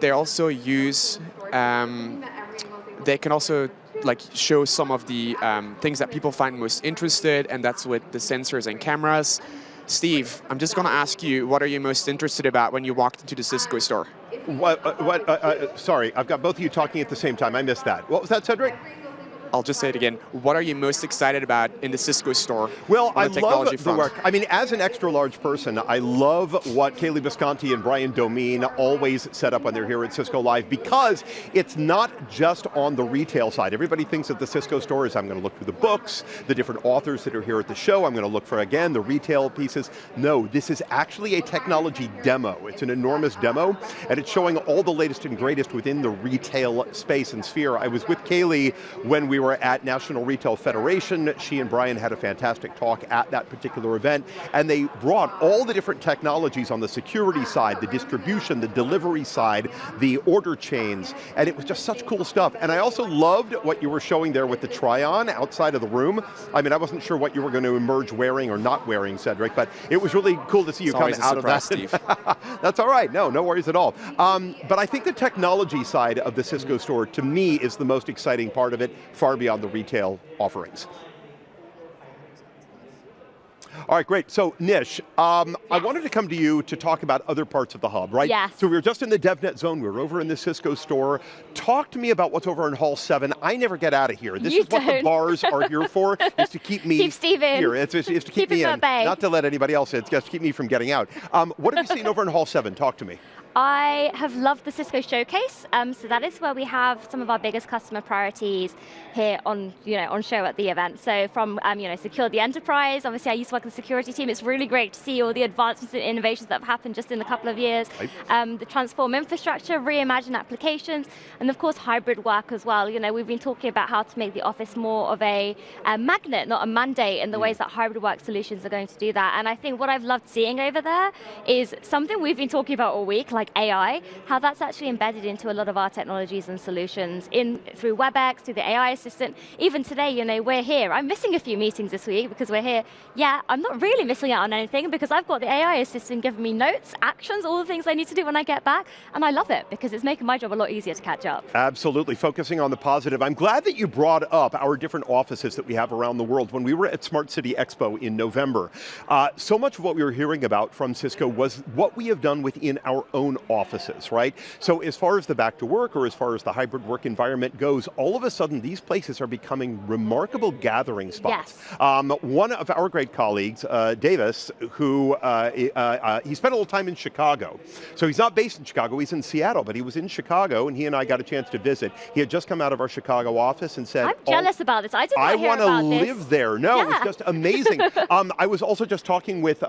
They also use, they can also like show some of the things that people find most interested, and that's with the sensors and cameras. Steve, I'm just going to ask you, what are you most interested about when you walked into the Cisco store? Sorry, I've got both of you talking at the same time. I missed that. What was that, Cedric? I'll just say it again. What are you most excited about in the Cisco store? Well, I love the front? work. I mean, as an extra large person, I love what Kaylee Visconti and Brian Domine always set up when they're here at Cisco Live, because it's not just on the retail side. Everybody thinks that the Cisco store is, I'm going to look through the books, the different authors that are here at the show. I'm going to look for, again, the retail pieces. No, this is actually a technology demo. It's an enormous demo, and it's showing all the latest and greatest within the retail space and sphere. I was with Kaylee when we We were at National Retail Federation. She and Brian had a fantastic talk at that particular event, and they brought all the different technologies on the security side, the distribution, the delivery side, the order chains, and it was just such cool stuff. And I also loved what you were showing there with the try-on outside of the room. I mean, I wasn't sure what you were going to emerge wearing or not wearing, Cedric, but it was really cool to see you come out of that. Steve. That's all right. No worries at all. But I think the technology side of the Cisco store, to me, is the most exciting part of it, far beyond the retail offerings. All right, great. So, Nish, I wanted to come to you to talk about other parts of the hub, right? Yes. So we were just in the DevNet zone. We were over in the Cisco store. Talk to me about what's over in Hall 7. I never get out of here. This is what the bars are here for, is to keep me Steve in. here. It's to keep me in, not to let anybody else in. It's just to keep me from getting out. What have you seen over in Hall 7? Talk to me. I have loved the Cisco Showcase. So that is where we have some of our biggest customer priorities here on show at the event. So from secure the enterprise. Obviously, I used to work in the security team. It's really great to see all the advancements and innovations that have happened just in a couple of years. The transform infrastructure, reimagine applications, and of course hybrid work as well. We've been talking about how to make the office more of a magnet, not a mandate, in the ways that hybrid work solutions are going to do that. And I think what I've loved seeing over there is something we've been talking about all week, like AI, how that's actually embedded into a lot of our technologies and solutions through WebEx, through the AI assistant. Even today, we're here. I'm missing a few meetings this week because we're here. Yeah, I'm not really missing out on anything because I've got the AI assistant giving me notes, actions, all the things I need to do when I get back, and I love it because it's making my job a lot easier to catch up. Absolutely, focusing on the positive. I'm glad that you brought up our different offices that we have around the world. When we were at Smart City Expo in November, so much of what we were hearing about from Cisco was what we have done within our own offices, right? So as far as the back to work or as far as the hybrid work environment goes, all of a sudden these places are becoming remarkable gathering spots. Yes. One of our great colleagues, Davis, who he spent a little time in Chicago. So he's not based in Chicago, he's in Seattle, but he was in Chicago and he and I got a chance to visit. He had just come out of our Chicago office and said, I'm jealous about this. I did not hear about this. I want to live there. No, it was just amazing. I was also just talking with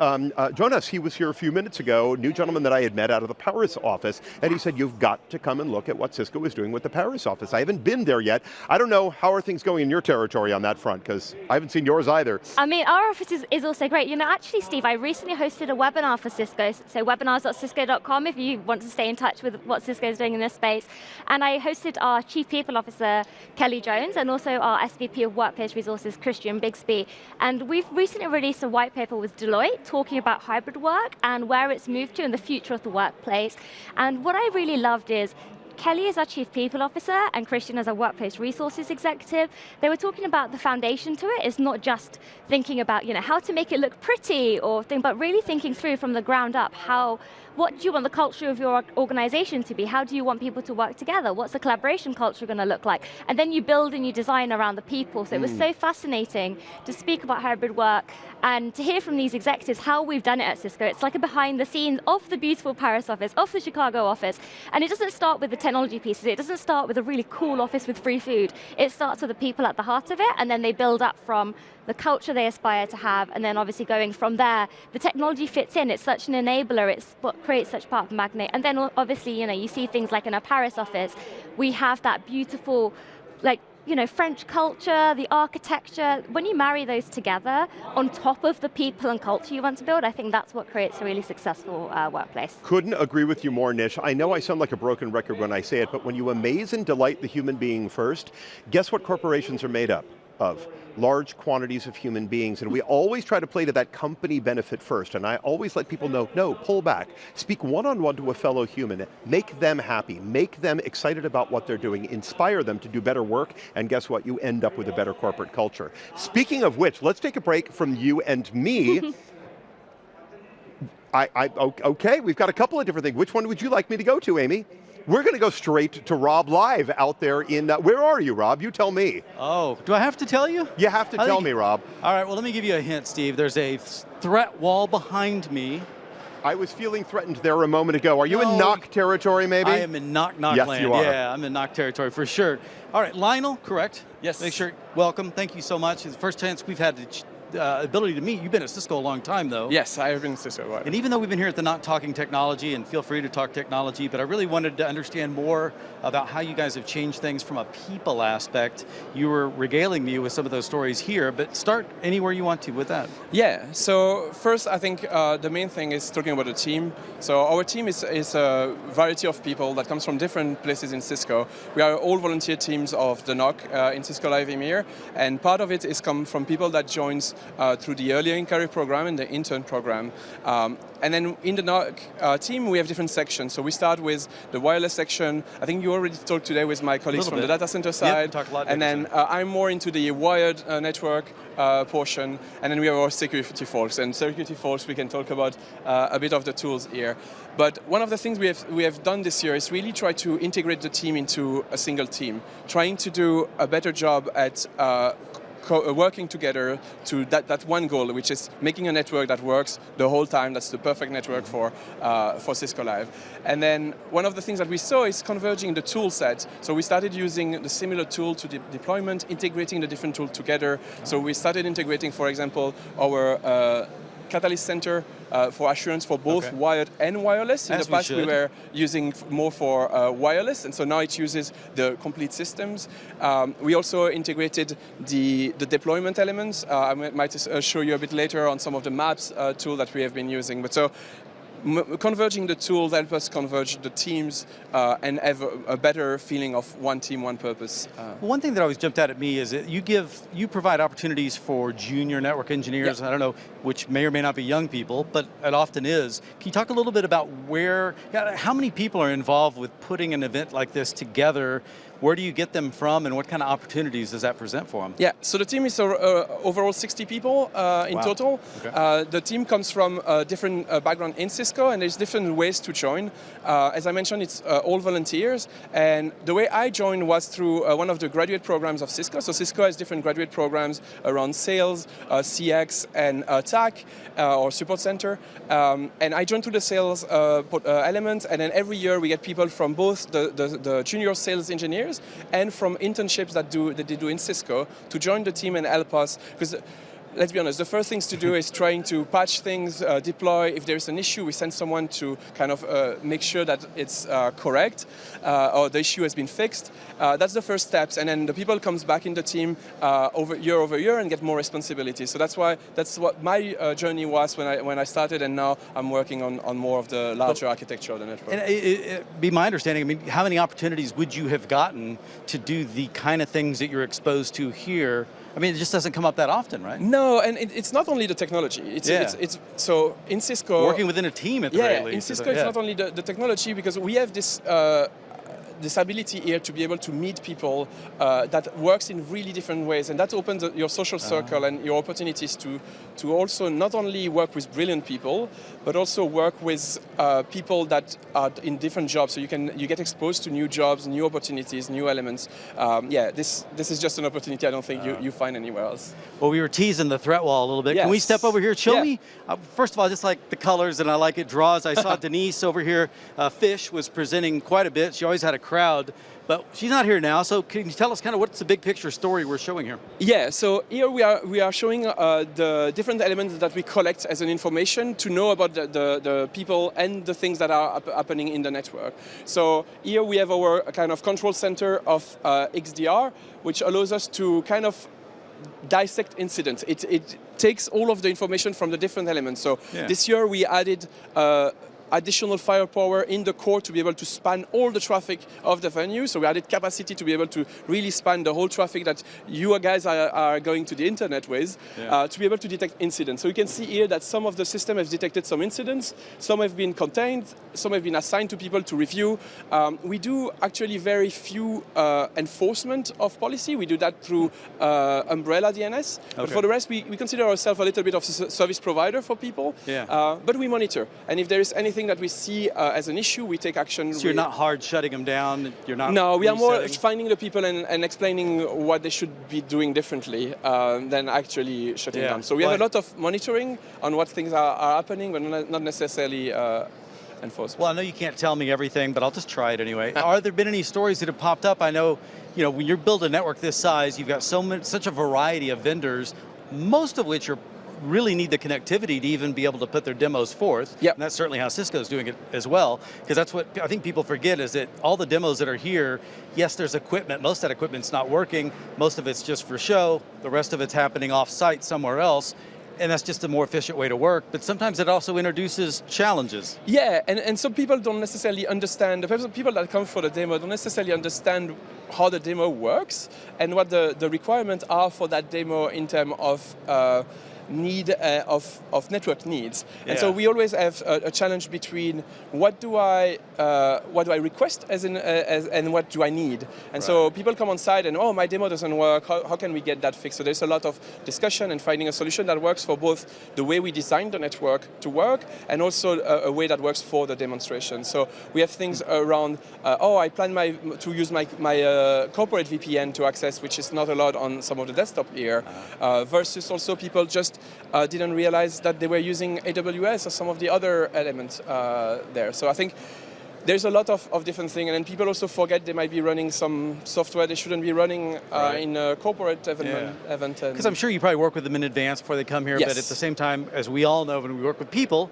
Jonas. He was here a few minutes ago, new gentleman that I had met out of the Paris office, and he said, you've got to come and look at what Cisco is doing with the Paris office. I haven't been there yet. I don't know, how are things going in your territory on that front? Because I haven't seen yours either. I mean, our office is also great. Actually, Steve, I recently hosted a webinar for Cisco, so webinars.cisco.com if you want to stay in touch with what Cisco is doing in this space. And I hosted our Chief People Officer, Kelly Jones, and also our SVP of Workplace Resources, Christian Bigsby. And we've recently released a white paper with Deloitte talking about hybrid work and where it's moved to in the future of the workplace. And what I really loved is Kelly is our Chief People Officer and Christian is our Workplace Resources Executive. They were talking about the foundation to it. It's not just thinking about how to make it look pretty but really thinking through from the ground up what do you want the culture of your organization to be? How do you want people to work together? What's the collaboration culture going to look like? And then you build and you design around the people. So it was so fascinating to speak about hybrid work and to hear from these executives how we've done it at Cisco. It's like a behind the scenes of the beautiful Paris office, of the Chicago office. And it doesn't start with the technology pieces. It doesn't start with a really cool office with free food. It starts with the people at the heart of it, and then they build up from the culture they aspire to have, and then obviously going from there, the technology fits in. It's such an enabler. It's what creates such part of the magnet. And then obviously, you see things like in our Paris office, we have that beautiful, French culture, the architecture. When you marry those together on top of the people and culture you want to build, I think that's what creates a really successful workplace. Couldn't agree with you more, Nish. I know I sound like a broken record when I say it, but when you amaze and delight the human being first, guess what corporations are made up of? Large quantities of human beings, and we always try to play to that company benefit first, and I always let people know, no, pull back. Speak one-on-one to a fellow human. Make them happy. Make them excited about what they're doing. Inspire them to do better work, and guess what? You end up with a better corporate culture. Speaking of which, let's take a break from you and me. Okay, we've got a couple of different things. Which one would you like me to go to, Amy? We're going to go straight to Rob live out there in, where are you, Rob? You tell me. Oh, do I have to tell you? You have to tell me, Rob. All right, well, let me give you a hint, Steve. There's a threat wall behind me. I was feeling threatened there a moment ago. Are you in knock territory, maybe? I am in knock yes, land. You are. Yeah, I'm in knock territory for sure. All right, Lionel, correct? Yes. Make sure, welcome, thank you so much. It's the first chance we've had to ability to meet. You've been at Cisco a long time, though. Yes, I have been in Cisco. Right. And even though we've been here at the Not Talking Technology, and feel free to talk technology, but I really wanted to understand more about how you guys have changed things from a people aspect. You were regaling me with some of those stories here, but start anywhere you want to with that. Yeah, so first I think the main thing is talking about the team. So our team is a variety of people that comes from different places in Cisco. We are all volunteer teams of the NOC in Cisco Live EMEA, and part of it is come from people that joins through the earlier in career program and the intern program. And then in the NOC team, we have different sections. So we start with the wireless section. I think you already talked today with my colleagues from the data center side. Yep, a lot and then I'm more into the wired network portion. And then we have our security folks. And security folks, we can talk about a bit of the tools here. But one of the things we have done this year is really try to integrate the team into a single team, trying to do a better job at working together to that one goal, which is making a network that works the whole time. That's the perfect network for Cisco Live. And then one of the things that we saw is converging the tool set. So we started using the similar tool to deployment, integrating the different tools together. So we started integrating, for example, our Catalyst Center for assurance for both wired and wireless. In the past, we were using more for wireless, and so now it uses the complete systems. We also integrated the deployment elements. I might show you a bit later on some of the maps tool that we have been using. But so converging the tools help us converge the teams and have a better feeling of one team, one purpose. One thing that always jumped out at me is that you provide opportunities for junior network engineers. I don't know, which may or may not be young people, but it often is. Can you talk a little bit about how many people are involved with putting an event like this together? Where do you get them from, and what kind of opportunities does that present for them? Yeah, so the team is overall 60 people in total. Okay. The team comes from different background in Cisco, and there's different ways to join. As I mentioned, it's all volunteers, and the way I joined was through one of the graduate programs of Cisco. So Cisco has different graduate programs around sales, CX, and TAC, or support center. And I joined through the sales element, and then every year we get people from both the junior sales engineers and from internships that they do in Cisco to join the team and help us. Because let's be honest, the first things to do is trying to patch things, deploy. If there's an issue, we send someone to kind of make sure that it's correct or the issue has been fixed. That's the first steps, and then the people comes back in the team over year and get more responsibility. So that's what my journey was when I started, and now I'm working on more of the larger architecture of the network. And it'd be my understanding, I mean, how many opportunities would you have gotten to do the kind of things that you're exposed to here? I mean, it just doesn't come up that often, right? No, and it's not only the technology. It's so in Cisco, working within a team at the very least. In Cisco, it's not only the technology, because we have this ability here to be able to meet people that works in really different ways, and that opens your social circle and your opportunities to also not only work with brilliant people, but also work with people that are in different jobs. So you get exposed to new jobs, new opportunities, new elements. This is just an opportunity I don't think you find anywhere else. Well, we were teasing the threat wall a little bit. Yes. Can we step over here? Show me. First of all, I just like the colors, and I like it draws. I saw Denise over here. Fish was presenting quite a bit. She always had a crowd, but she's not here now. So can you tell us kind of what's the big picture story we're showing here? Yeah, so here we are showing the different elements that we collect as an information to know about the people and the things that are happening in the network. So here we have our kind of control center of XDR, which allows us to kind of dissect incidents. It takes all of the information from the different elements. So this year we added additional firepower in the core to be able to span all the traffic of the venue. So we added capacity to be able to really span the whole traffic that you guys are going to the internet with, to be able to detect incidents. So you can see here that some of the system have detected some incidents, some have been contained, some have been assigned to people to review. We do actually very few enforcement of policy. We do that through umbrella DNS. But for the rest, we consider ourselves a little bit of a service provider for people. But we monitor. And if there is anything that we see as an issue, we take action. So you're not hard shutting them down? You're not No, we are more finding the people and explaining what they should be doing differently than actually shutting down. So we have a lot of monitoring on what things are happening, but not necessarily enforcement. Well, I know you can't tell me everything, but I'll just try it anyway. Are there been any stories that have popped up? I know, when you build a network this size, you've got such a variety of vendors. most of which are really need the connectivity to even be able to put their demos forth. Yep. And that's certainly how Cisco's doing it as well, because that's what I think people forget is that all the demos that are here, yes, there's equipment, most of that equipment's not working, most of it's just for show, the rest of it's happening off-site somewhere else, and that's just a more efficient way to work, but sometimes it also introduces challenges. Yeah, and some people don't necessarily understand, the people that come for the demo don't necessarily understand how the demo works and what the requirements are for that demo in terms of of network needs. And so we always have a challenge between what do I request and what do I need. And so people come on site and, oh, my demo doesn't work, how can we get that fixed? So there's a lot of discussion and finding a solution that works for both the way we design the network to work and also a way that works for the demonstration. So we have things around, I plan to use my corporate VPN to access, which is not allowed on some of the desktop here, versus also people just didn't realize that they were using AWS or some of the other elements there. So I think there's a lot of different things, and then people also forget they might be running some software they shouldn't be running in a corporate event. Because I'm sure you probably work with them in advance before they come here, but at the same time, as we all know, when we work with people,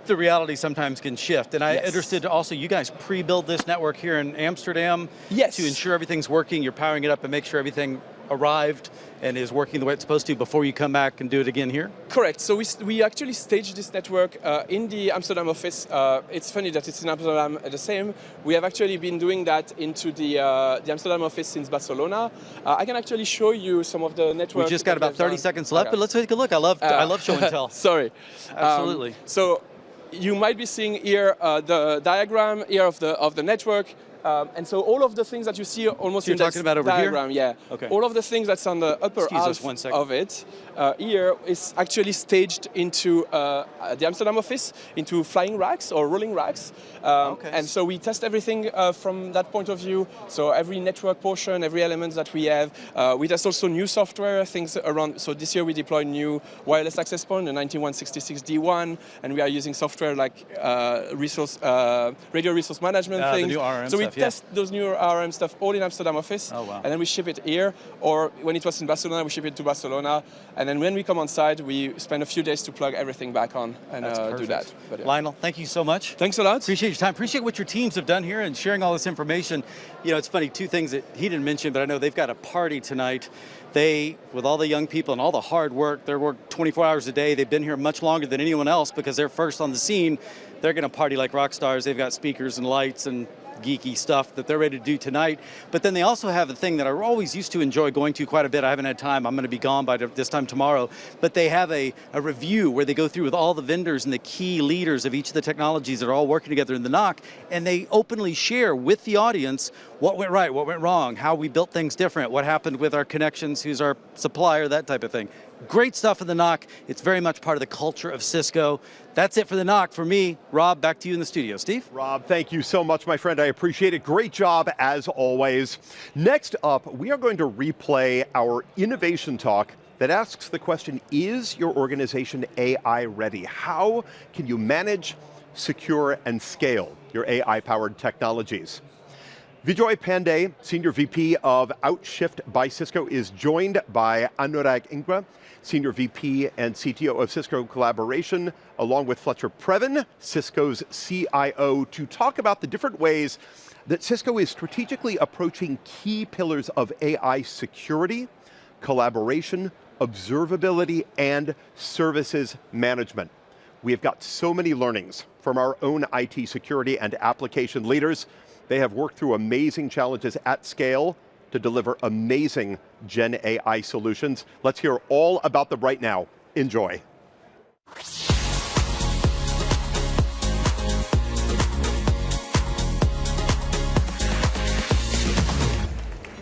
the reality sometimes can shift. And I understood also you guys pre-build this network here in Amsterdam to ensure everything's working, you're powering it up and make sure everything arrived and is working the way it's supposed to before you come back and do it again here? Correct. So we actually staged this network in the Amsterdam office. It's funny that it's in Amsterdam the same. We have actually been doing that into the Amsterdam office since Barcelona. I can actually show you some of the network. We just got about 30 seconds left, but let's take a look. I love show and tell. Sorry. Absolutely. So you might be seeing here the diagram here of the network. And so all of the things that you see almost in this diagram, all of the things that's on the upper half of it here is actually staged into the Amsterdam office, into flying racks or rolling racks. And so we test everything from that point of view. So every network portion, every element that we have. We test also new software, things around. So this year we deployed new wireless access point, the 9166D1, and we are using software like radio resource management things. The new RM so we stuff, test those new RM stuff all in Amsterdam office, and then we ship it here, or when it was in Barcelona, we ship it to Barcelona, and then when we come on site, we spend a few days to plug everything back on and do that. But, Lionel, thank you so much. Thanks a lot. Appreciate your time. Appreciate what your teams have done here and sharing all this information. You know, it's funny, two things that he didn't mention, but I know they've got a party tonight. They, with all the young people and all the hard work, they work 24 hours a day. They've been here much longer than anyone else because they're first on the scene. They're going to party like rock stars. They've got speakers and lights and geeky stuff that they're ready to do tonight. But then they also have a thing that I always used to enjoy going to quite a bit. I haven't had time. I'm going to be gone by this time tomorrow. But they have a review where they go through with all the vendors and the key leaders of each of the technologies that are all working together in the NOC, and they openly share with the audience what went right, what went wrong, how we built things different, what happened with our connections, who's our supplier, that type of thing. Great stuff in the NOC. It's very much part of the culture of Cisco. That's it for the NOC. For me, Rob, back to you in the studio. Steve? Rob, thank you so much, my friend. I appreciate it. Great job, as always. Next up, we are going to replay our innovation talk that asks the question, is your organization AI ready? How can you manage, secure, and scale your AI-powered technologies? Vijay Pandey, Senior VP of Outshift by Cisco, is joined by Anurag Ingra, Senior VP and CTO of Cisco Collaboration, along with Fletcher Previn, Cisco's CIO, to talk about the different ways that Cisco is strategically approaching key pillars of AI security, collaboration, observability, and services management. We have got so many learnings from our own IT security and application leaders. They have worked through amazing challenges at scale to deliver amazing Gen AI solutions. Let's hear all about them right now. Enjoy.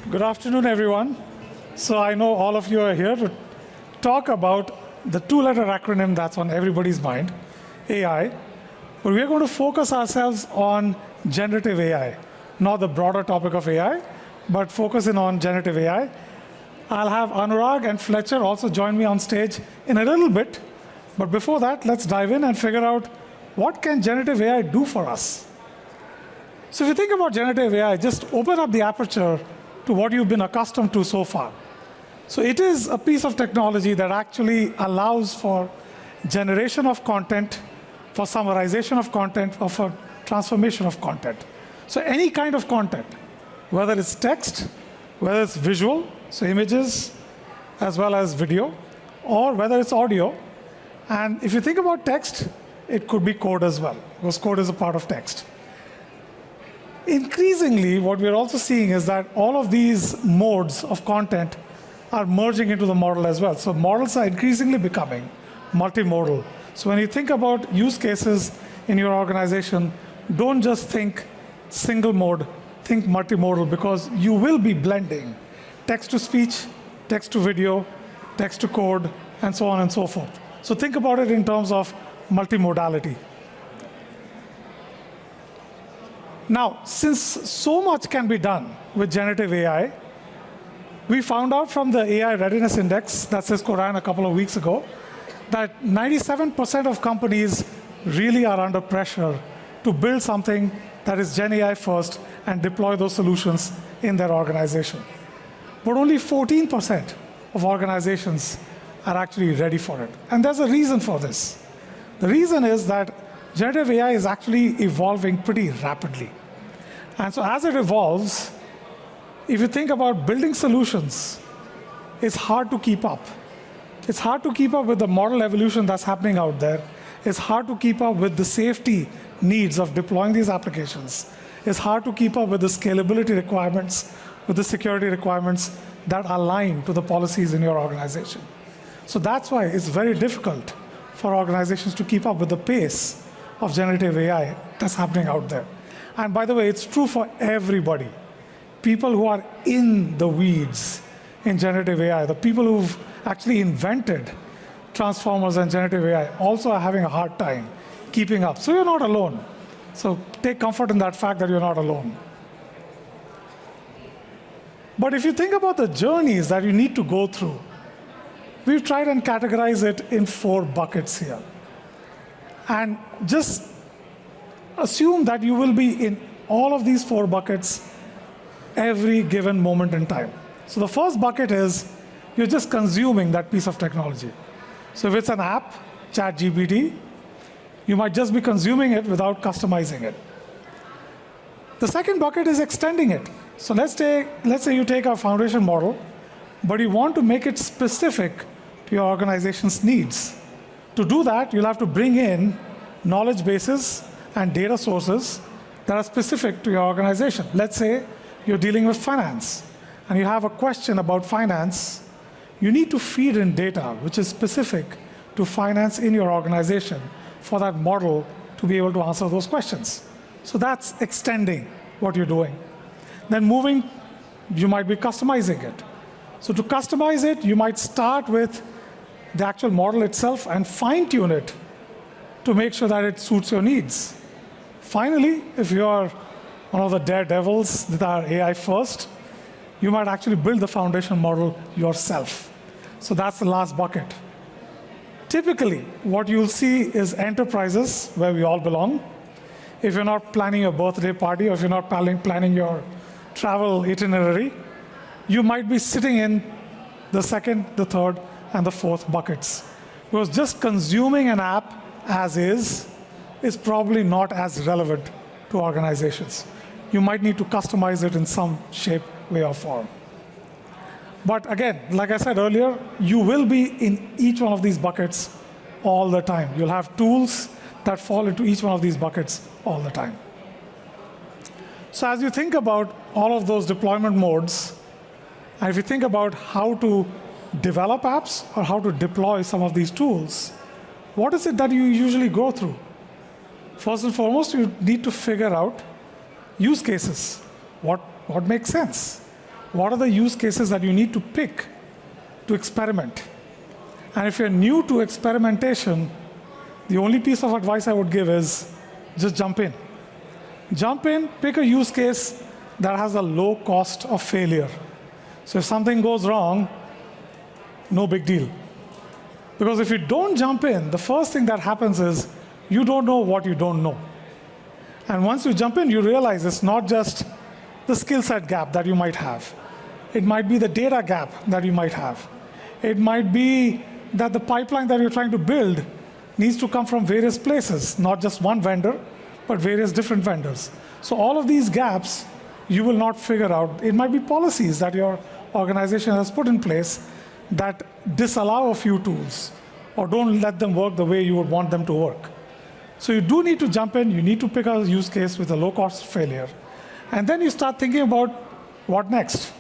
Good afternoon, everyone. So I know all of you are here to talk about the two-letter acronym that's on everybody's mind, AI. But we're going to focus ourselves on generative AI, not the broader topic of AI, but focusing on generative AI. I'll have Anurag and Fletcher also join me on stage in a little bit. But before that, let's dive in and figure out what can generative AI do for us. So if you think about generative AI, just open up the aperture to what you've been accustomed to so far. So it is a piece of technology that actually allows for generation of content, for summarization of content, or for transformation of content. So any kind of content, whether it's text, whether it's visual, so images, as well as video, or whether it's audio. And if you think about text, it could be code as well, because code is a part of text. Increasingly, what we're also seeing is that all of these modes of content are merging into the model as well. So models are increasingly becoming multimodal. So when you think about use cases in your organization, don't just think single mode, think multimodal, because you will be blending text to speech, text to video, text to code, and so on and so forth. So think about it in terms of multimodality. Now, since so much can be done with generative AI, we found out from the AI Readiness Index that Cisco ran a couple of weeks ago that 97% of companies really are under pressure to build something that is Gen AI first and deploy those solutions in their organization. But only 14% of organizations are actually ready for it. And there's a reason for this. The reason is that generative AI is actually evolving pretty rapidly. And so as it evolves, if you think about building solutions, it's hard to keep up. It's hard to keep up with the model evolution that's happening out there. It's hard to keep up with the safety needs of deploying these applications. It's hard to keep up with the scalability requirements, with the security requirements that align to the policies in your organization. So that's why it's very difficult for organizations to keep up with the pace of generative AI that's happening out there. And by the way, it's true for everybody. People who are in the weeds in generative AI, the people who've actually invented transformers and generative AI also are having a hard time keeping up. So you're not alone. So take comfort in that fact that you're not alone. But if you think about the journeys that you need to go through, we've tried and categorize it in 4 buckets here. And just assume that you will be in all of these 4 buckets every given moment in time. So the first bucket is you're just consuming that piece of technology. So if it's an app, ChatGPT, you might just be consuming it without customizing it. The second bucket is extending it. So let's say you take our foundation model, but you want to make it specific to your organization's needs. To do that, you'll have to bring in knowledge bases and data sources that are specific to your organization. Let's say you're dealing with finance, and you have a question about finance. You need to feed in data which is specific to finance in your organization for that model to be able to answer those questions. So that's extending what you're doing. Then moving, you might be customizing it. So to customize it, you might start with the actual model itself and fine-tune it to make sure that it suits your needs. Finally, if you are one of the daredevils that are AI first, you might actually build the foundation model yourself. So that's the last bucket. Typically, what you'll see is enterprises where we all belong. If you're not planning your birthday party, or if you're not planning your travel itinerary, you might be sitting in the second, the third, and the fourth buckets. Because just consuming an app as is probably not as relevant to organizations. You might need to customize it in some shape, way, or form. But again, like I said earlier, you will be in each one of these buckets all the time. You'll have tools that fall into each one of these buckets all the time. So as you think about all of those deployment modes, and if you think about how to develop apps or how to deploy some of these tools, what is it that you usually go through? First and foremost, you need to figure out use cases. What makes sense? What are the use cases that you need to pick to experiment? And if you're new to experimentation, the only piece of advice I would give is just jump in. Jump in, pick a use case that has a low cost of failure. So if something goes wrong, no big deal. Because if you don't jump in, the first thing that happens is you don't know what you don't know. And once you jump in, you realize it's not just the skill set gap that you might have. It might be the data gap that you might have. It might be that the pipeline that you're trying to build needs to come from various places, not just one vendor, but various different vendors. So all of these gaps, you will not figure out. It might be policies that your organization has put in place that disallow a few tools or don't let them work the way you would want them to work. So you do need to jump in. You need to pick a use case with a low cost failure. And then you start thinking about what next.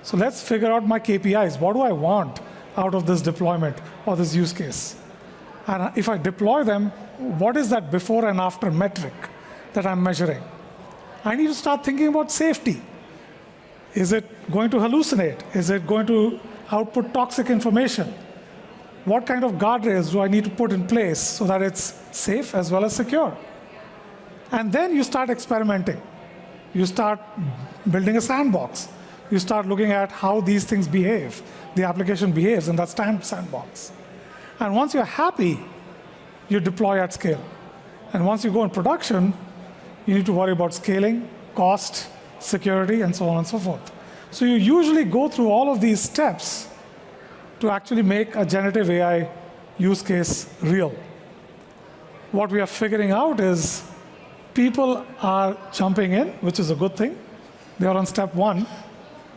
So let's figure out my KPIs. What do I want out of this deployment or this use case? And if I deploy them, what is that before and after metric that I'm measuring? I need to start thinking about safety. Is it going to hallucinate? Is it going to output toxic information? What kind of guardrails do I need to put in place so that it's safe as well as secure? And then you start experimenting. You start building a sandbox. You start looking at how these things behave, the application behaves in that sandbox. And once you're happy, you deploy at scale. And once you go in production, you need to worry about scaling, cost, security, and so on and so forth. So you usually go through all of these steps to actually make a generative AI use case real. What we are figuring out is people are jumping in, which is a good thing. They are on step 1.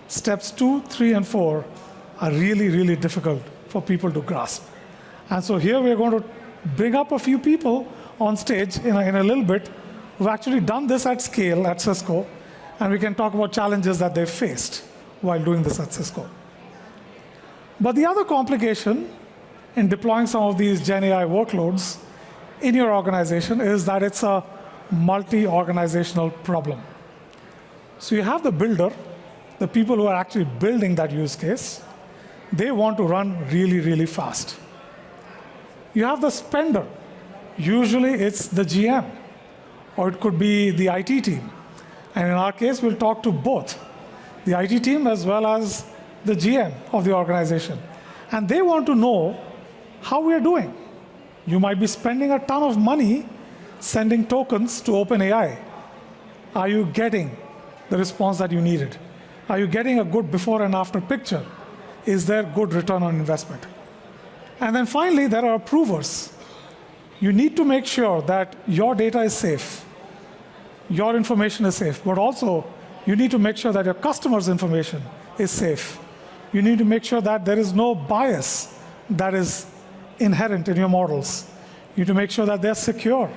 Steps 2, 3, and 4 are really, really difficult for people to grasp. And so here we are going to bring up a few people on stage in a little bit who've actually done this at scale at Cisco, and we can talk about challenges that they've faced while doing this at Cisco. But the other complication in deploying some of these Gen AI workloads in your organization is that it's a multi-organizational problem. So you have the builder, the people who are actually building that use case. They want to run really, really fast. You have the spender. Usually it's the GM, or it could be the IT team. And in our case, we'll talk to both the IT team as well as the GM of the organization. And they want to know how we're doing. You might be spending a ton of money sending tokens to OpenAI. Are you getting the response that you needed? Are you getting a good before and after picture? Is there good return on investment? And then finally, there are approvers. You need to make sure that your data is safe, your information is safe, but also you need to make sure that your customer's information is safe. You need to make sure that there is no bias that is inherent in your models. You need to make sure that they're secure.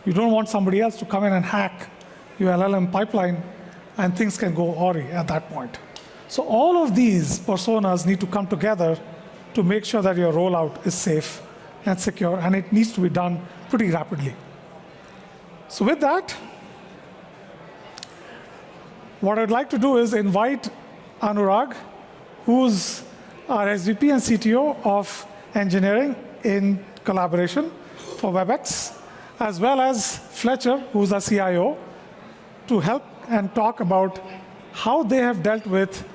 You don't want somebody else to come in and hack your LLM pipeline, and things can go awry at that point. So all of these personas need to come together to make sure that your rollout is safe and secure, and it needs to be done pretty rapidly. So with that, what I'd like to do is invite Anurag, who's our SVP and CTO of engineering in collaboration for WebEx, as well as Fletcher, who's our CIO, to help and talk about how they have dealt with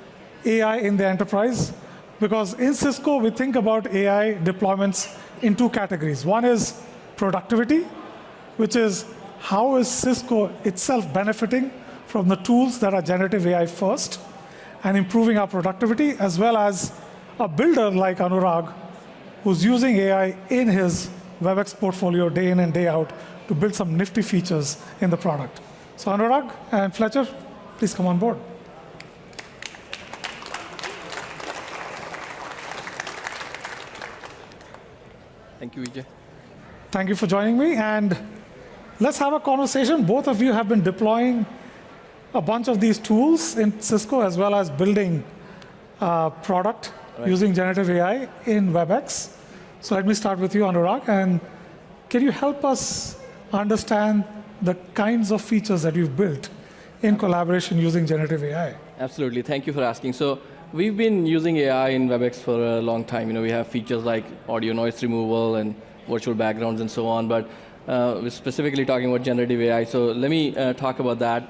AI in the enterprise. Because in Cisco, we think about AI deployments in 2 categories. One is productivity, which is how is Cisco itself benefiting from the tools that are generative AI first and improving our productivity, as well as a builder like Anurag, who's using AI in his WebEx portfolio day in and day out to build some nifty features in the product. So Anurag and Fletcher, please come on board. Thank you, Vijay. Thank you for joining me, and let's have a conversation. Both of you have been deploying a bunch of these tools in Cisco, as well as building a product using generative AI in WebEx. So let me start with you, Anurag, and can you help us understand the kinds of features that you've built in collaboration using generative AI? Absolutely. Thank you for asking. So we've been using AI in WebEx for a long time. We have features like audio noise removal and virtual backgrounds and so on, but we're specifically talking about generative AI. So let me talk about that.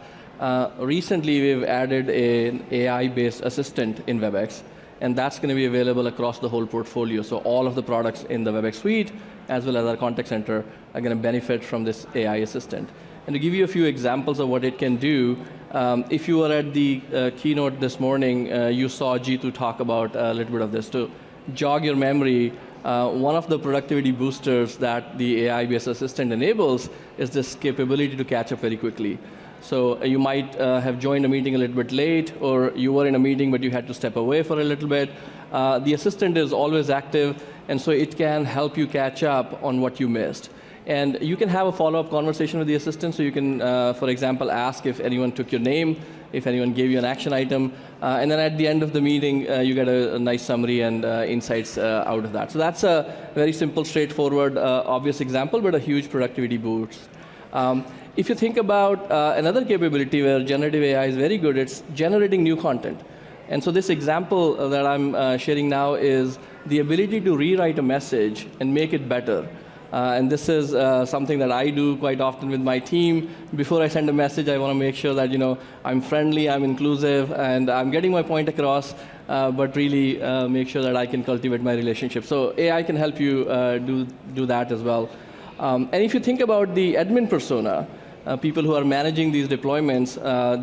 Recently, we've added an AI-based assistant in WebEx, and that's going to be available across the whole portfolio. So all of the products in the WebEx suite, as well as our contact center, are going to benefit from this AI assistant. And to give you a few examples of what it can do, If you were at the keynote this morning, you saw Jeetu talk about a little bit of this. To jog your memory, one of the productivity boosters that the AI-based assistant enables is this capability to catch up very quickly. So you might have joined a meeting a little bit late, or you were in a meeting but you had to step away for a little bit. The assistant is always active, and so it can help you catch up on what you missed. And you can have a follow-up conversation with the assistant, so you can, for example, ask if anyone took your name, if anyone gave you an action item, and then at the end of the meeting, you get a nice summary and insights out of that. So that's a very simple, straightforward, obvious example, but a huge productivity boost. If you think about another capability where generative AI is very good, it's generating new content. And so this example that I'm sharing now is the ability to rewrite a message and make it better. And this is something that I do quite often with my team. Before I send a message, I want to make sure that I'm friendly, I'm inclusive, and I'm getting my point across, but really make sure that I can cultivate my relationship. So AI can help you do that as well. And if you think about the admin persona, people who are managing these deployments,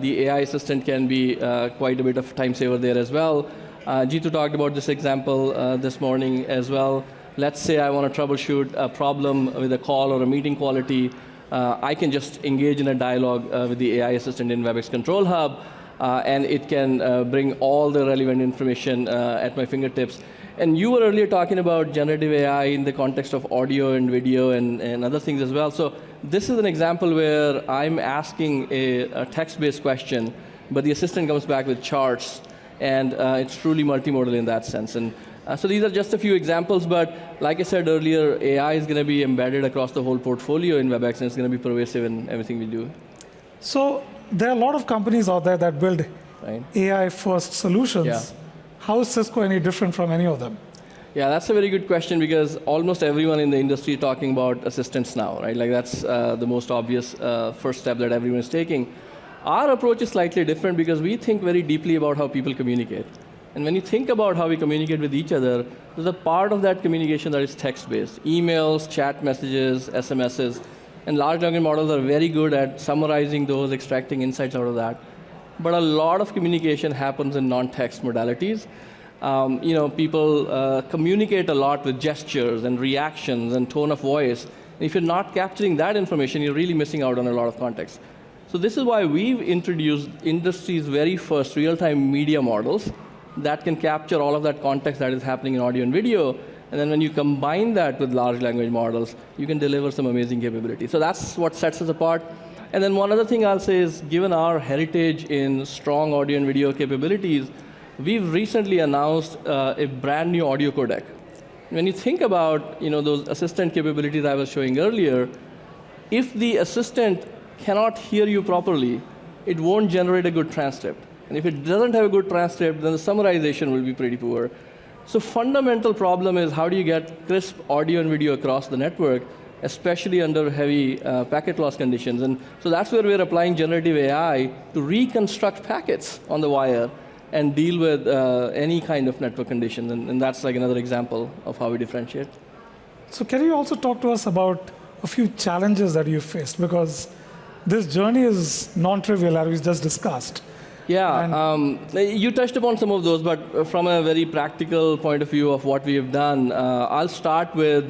the AI assistant can be quite a bit of time saver there as well. Jeetu talked about this example this morning as well. Let's say I want to troubleshoot a problem with a call or a meeting quality. I can just engage in a dialogue with the AI assistant in WebEx Control Hub, and it can bring all the relevant information at my fingertips. And you were earlier talking about generative AI in the context of audio and video and other things as well. So this is an example where I'm asking a text-based question, but the assistant comes back with charts, and it's truly multimodal in that sense. And so these are just a few examples, but like I said earlier, AI is going to be embedded across the whole portfolio in WebEx, and it's going to be pervasive in everything we do. So there are a lot of companies out there that build AI-first solutions. Yeah. How is Cisco any different from any of them? Yeah, that's a very good question, because almost everyone in the industry is talking about assistants now, right? Like that's the most obvious first step that everyone is taking. Our approach is slightly different because we think very deeply about how people communicate. And when you think about how we communicate with each other, there's a part of that communication that is text-based. Emails, chat messages, SMSs, and large language models are very good at summarizing those, extracting insights out of that. But a lot of communication happens in non-text modalities. People communicate a lot with gestures and reactions and tone of voice. And if you're not capturing that information, you're really missing out on a lot of context. So this is why we've introduced industry's very first real-time media models that can capture all of that context that is happening in audio and video. And then when you combine that with large language models, you can deliver some amazing capabilities. So that's what sets us apart. And then one other thing I'll say is, given our heritage in strong audio and video capabilities, we've recently announced a brand new audio codec. When you think about those assistant capabilities I was showing earlier, if the assistant cannot hear you properly, it won't generate a good transcript. And if it doesn't have a good transcript, then the summarization will be pretty poor. So fundamental problem is, how do you get crisp audio and video across the network, especially under heavy packet loss conditions? And so that's where we're applying generative AI to reconstruct packets on the wire and deal with any kind of network conditions. And that's like another example of how we differentiate. So can you also talk to us about a few challenges that you faced? Because this journey is non-trivial, as we just discussed. Yeah, you touched upon some of those, but from a very practical point of view of what we have done, I'll start with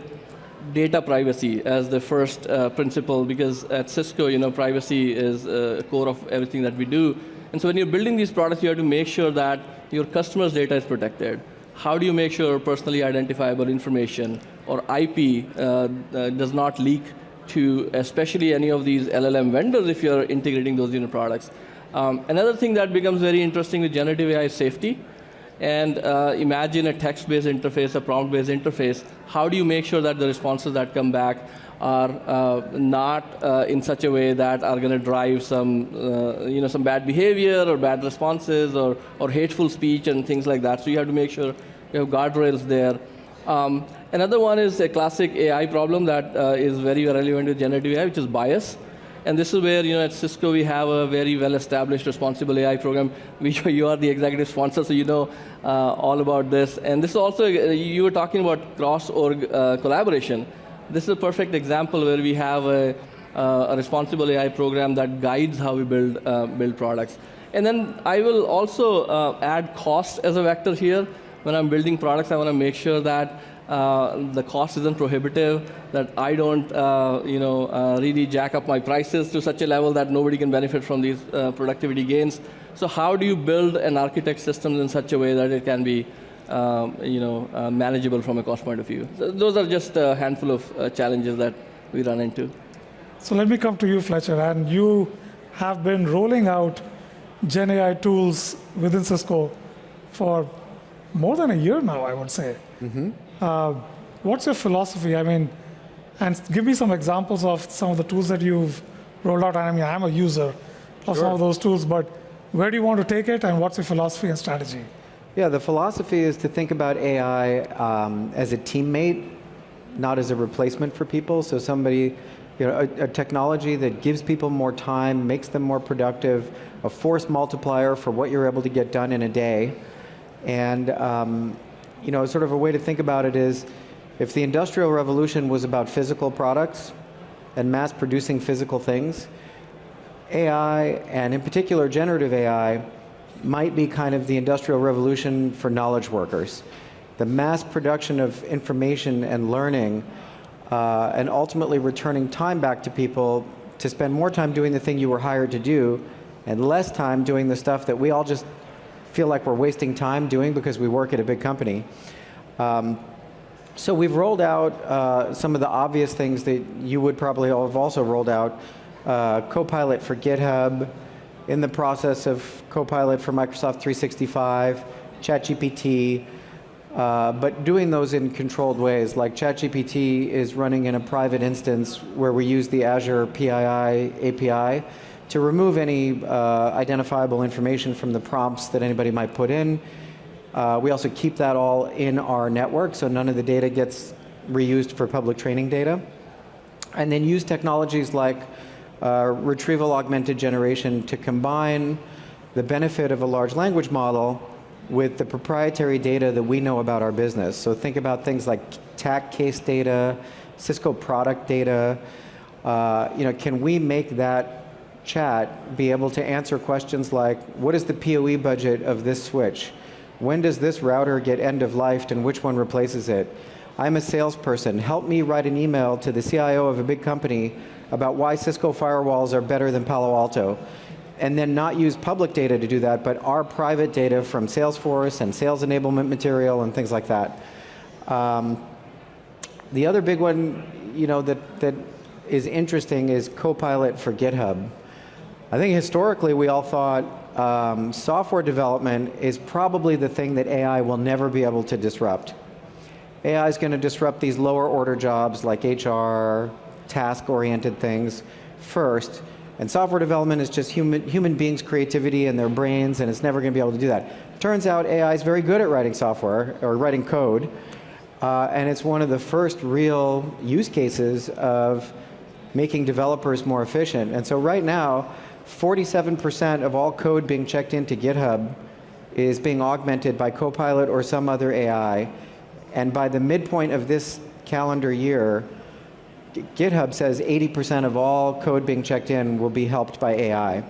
data privacy as the first principle, because at Cisco, privacy is the core of everything that we do. And so when you're building these products, you have to make sure that your customers' data is protected. How do you make sure personally identifiable information or IP does not leak to especially any of these LLM vendors if you're integrating those in your products? Another thing that becomes very interesting with generative AI is safety. And imagine a text-based interface, a prompt-based interface. How do you make sure that the responses that come back are not in such a way that are going to drive some bad behavior or bad responses or hateful speech and things like that? So you have to make sure you have guardrails there. Another one is a classic AI problem that is very relevant with generative AI, which is bias. And this is where, at Cisco, we have a very well-established responsible AI program, which you are the executive sponsor, so you know all about this. And this is also, you were talking about cross-org collaboration. This is a perfect example where we have a a responsible AI program that guides how we build products. And then I will also add cost as a vector here. When I'm building products, I want to make sure that the cost isn't prohibitive, that I don't really jack up my prices to such a level that nobody can benefit from these productivity gains. So how do you build and architect systems in such a way that it can be manageable from a cost point of view? So those are just a handful of challenges that we run into. So let me come to you, Fletcher. And you have been rolling out Gen AI tools within Cisco for more than a year now, I would say. What's your philosophy? I mean, and give me some examples of some of the tools that you've rolled out. I mean, I'm a user of some of those tools, but where do you want to take it, and what's your philosophy and strategy? Yeah, the philosophy is to think about AI as a teammate, not as a replacement for people. So somebody, a technology that gives people more time, makes them more productive, a force multiplier for what you're able to get done in a day. And sort of a way to think about it is, if the Industrial Revolution was about physical products and mass producing physical things, AI, and in particular generative AI, might be kind of the Industrial Revolution for knowledge workers. The mass production of information and learning, and ultimately returning time back to people to spend more time doing the thing you were hired to do, and less time doing the stuff that we all just feel like we're wasting time doing because we work at a big company. So we've rolled out some of the obvious things that you would probably have also rolled out. Copilot for GitHub, in the process of Copilot for Microsoft 365, ChatGPT, but doing those in controlled ways. Like ChatGPT is running in a private instance where we use the Azure PII API to remove any identifiable information from the prompts that anybody might put in. We also keep that all in our network, so none of the data gets reused for public training data. And then use technologies like retrieval augmented generation to combine the benefit of a large language model with the proprietary data that we know about our business. So think about things like TAC case data, Cisco product data. Can we make that chat be able to answer questions like, what is the PoE budget of this switch? When does this router get end-of-lifed and which one replaces it? I'm a salesperson. Help me write an email to the CIO of a big company about why Cisco firewalls are better than Palo Alto. And then not use public data to do that, but our private data from Salesforce and sales enablement material and things like that. The other big one that is interesting is Copilot for GitHub. I think historically we all thought software development is probably the thing that AI will never be able to disrupt. AI is going to disrupt these lower order jobs like HR, task-oriented things first. And software development is just human beings' creativity and their brains, and it's never going to be able to do that. Turns out AI is very good at writing software, or writing code, and it's one of the first real use cases of making developers more efficient. And so right now, 47% of all code being checked into GitHub is being augmented by Copilot or some other AI. And by the midpoint of this calendar year, GitHub says 80% of all code being checked in will be helped by AI.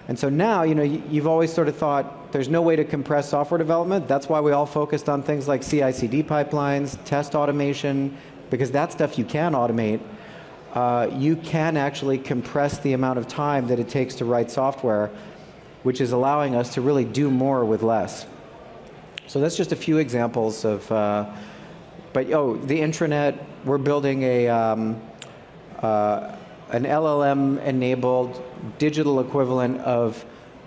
And so now, you've always sort of thought there's no way to compress software development. That's why we all focused on things like CI/CD pipelines, test automation, because that stuff you can automate. You can actually compress the amount of time that it takes to write software, which is allowing us to really do more with less. So that's just a few examples of, the intranet, we're building an LLM-enabled digital equivalent of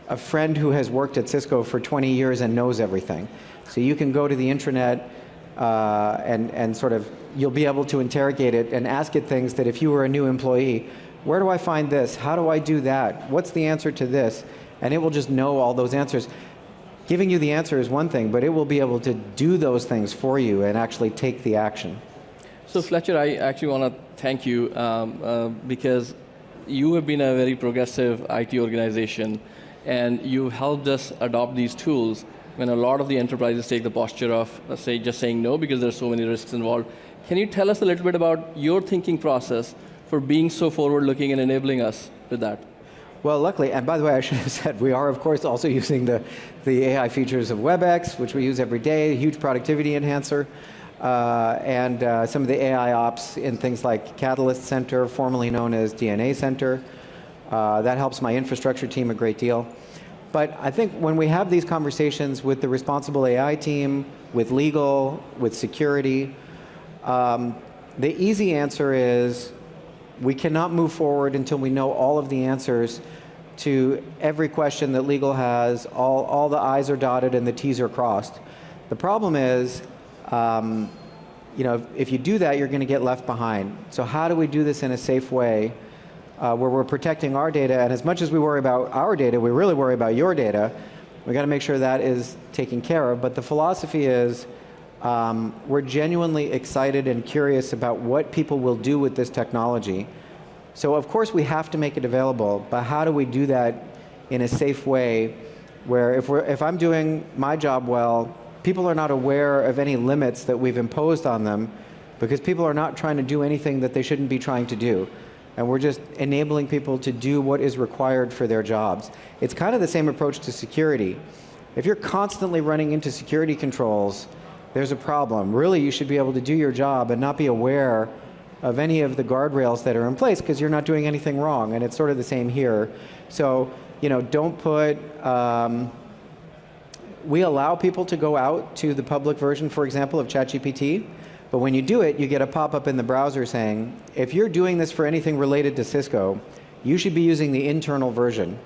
a friend who has worked at Cisco for 20 years and knows everything. So you can go to the intranet and sort of, you'll be able to interrogate it and ask it things that if you were a new employee, where do I find this? How do I do that? What's the answer to this? And it will just know all those answers. Giving you the answer is one thing, but it will be able to do those things for you and actually take the action. So Fletcher, I actually want to thank you because you have been a very progressive IT organization, and you helped us adopt these tools when a lot of the enterprises take the posture of, let's say, just saying no because there's so many risks involved. Can you tell us a little bit about your thinking process for being so forward-looking and enabling us with that. Well, luckily, and by the way, I should have said, we are, of course, also using the AI features of WebEx, which we use every day, a huge productivity enhancer, and some of the AI ops in things like Catalyst Center, formerly known as DNA Center. That helps my infrastructure team a great deal. But I think when we have these conversations with the responsible AI team, with legal, with security, the easy answer is we cannot move forward until we know all of the answers to every question that legal has, all the I's are dotted and the T's are crossed. The problem is, if you do that, you're going to get left behind. So how do we do this in a safe way where we're protecting our data? And as much as we worry about our data, we really worry about your data. We've got to make sure that is taken care of. But the philosophy is we're genuinely excited and curious about what people will do with this technology. So of course we have to make it available, but how do we do that in a safe way where if I'm doing my job well, people are not aware of any limits that we've imposed on them because people are not trying to do anything that they shouldn't be trying to do. And we're just enabling people to do what is required for their jobs. It's kind of the same approach to security. If you're constantly running into security controls, there's a problem. Really, you should be able to do your job and not be aware of any of the guardrails that are in place because you're not doing anything wrong. And it's sort of the same here. So, don't put, we allow people to go out to the public version, for example, of ChatGPT. But when you do it, you get a pop-up in the browser saying, if you're doing this for anything related to Cisco, you should be using the internal version.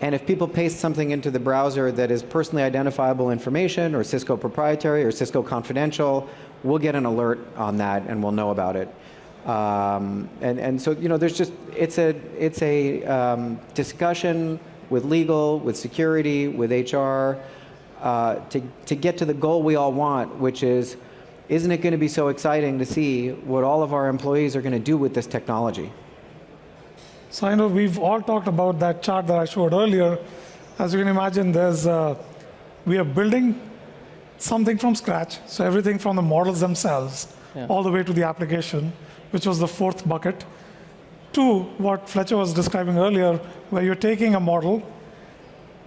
And if people paste something into the browser that is personally identifiable information or Cisco proprietary or Cisco confidential, we'll get an alert on that and we'll know about it. And so, there's just, it's a discussion with legal, with security, with HR, to get to the goal we all want, which is, isn't it going to be so exciting to see what all of our employees are going to do with this technology? So I know we've all talked about that chart that I showed earlier. As you can imagine, we are building something from scratch. So everything from the models themselves, all the way to the application, which was the fourth bucket, to what Fletcher was describing earlier, where you're taking a model,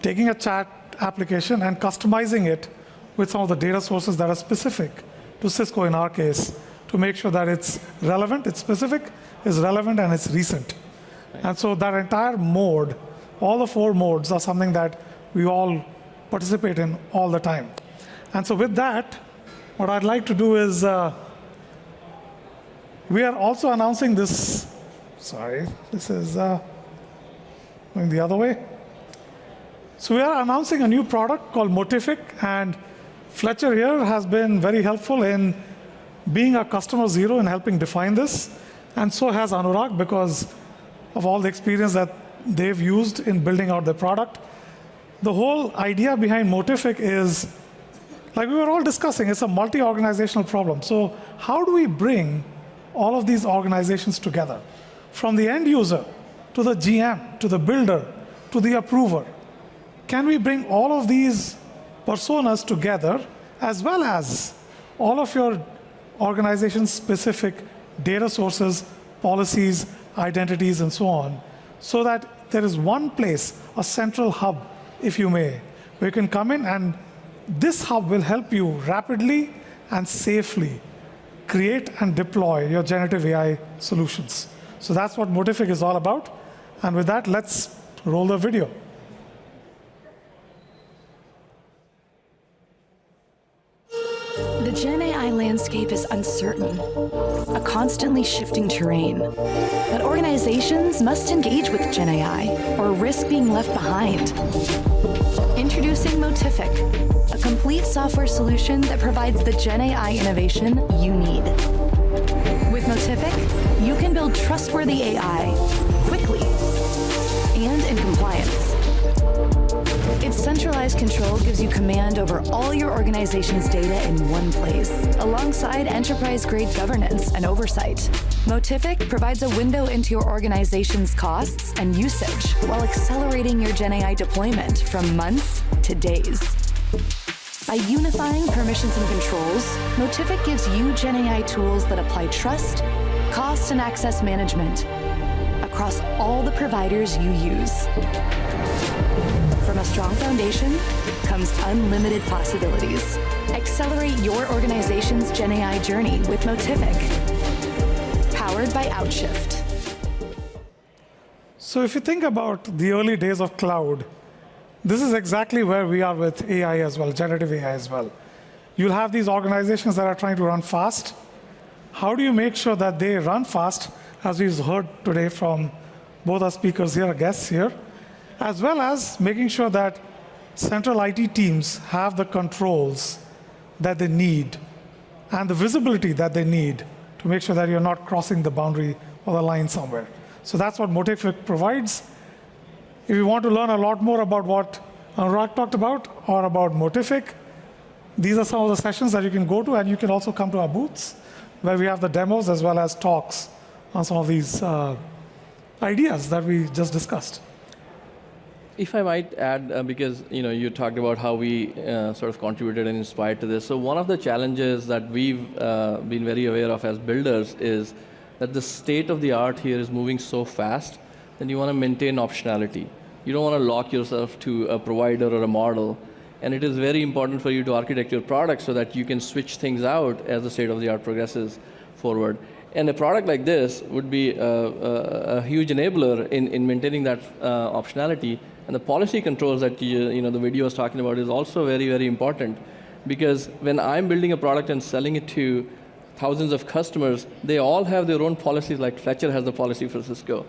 taking a chat application, and customizing it with some of the data sources that are specific to Cisco in our case, to make sure that it's relevant, it's specific, it's relevant, and it's recent. Right. And so that entire mode, all the four modes are something that we all participate in all the time. And so with that, what I'd like to do is, we are also announcing this, this is going the other way. So we are announcing a new product called Motific, and Fletcher here has been very helpful in being a customer zero and helping define this, and so has Anurag because of all the experience that they've used in building out the product. The whole idea behind Motific is, like we were all discussing, it's a multi-organizational problem. So how do we bring all of these organizations together? From the end user, to the GM, to the builder, to the approver. Can we bring all of these personas together, as well as all of your organization-specific data sources, policies, identities, and so on, so that there is one place, a central hub, if you may, where you can come in, and this hub will help you rapidly and safely create and deploy your generative AI solutions. So that's what Motific is all about. And with that, let's roll the video. The Gen AI landscape is uncertain, a constantly shifting terrain. But organizations must engage with Gen AI or risk being left behind. Introducing Motific, a complete software solution that provides the Gen AI innovation you need. With Motific, you can build trustworthy AI quickly and in compliance. Its centralized control gives you command over all your organization's data in one place, alongside enterprise-grade governance and oversight. Motific provides a window into your organization's costs and usage while accelerating your Gen AI deployment from months to days. By unifying permissions and controls, Motific gives you Gen AI tools that apply trust, cost and access management across all the providers you use. From a strong foundation comes unlimited possibilities. Accelerate your organization's GenAI journey with Motivic, powered by Outshift. So if you think about the early days of cloud, this is exactly where we are with AI as well, generative AI as well. You'll have these organizations that are trying to run fast. How do you make sure that they run fast, as we've heard today from both our speakers here, our guests here, as well as making sure that central IT teams have the controls that they need and the visibility that they need to make sure that you're not crossing the boundary or the line somewhere. So that's what Motivic provides. If you want to learn a lot more about what Anurag talked about or about Motivic, these are some of the sessions that you can go to, and you can also come to our booths where we have the demos as well as talks on some of these ideas that we just discussed. If I might add, because you talked about how we sort of contributed and inspired to this. So one of the challenges that we've been very aware of as builders is that the state of the art here is moving so fast that you want to maintain optionality. You don't want to lock yourself to a provider or a model. And it is very important for you to architect your product so that you can switch things out as the state of the art progresses forward. And a product like this would be a huge enabler in maintaining that optionality. And the policy controls that the video was talking about is also very, very important. Because when I'm building a product and selling it to thousands of customers, they all have their own policies, like Fletcher has the policy for Cisco.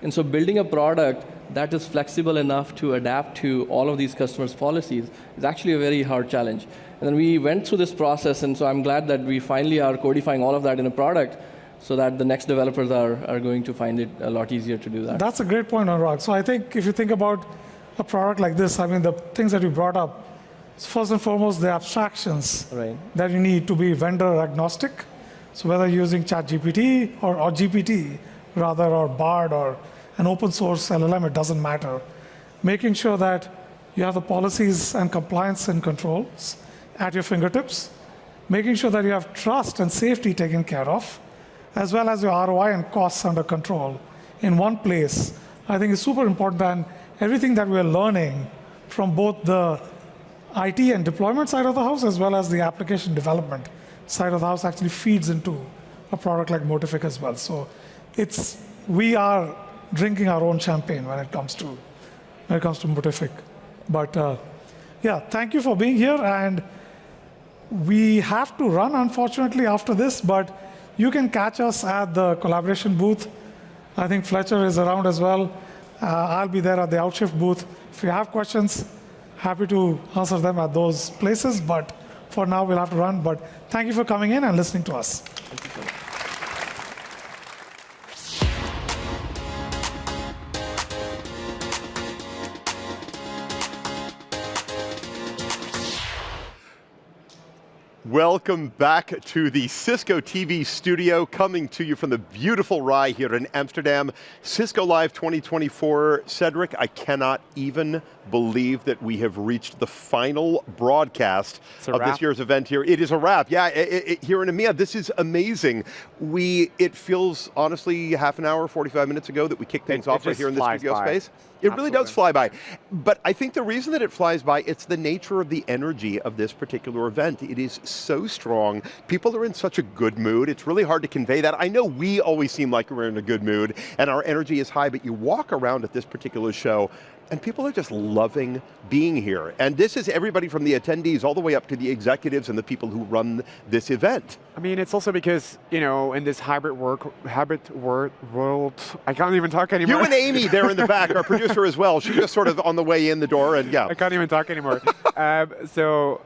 And so building a product that is flexible enough to adapt to all of these customers' policies is actually a very hard challenge. And then we went through this process, and so I'm glad that we finally are codifying all of that in a product so that the next developers are going to find it a lot easier to do that. That's a great point, Anurag. So I think if you think about a product like this, I mean, the things that you brought up, first and foremost, the abstractions that you need to be vendor agnostic. So whether you're using ChatGPT or GPT, rather, or Bard or an open source LLM, it doesn't matter. Making sure that you have the policies and compliance and controls at your fingertips. Making sure that you have trust and safety taken care of, as well as your ROI and costs under control in one place, I think is super important. And everything that we're learning from both the IT and deployment side of the house, as well as the application development side of the house, actually feeds into a product like Motivic as well. So we are drinking our own champagne when it comes to Motivic. But yeah, thank you for being here. And we have to run, unfortunately, after this, but you can catch us at the collaboration booth. I think Fletcher is around as well. I'll be there at the Outshift booth. If you have questions, happy to answer them at those places. But for now, we'll have to run. But thank you for coming in and listening to us. Welcome back to the Cisco TV studio, coming to you from the beautiful RAI here in Amsterdam. Cisco Live 2024. Cedric, I cannot even believe that we have reached the final broadcast of this year's event here. It is a wrap. Yeah, here in EMEA, this is amazing. It feels, honestly, half an hour, 45 minutes ago that we kicked things off right here in the studio space. It really does fly by. But I think the reason that it flies by, it's the nature of the energy of this particular event. It is so strong. People are in such a good mood. It's really hard to convey that. I know we always seem like we're in a good mood and our energy is high, but you walk around at this particular show and people are just loving being here. And this is everybody from the attendees all the way up to the executives and the people who run this event. I mean, it's also because, in this hybrid world, I can't even talk anymore. You and Amy there in the back, our producer as well. She's just sort of on the way in the door, and yeah. I can't even talk anymore. So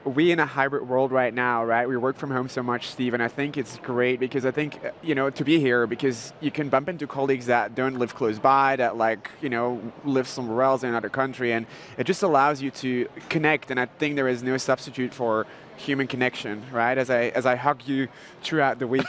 we in a hybrid world right now, right? We work from home so much, Steve, and I think it's great because I think, to be here, because you can bump into colleagues that don't live close by, that live somewhere else in another country, and it just allows you to connect, and I think there is no substitute for human connection, right? As I hug you throughout the week.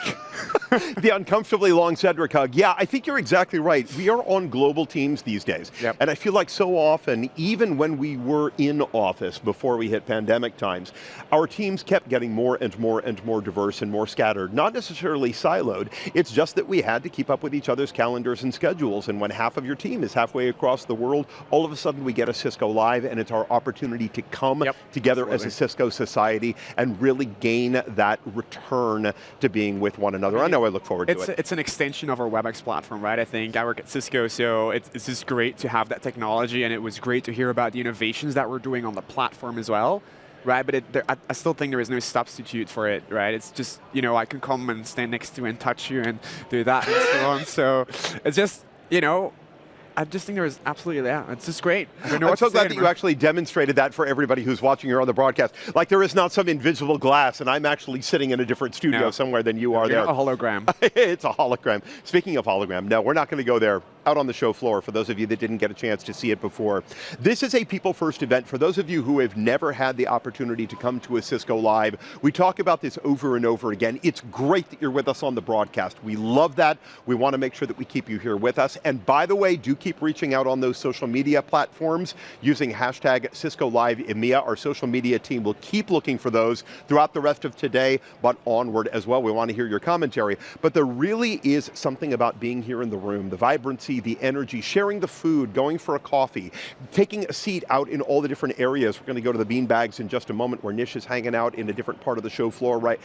The uncomfortably long Cedric hug. Yeah, I think you're exactly right. We are on global teams these days. Yep. And I feel like so often, even when we were in office before we hit pandemic times, our teams kept getting more and more and more diverse and more scattered. Not necessarily siloed. It's just that we had to keep up with each other's calendars and schedules. And when half of your team is halfway across the world, all of a sudden we get a Cisco Live, and it's our opportunity to come together as a Cisco society and really gain that return to being with one another. I know I look forward to it. It's an extension of our WebEx platform, right? I think I work at Cisco, so it's just great to have that technology, and it was great to hear about the innovations that we're doing on the platform as well. Right, but I still think there is no substitute for it, right? It's just, you know, I can come and stand next to you and touch you and do that and so on. So it's just, you know, I just think there is absolutely, it's just great. I'm so glad that you actually demonstrated that for everybody who's watching here on the broadcast. Like there is not some invisible glass, and I'm actually sitting in a different studio somewhere than you are there. A hologram. It's a hologram. Speaking of hologram, no, we're not going to go there. Out on the show floor, for those of you that didn't get a chance to see it before. This is a People First event. For those of you who have never had the opportunity to come to a Cisco Live, we talk about this over and over again. It's great that you're with us on the broadcast. We love that. We want to make sure that we keep you here with us. And by the way, do keep reaching out on those social media platforms using hashtag Cisco Live EMEA. Our social media team will keep looking for those throughout the rest of today, but onward as well. We want to hear your commentary. But there really is something about being here in the room, the vibrancy, the energy, sharing the food, going for a coffee, taking a seat out in all the different areas. We're going to go to the bean bags in just a moment where Nish is hanging out in a different part of the show floor, right?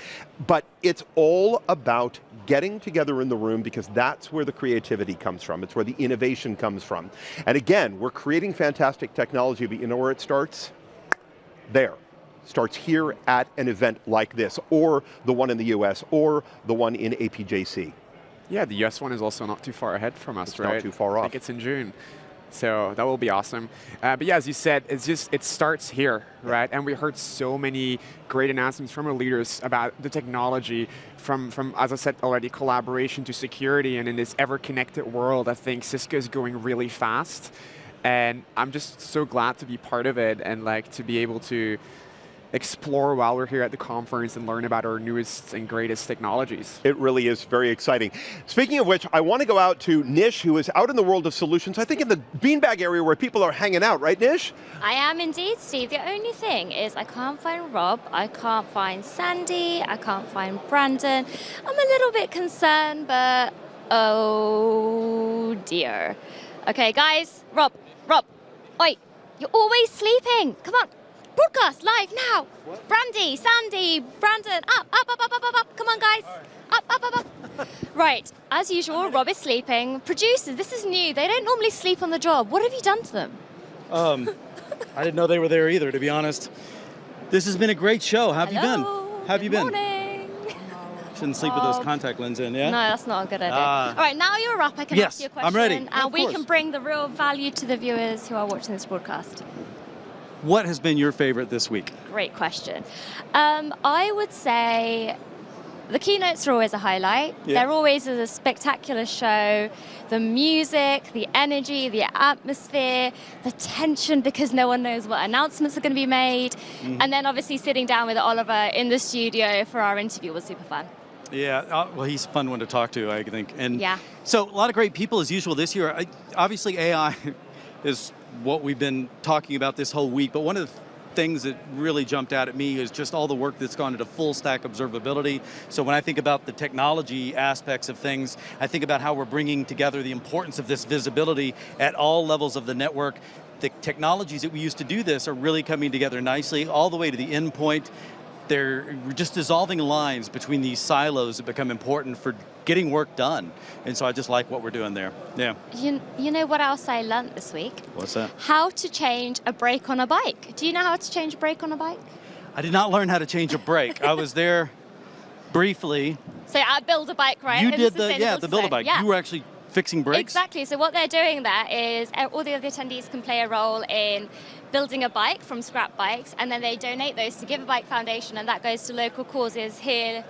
But it's all about getting together in the room because that's where the creativity comes from. It's where the innovation comes from. And again, we're creating fantastic technology, but you know where it starts? There. Starts here at an event like this, or the one in the US, or the one in APJC. Yeah, the US one is also not too far ahead from us, right? Not too far off. I think it's in June. So that will be awesome. But yeah, as you said, it starts here, right? And we heard so many great announcements from our leaders about the technology from, as I said already, collaboration to security. And in this ever-connected world, I think Cisco is going really fast. And I'm just so glad to be part of it and like to be able to explore while we're here at the conference and learn about our newest and greatest technologies. It really is very exciting. Speaking of which, I want to go out to Nish, who is out in the world of solutions, I think in the beanbag area where people are hanging out, right, Nish? I am indeed, Steve. The only thing is I can't find Rob, I can't find Sandy, I can't find Brandon. I'm a little bit concerned, but oh dear. Okay, guys, Rob, oi, you're always sleeping. Come on. Broadcast live now. What? Brandy, Sandy, Brandon, up. Come on, guys. Up. Right, as usual, Rob is sleeping. Producers, this is new. They don't normally sleep on the job. What have you done to them? I didn't know they were there either, to be honest. This has been a great show. How have you been? How have you been? Morning. Shouldn't sleep with those contact lenses in, yeah? No, that's not a good idea. All right, now you're up. I can ask you a question. I'm ready. And we can bring the real value to the viewers who are watching this broadcast. What has been your favorite this week? Great question. I would say the keynotes are always a highlight. Yeah. They're always a spectacular show. The music, the energy, the atmosphere, the tension because no one knows what announcements are going to be made. Mm-hmm. And then obviously sitting down with Oliver in the studio for our interview was super fun. Yeah, well, he's a fun one to talk to, I think. And yeah. So a lot of great people as usual this year. Obviously AI is what we've been talking about this whole week, but one of the things that really jumped out at me is just all the work that's gone into full stack observability. So when I think about the technology aspects of things, I think about how we're bringing together the importance of this visibility at all levels of the network. The technologies that we use to do this are really coming together nicely, all the way to the endpoint. We're just dissolving lines between these silos that become important for getting work done. And so I just like what we're doing there. Yeah. You know what else I learned this week? What's that? How to change a brake on a bike. Do you know how to change a brake on a bike? I did not learn how to change a brake. I was there briefly. So at Build a Bike, right? You did the Build a Bike. Yeah. You were actually fixing brakes? Exactly. So what they're doing there is all the other attendees can play a role in building a bike from scrap bikes, and then they donate those to Give a Bike Foundation, and that goes to local causes here,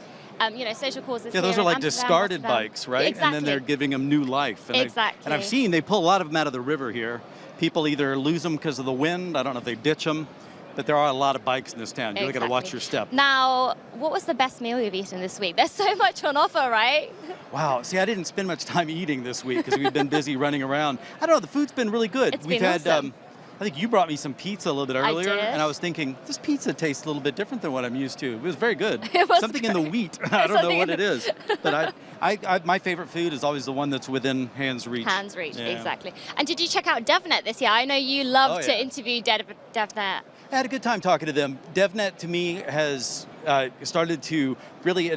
social causes here. Yeah, those are like Amsterdam, discarded bikes, right? Exactly. And then they're giving them new life. And exactly. I've seen they pull a lot of them out of the river here. People either lose them because of the wind, I don't know if they ditch them, but there are a lot of bikes in this town. You really got to watch your step. Now, what was the best meal you've eaten this week? There's so much on offer, right? Wow. See, I didn't spend much time eating this week because we've been busy running around. I don't know. The food's been really good. We've had. Awesome. I think you brought me some pizza a little bit earlier, I did. and I was thinking, this pizza tastes a little bit different than what I'm used to. It was very good. It was something great. in the wheat. I don't know what it is. But my favorite food is always the one that's within hand's reach. Hands reach, Yeah. exactly. And did you check out DevNet this year? I know you love to interview DevNet. I had a good time talking to them. DevNet, to me, has started to really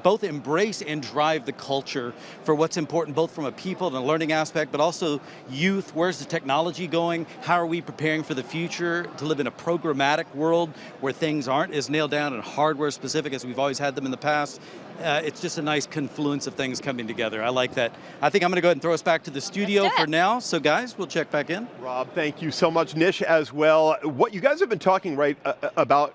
both embrace and drive the culture for what's important, both from a people and a learning aspect, but also youth. Where's the technology going? How are we preparing for the future to live in a programmatic world where things aren't as nailed down and hardware specific as we've always had them in the past? It's just a nice confluence of things coming together. I like that. I think I'm going to go ahead and throw us back to the studio for now. So guys, we'll check back in. Rob, thank you so much. Nish as well. What you guys have been talking about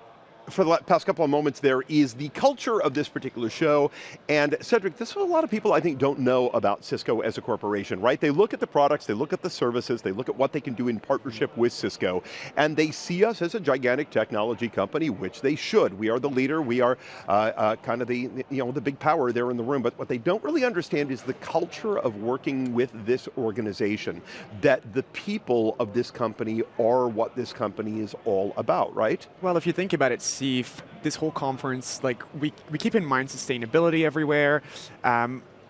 for the past couple of moments there is the culture of this particular show. And Cedric, this is what a lot of people I think don't know about Cisco as a corporation, right? They look at the products, they look at the services, they look at what they can do in partnership with Cisco, and they see us as a gigantic technology company, which they should. We are the leader, we are kind of the big power there in the room, but what they don't really understand is the culture of working with this organization, that the people of this company are what this company is all about, right? Well, if you think about it, Steve, this whole conference, like we keep in mind sustainability everywhere.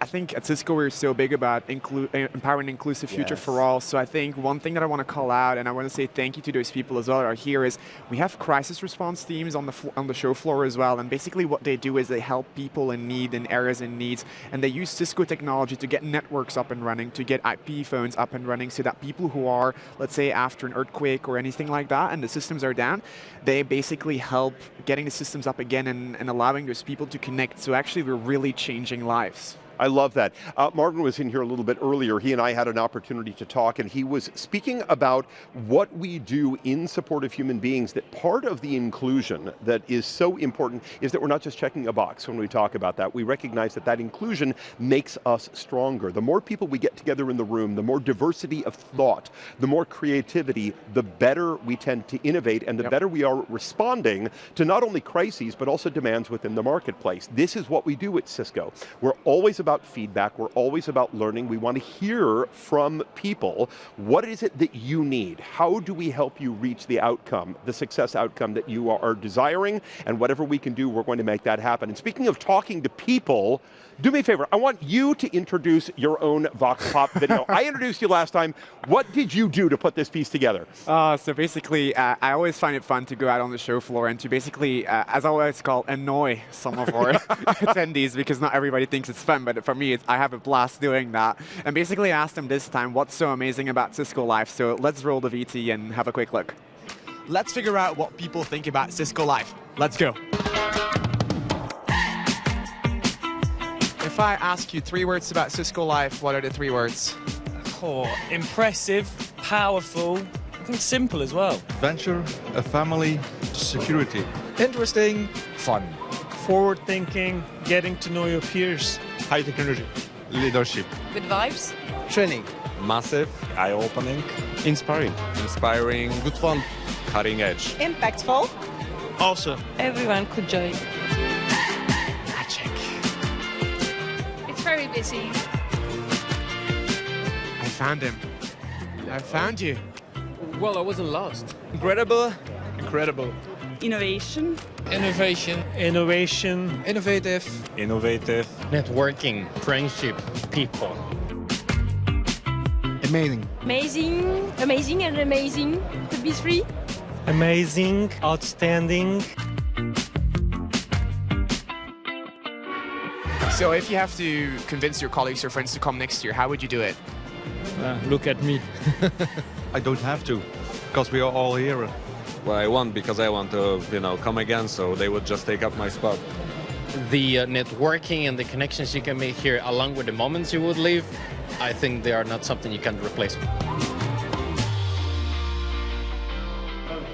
I think at Cisco we're so big about empowering an inclusive future for all. So I think one thing that I want to call out, and I want to say thank you to those people as well that are here, is we have crisis response teams on the show floor as well. And basically what they do is they help people in need, in areas in needs, and they use Cisco technology to get networks up and running, to get IP phones up and running, so that people who are, let's say, after an earthquake or anything like that, and the systems are down, they basically help getting the systems up again and allowing those people to connect. So actually we're really changing lives. I love that. Martin was in here a little bit earlier. He and I had an opportunity to talk, and he was speaking about what we do in support of human beings, that part of the inclusion that is so important is that we're not just checking a box when we talk about that. We recognize that that inclusion makes us stronger. The more people we get together in the room, the more diversity of thought, the more creativity, the better we tend to innovate, and the better we are responding to not only crises, but also demands within the marketplace. This is what we do at Cisco. We're always about feedback. We're always about learning. We want to hear from people. What is it that you need? How do we help you reach the outcome, the success outcome that you are desiring? And whatever we can do, we're going to make that happen. And speaking of talking to people, do me a favor. I want you to introduce your own Vox Pop video. I introduced you last time. What did you do to put this piece together? So basically, I always find it fun to go out on the show floor and to basically, as I always call, annoy some of our attendees, because not everybody thinks it's fun, but for me, I have a blast doing that. And basically I asked them this time, what's so amazing about Cisco Live? So let's roll the VT and have a quick look. Let's figure out what people think about Cisco Live. Let's go. If I ask you 3 words about Cisco Live, what are the 3 words? Oh, impressive, powerful, I think simple as well. Adventure, a family, security. Interesting, fun. Forward-thinking, getting to know your peers. High technology. Leadership. Good vibes. Training. Massive. Eye-opening. Inspiring. Inspiring. Good fun. Cutting edge. Impactful. Awesome. Everyone could join. Magic. It's very busy. I found him. I found you. Well, I wasn't lost. Incredible. Incredible. Innovation. Innovation. Innovation. Innovative. Innovative. Networking, friendship, people. Amazing. Amazing, amazing, and amazing. Could be 3. Amazing, outstanding. So if you have to convince your colleagues or friends to come next year, how would you do it? Look at me. I don't have to, because we are all here. Well, I want because I want to, come again, so they would just take up my spot. The networking and the connections you can make here, along with the moments you would live, I think they are not something you can replace.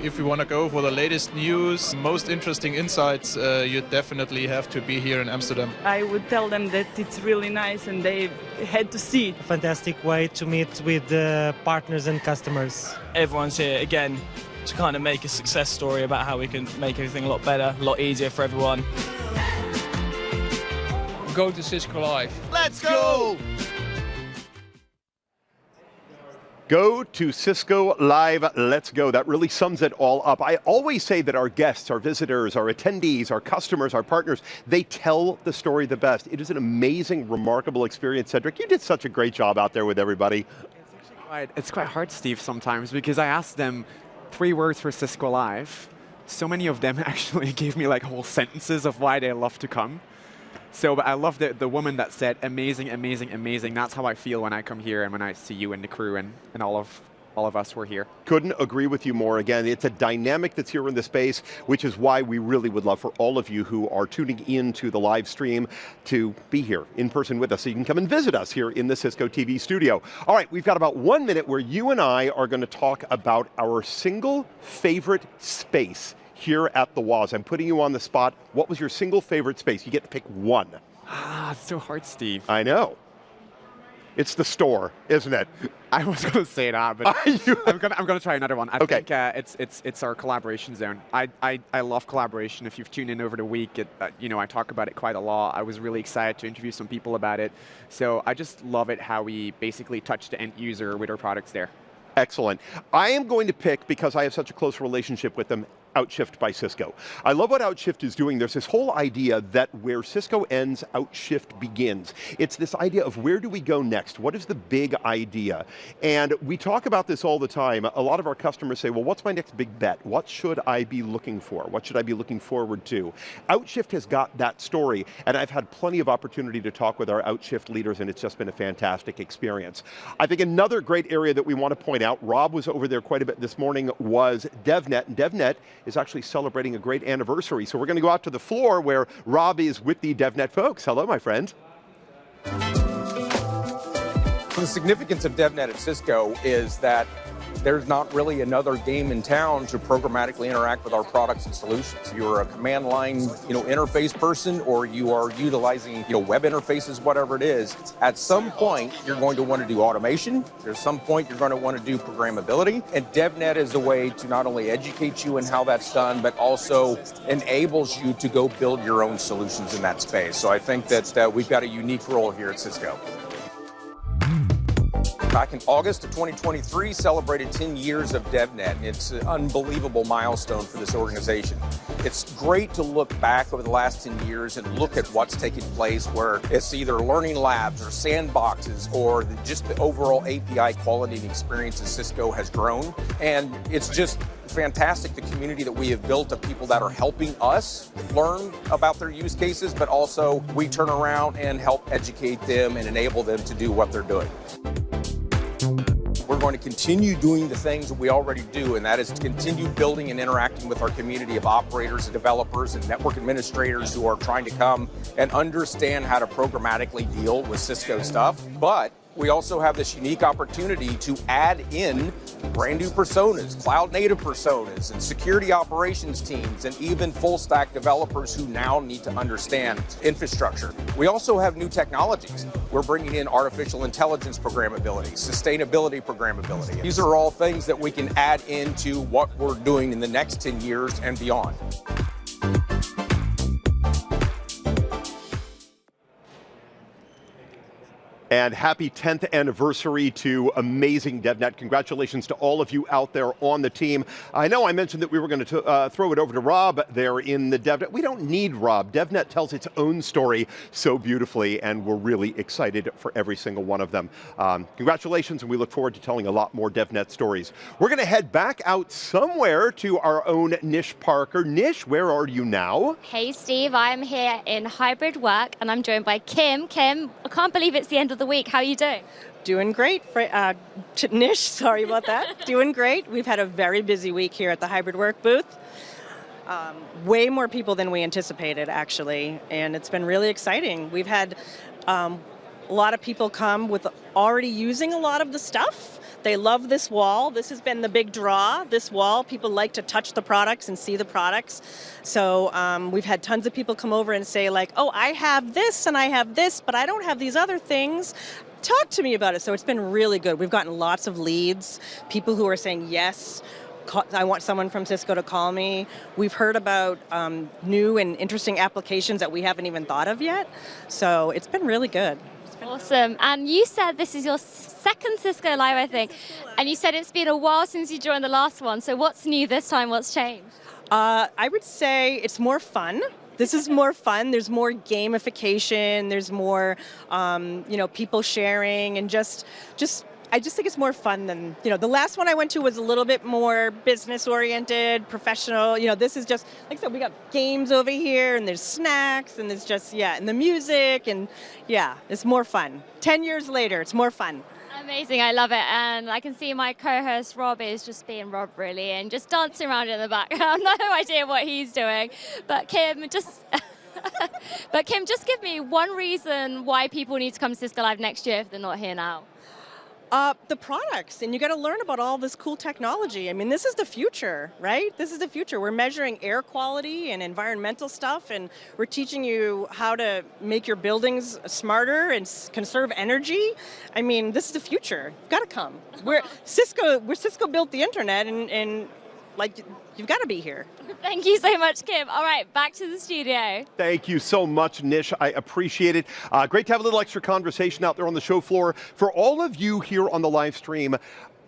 If you want to go for the latest news, most interesting insights, you definitely have to be here in Amsterdam. I would tell them that it's really nice and they had to see it. Fantastic way to meet with partners and customers. Everyone's here again to kind of make a success story about how we can make everything a lot better, a lot easier for everyone. Go to Cisco Live. Let's go! Go to Cisco Live, let's go. That really sums it all up. I always say that our guests, our visitors, our attendees, our customers, our partners, they tell the story the best. It is an amazing, remarkable experience. Cedric, you did such a great job out there with everybody. It's quite hard, Steve, sometimes, because I asked them 3 words for Cisco Live. So many of them actually gave me like whole sentences of why they love to come. So but I love the woman that said, amazing, amazing, amazing. That's how I feel when I come here and when I see you and the crew and all of us who are here. Couldn't agree with you more. Again, it's a dynamic that's here in the space, which is why we really would love for all of you who are tuning into the live stream to be here in person with us. So you can come and visit us here in the Cisco TV studio. All right, we've got about 1 minute where you and I are going to talk about our single favorite space here at the WAS. I'm putting you on the spot. What was your single favorite space? You get to pick one. It's so hard, Steve. I know. It's the store, isn't it? I was going to say that, but I'm going to try another one. I think it's our collaboration zone. I love collaboration. If you've tuned in over the week, I talk about it quite a lot. I was really excited to interview some people about it. So I just love it how we basically touch the end user with our products there. Excellent. I am going to pick, because I have such a close relationship with them, Outshift by Cisco. I love what Outshift is doing. There's this whole idea that where Cisco ends, Outshift begins. It's this idea of where do we go next? What is the big idea? And we talk about this all the time. A lot of our customers say, well, what's my next big bet? What should I be looking for? What should I be looking forward to? Outshift has got that story, and I've had plenty of opportunity to talk with our Outshift leaders, and it's just been a fantastic experience. I think another great area that we want to point out, Rob was over there quite a bit this morning, was DevNet. And DevNet is actually celebrating a great anniversary. So we're going to go out to the floor where Rob is with the DevNet folks. Hello, my friend. The significance of DevNet at Cisco is that there's not really another game in town to programmatically interact with our products and solutions. You're a command line, interface person, or you are utilizing, web interfaces, whatever it is. At some point, you're going to want to do automation. There's some point you're going to want to do programmability. And DevNet is a way to not only educate you in how that's done, but also enables you to go build your own solutions in that space. So I think that we've got a unique role here at Cisco. Back in August of 2023, celebrated 10 years of DevNet. It's an unbelievable milestone for this organization. It's great to look back over the last 10 years and look at what's taken place, where it's either learning labs or sandboxes or just the overall API quality and experience that Cisco has grown. And it's just fantastic, the community that we have built of people that are helping us learn about their use cases, but also we turn around and help educate them and enable them to do what they're doing. We're going to continue doing the things that we already do, and that is to continue building and interacting with our community of operators and developers and network administrators who are trying to come and understand how to programmatically deal with Cisco stuff. But we also have this unique opportunity to add in brand new personas, cloud native personas, and security operations teams, and even full stack developers who now need to understand infrastructure. We also have new technologies. We're bringing in artificial intelligence programmability, sustainability programmability. These are all things that we can add into what we're doing in the next 10 years and beyond. And happy 10th anniversary to amazing DevNet. Congratulations to all of you out there on the team. I know I mentioned that we were going to throw it over to Rob there in the DevNet. We don't need Rob. DevNet tells its own story so beautifully, and we're really excited for every single one of them. Congratulations, and we look forward to telling a lot more DevNet stories. We're going to head back out somewhere to our own Nish Parker. Nish, where are you now? Hey, Steve. I am here in hybrid work, and I'm joined by Kim. Kim, I can't believe it's the end of the week. How are you doing? Doing great. Nish, sorry about that. Doing great. We've had a very busy week here at the hybrid work booth. Way more people than we anticipated, actually, and it's been really exciting. We've had a lot of people come with already using a lot of the stuff. They love this wall. This has been the big draw, this wall. People like to touch the products and see the products. So we've had tons of people come over and say like, oh, I have this and I have this, but I don't have these other things. Talk to me about it. So it's been really good. We've gotten lots of leads, people who are saying, yes, I want someone from Cisco to call me. We've heard about new and interesting applications that we haven't even thought of yet. So it's been really good. Awesome. And you said this is your second Cisco Live, I think. And you said it's been a while since you joined the last one. So what's new this time? What's changed? I would say it's more fun. This is more fun. There's more gamification. There's more, people sharing, and I just think it's more fun than, the last one I went to was a little bit more business oriented, professional. This is just, like I said, we got games over here, and there's snacks, and there's just, and the music, and it's more fun. 10 years later, it's more fun. Amazing, I love it. And I can see my co-host Rob is just being Rob, really, and just dancing around in the background. No idea what he's doing. But Kim, just give me one reason why people need to come to Cisco Live next year if they're not here now. The products, and you got to learn about all this cool technology. I mean, this is the future, right? This is the future. We're measuring air quality and environmental stuff, and we're teaching you how to make your buildings smarter and conserve energy. I mean, this is the future. You've got to come. Cisco built the internet, and you've got to be here. Thank you so much, Kim. All right, back to the studio. Thank you so much, Nish. I appreciate it. Great to have a little extra conversation out there on the show floor. For all of you here on the live stream,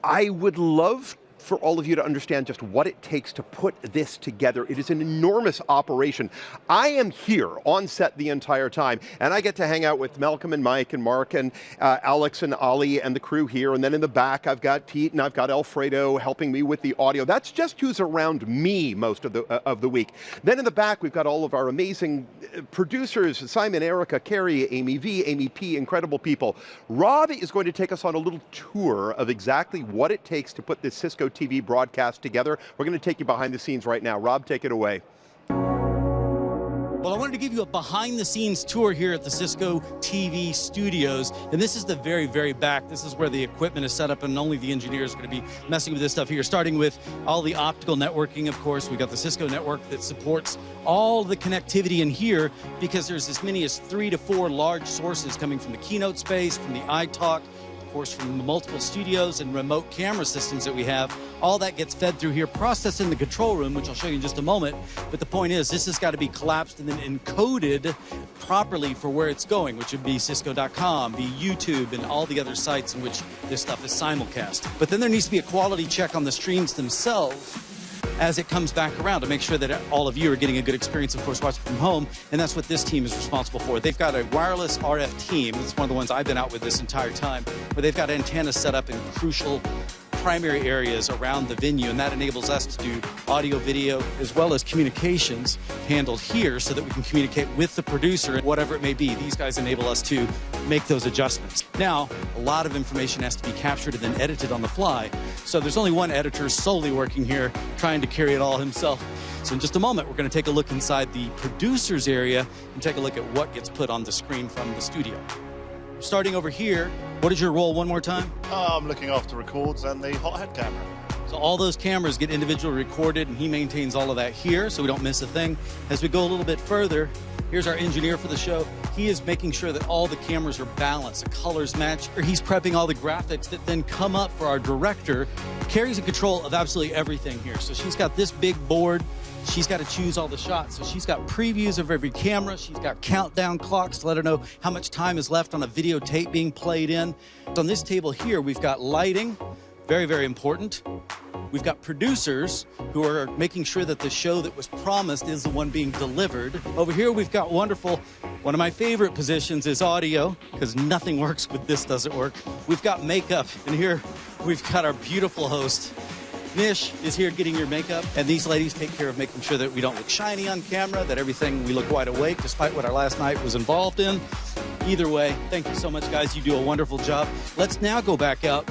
I would love for all of you to understand just what it takes to put this together. It is an enormous operation. I am here on set the entire time, and I get to hang out with Malcolm and Mike and Mark and Alex and Ali and the crew here. And then in the back, I've got Pete and I've got Alfredo helping me with the audio. That's just who's around me most of the week. Then in the back, we've got all of our amazing producers, Simon, Erica, Carrie, Amy V, Amy P, incredible people. Rob is going to take us on a little tour of exactly what it takes to put this Cisco TV broadcast together. We're going to take you behind the scenes right now. Rob, take it away. Well, I wanted to give you a behind-the-scenes tour here at the Cisco TV studios, and this is the very, very back. This is where the equipment is set up, and only the engineers are going to be messing with this stuff here, starting with all the optical networking, of course. We've got the Cisco network that supports all the connectivity in here, because there's as many as 3 to 4 large sources coming from the keynote space, from the iTalk, of course, from the multiple studios and remote camera systems that we have. All that gets fed through here, processed in the control room, which I'll show you in just a moment. But the point is, this has got to be collapsed and then encoded properly for where it's going, which would be Cisco.com, be YouTube, and all the other sites in which this stuff is simulcast. But then there needs to be a quality check on the streams themselves as it comes back around to make sure that all of you are getting a good experience, of course, watching from home. And that's what this team is responsible for. They've got a wireless RF team. It's one of the ones I've been out with this entire time, where they've got antennas set up in crucial primary areas around the venue, and that enables us to do audio, video, as well as communications handled here so that we can communicate with the producer, whatever it may be. These guys enable us to make those adjustments. Now, a lot of information has to be captured and then edited on the fly, so there's only one editor solely working here, trying to carry it all himself. So in just a moment, we're going to take a look inside the producer's area and take a look at what gets put on the screen from the studio. Starting over here, what is your role one more time? I'm looking after records and the hot head camera. So all those cameras get individually recorded, and he maintains all of that here, so we don't miss a thing. As we go a little bit further, here's our engineer for the show. He is making sure that all the cameras are balanced, the colors match. He's prepping all the graphics that then come up for our director. Carrie's in control of absolutely everything here. So she's got this big board. She's got to choose all the shots. So she's got previews of every camera. She's got countdown clocks to let her know how much time is left on a videotape being played in. On this table here, we've got lighting, very, very important. We've got producers who are making sure that the show that was promised is the one being delivered. Over here, we've got wonderful, one of my favorite positions is audio, because nothing works when this doesn't work. We've got makeup, and here we've got our beautiful host. Nish is here getting your makeup, and these ladies take care of making sure that we don't look shiny on camera, that everything, we look wide awake, despite what our last night was involved in. Either way, thank you so much, guys. You do a wonderful job. Let's now go back out.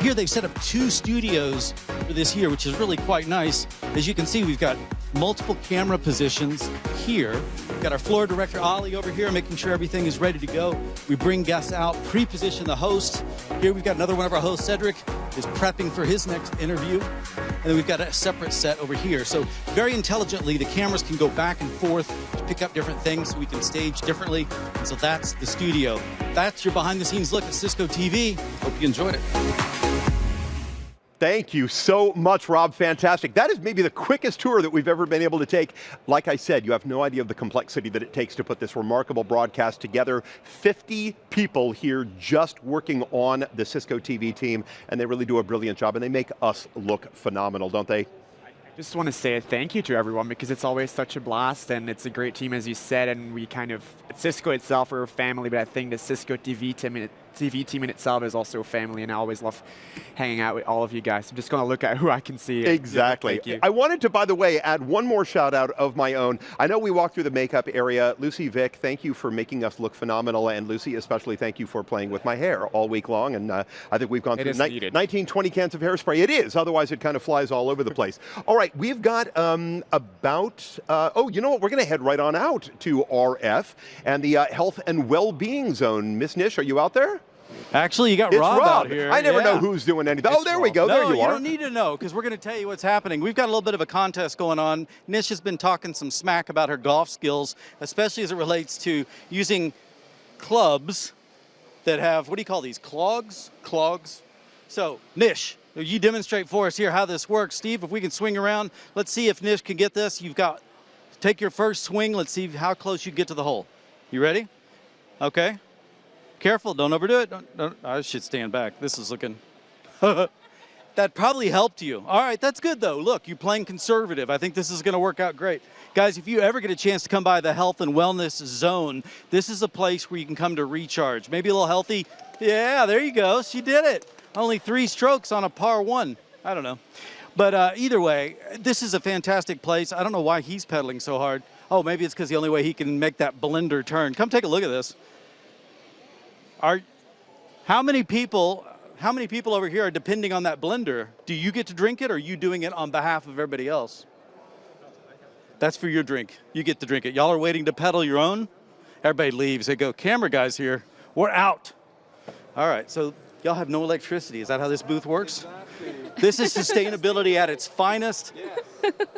Here they've set up 2 studios for this year, which is really quite nice. As you can see, we've got multiple camera positions here. We've got our floor director, Ali, over here, making sure everything is ready to go. We bring guests out, pre-position the host. Here we've got another one of our hosts, Cedric, is prepping for his next interview. And then we've got a separate set over here. So very intelligently, the cameras can go back and forth to pick up different things so we can stage differently. And so that's the studio. That's your behind-the-scenes look at Cisco TV. Hope you enjoyed it. Thank you so much, Rob. Fantastic. That is maybe the quickest tour that we've ever been able to take. Like I said, you have no idea of the complexity that it takes to put this remarkable broadcast together. 50 people here just working on the Cisco TV team, and they really do a brilliant job, and they make us look phenomenal, don't they? Just want to say a thank you to everyone because it's always such a blast and it's a great team, as you said, and we kind of, at Cisco itself, we're a family, but I think the Cisco TV team in itself is also a family, and I always love hanging out with all of you guys. I'm just going to look at who I can see. Exactly. Thank you. I wanted to, by the way, add one more shout out of my own. I know we walked through the makeup area. Lucy Vick, thank you for making us look phenomenal, and Lucy, especially thank you for playing with my hair all week long, and I think we've gone through 19, 20 cans of hairspray. It is, otherwise it kind of flies all over the place. All right, we've got oh, you know what? We're going to head right on out to RF and the Health and Well-Being Zone. Miss Nish, are you out there? Actually, you got It's Rob out here. I never know who's doing anything. Oh, there we go. There you are. You don't need to know because we're going to tell you what's happening. We've got a little bit of a contest going on. Nish has been talking some smack about her golf skills, especially as it relates to using clubs that have, what do you call these, clogs? Clogs. So, Nish, you demonstrate for us here how this works. Steve, if we can swing around, let's see if Nish can get this. You've got, take your first swing. Let's see how close you get to the hole. You ready? Okay. Careful, don't overdo it. Don't, I should stand back. This is looking, that probably helped you. All right, that's good though. Look, you're playing conservative. I think this is gonna work out great. Guys, if you ever get a chance to come by the Health and Wellness Zone, this is a place where you can come to recharge. Maybe a little healthy. Yeah, there you go, she did it. Only 3 strokes on a par 1. I don't know. But either way, this is a fantastic place. I don't know why he's pedaling so hard. Oh, maybe it's because the only way he can make that blender turn. Come take a look at this. How many people over here are depending on that blender? Do you get to drink it, or are you doing it on behalf of everybody else? That's for your drink. You get to drink it. Y'all are waiting to pedal your own? Everybody leaves. They go, camera guys here, we're out. All right, so y'all have no electricity. Is that how this booth works? This is sustainability at its finest.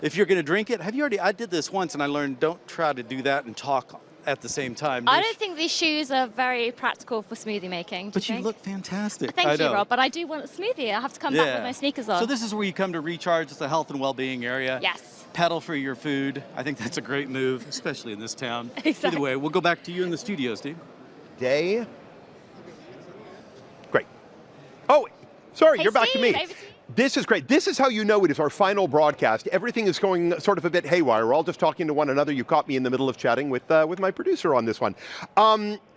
If you're gonna drink it, have you already, I did this once and I learned don't try to do that and talk at the same time. I don't think these shoes are very practical for smoothie making. But you look fantastic. Thank you, Rob, but I do want a smoothie. I have to come back with my sneakers on. So this is where you come to recharge. It's a health and well-being area. Yes. Pedal for your food. I think that's a great move, especially in this town. Exactly. Either way, we'll go back to you in the studio, Steve. Day. Great. Oh, sorry, you're back to me. This is great. This is how you know it is our final broadcast. Everything is going sort of a bit haywire. We're all just talking to one another. You caught me in the middle of chatting with my producer on this one.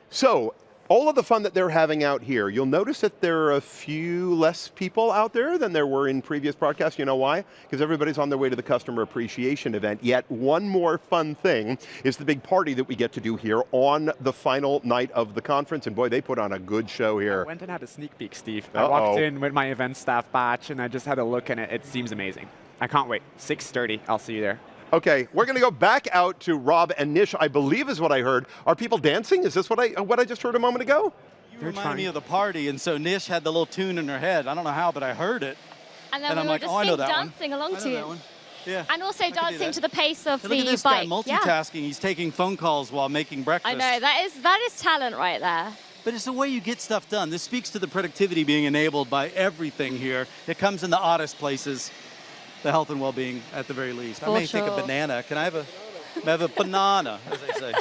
So all of the fun that they're having out here, you'll notice that there are a few less people out there than there were in previous broadcasts. You know why? Because everybody's on their way to the customer appreciation event. Yet one more fun thing is the big party that we get to do here on the final night of the conference. And boy, they put on a good show here. I went and had a sneak peek, Steve. I walked in with my event staff badge and I just had a look and it seems amazing. I can't wait. 6:30, I'll see you there. Okay, we're going to go back out to Rob and Nish, I believe is what I heard. Are people dancing? Is this what I just heard a moment ago? You reminded me of the party, and so Nish had the little tune in her head. I don't know how, but I heard it. And then we I'm were like, just oh, I know that dancing along to it. Yeah. And also dancing to the pace of Hey, the look at this bike. guy multitasking. He's taking phone calls while making breakfast. I know, that is talent right there. But it's the way you get stuff done. This speaks to the productivity being enabled by everything here. It comes in the oddest places. The health and well-being at the very least. I may take a banana. Can I have a banana, as they say?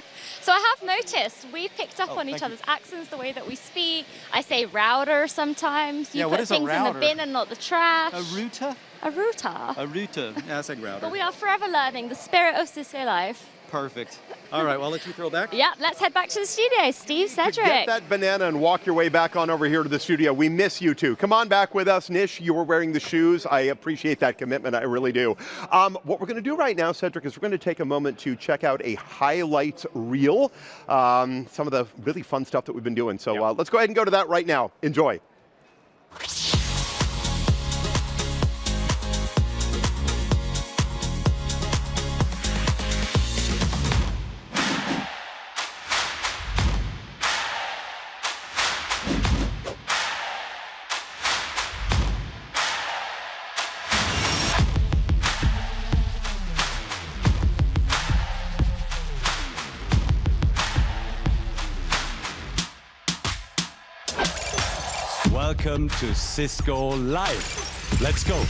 So I have noticed we've picked up on each other's accents, the way that we speak. I say router sometimes. You put things in the bin and not the trash. A router? A router. A router. Yeah, I said router. But we are forever learning the spirit of Cisco life. Perfect. All right, well, I'll let you throw back. Yeah, let's head back to the studio. Steve, Cedric. Get that banana and walk your way back on over here to the studio. We miss you two. Come on back with us. Nish, you were wearing the shoes. I appreciate that commitment. I really do. What we're going to do right now, Cedric, is we're going to take a moment to check out a highlights reel. Some of the really fun stuff that we've been doing. So let's go ahead and go to that right now. Enjoy. Welcome to Cisco Live. Let's go.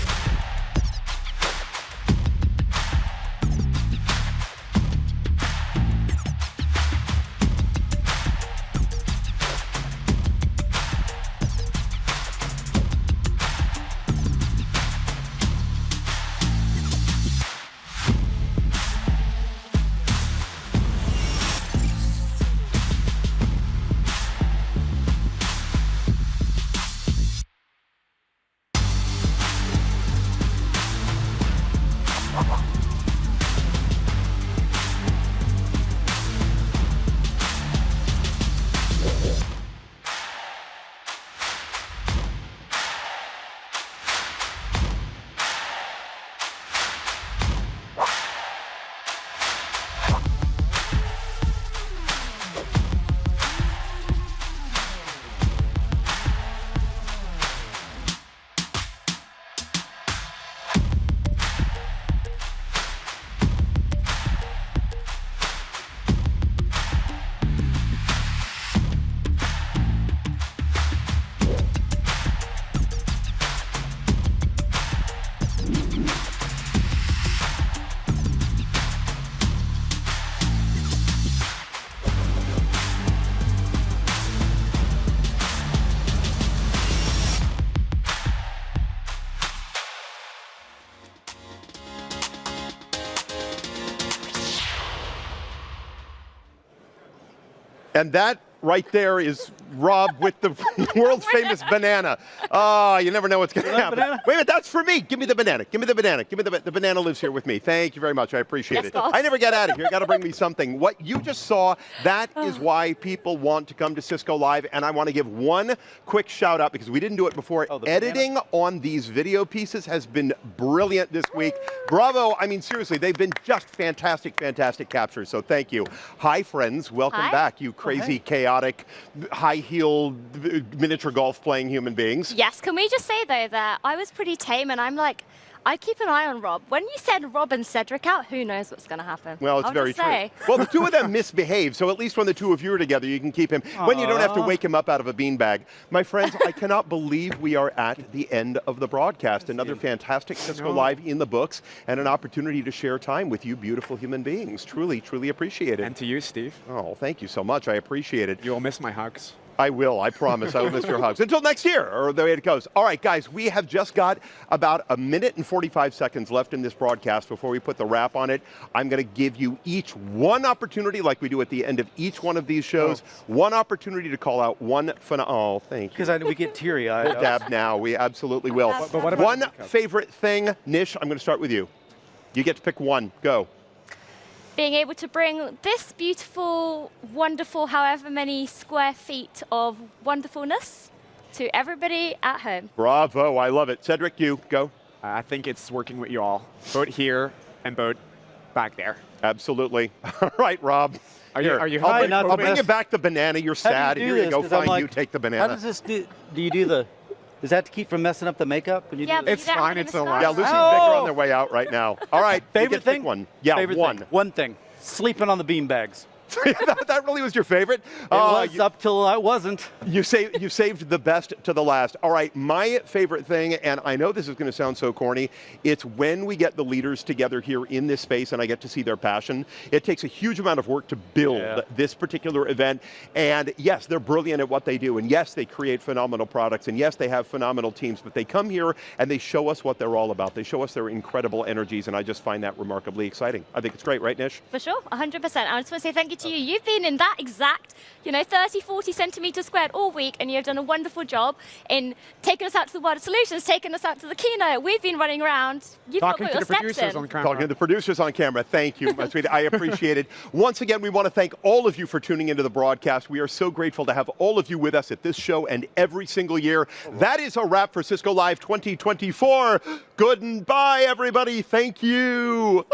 And that right there is Rob with the world's famous banana. Oh, you never know what's going to happen. Banana? Wait a minute, that's for me. Give me the banana. Give me the banana. Give me the banana lives here with me. Thank you very much. I appreciate Yes, it. boss. I never get out of here. Got to bring me something. What you just saw, that is why people want to come to Cisco Live. And I want to give one quick shout out because we didn't do it before. Editing on these video pieces has been brilliant this week. Bravo. I mean, seriously, they've been just fantastic, fantastic captures. So thank you. Hi, friends. Welcome Hi. back, you crazy, chaotic, high-heeled, miniature golf-playing human beings. Yes, can we just say though that I was pretty tame and I'm like, I keep an eye on Rob. When you send Rob and Cedric out, who knows what's going to happen? Well, it's I'll very just true. say. Well, the two of them misbehave, so at least when the two of you are together, you can keep him. When you don't have to wake him up out of a beanbag. My friends, I cannot believe we are at the end of the broadcast. Another fantastic Cisco Live in the books and an opportunity to share time with you beautiful human beings. Truly, truly appreciate it. And to you, Steve. Oh, thank you so much. I appreciate it. You will miss my hugs. I will, I promise. I will miss your hugs. Until next year, or the way it goes. All right, guys, we have just got about a minute and 45 seconds left in this broadcast before we put the wrap on it. I'm going to give you each one opportunity, like we do at the end of each one of these shows, one opportunity to call out one oh, thank you. Because we get teary-eyed. We'll dab now. We absolutely will. But what about one the makeup? favorite thing, Nish, I'm going to start with you. You get to pick one. Go. Being able to bring this beautiful, wonderful, however many square feet of wonderfulness to everybody at home. Bravo. I love it. Cedric, you go. I think it's working with you all, both here and both back there. Absolutely. All right, Rob. Are you I'll hungry? bring, I'll bring you back the banana. You're sad. Here you go. Fine. You take the How banana. does this do you do the, is that to keep from messing up the makeup? When you Yeah, do but It's you don't fine, have it's any a lot. Yeah, mascara. Lucy and Vic are on their way out right now. All right. you Favorite get to pick thing? one. Yeah, Favorite one. Thing. One thing. Sleeping on the beanbags. that really was your favorite? It was up till I wasn't. You saved the best to the last. All right, my favorite thing, and I know this is going to sound so corny, it's when we get the leaders together here in this space and I get to see their passion. It takes a huge amount of work to build this particular event. And yes, they're brilliant at what they do. And yes, they create phenomenal products. And yes, they have phenomenal teams. But they come here and they show us what they're all about. They show us their incredible energies. And I just find that remarkably exciting. I think it's great, right, Nish? For sure, 100%. I just want to say thank you to you. You've been in that exact, 30, 40 centimeters squared all week, and you've done a wonderful job in taking us out to the World of Solutions, taking us out to the keynote. We've been running around. You've Talking not to got the your producers steps in. on camera. Talking to the producers on camera. Thank you, my sweetie. I appreciate it. Once again, we want to thank all of you for tuning into the broadcast. We are so grateful to have all of you with us at this show and every single year. That is a wrap for Cisco Live 2024. Goodbye, everybody. Thank you.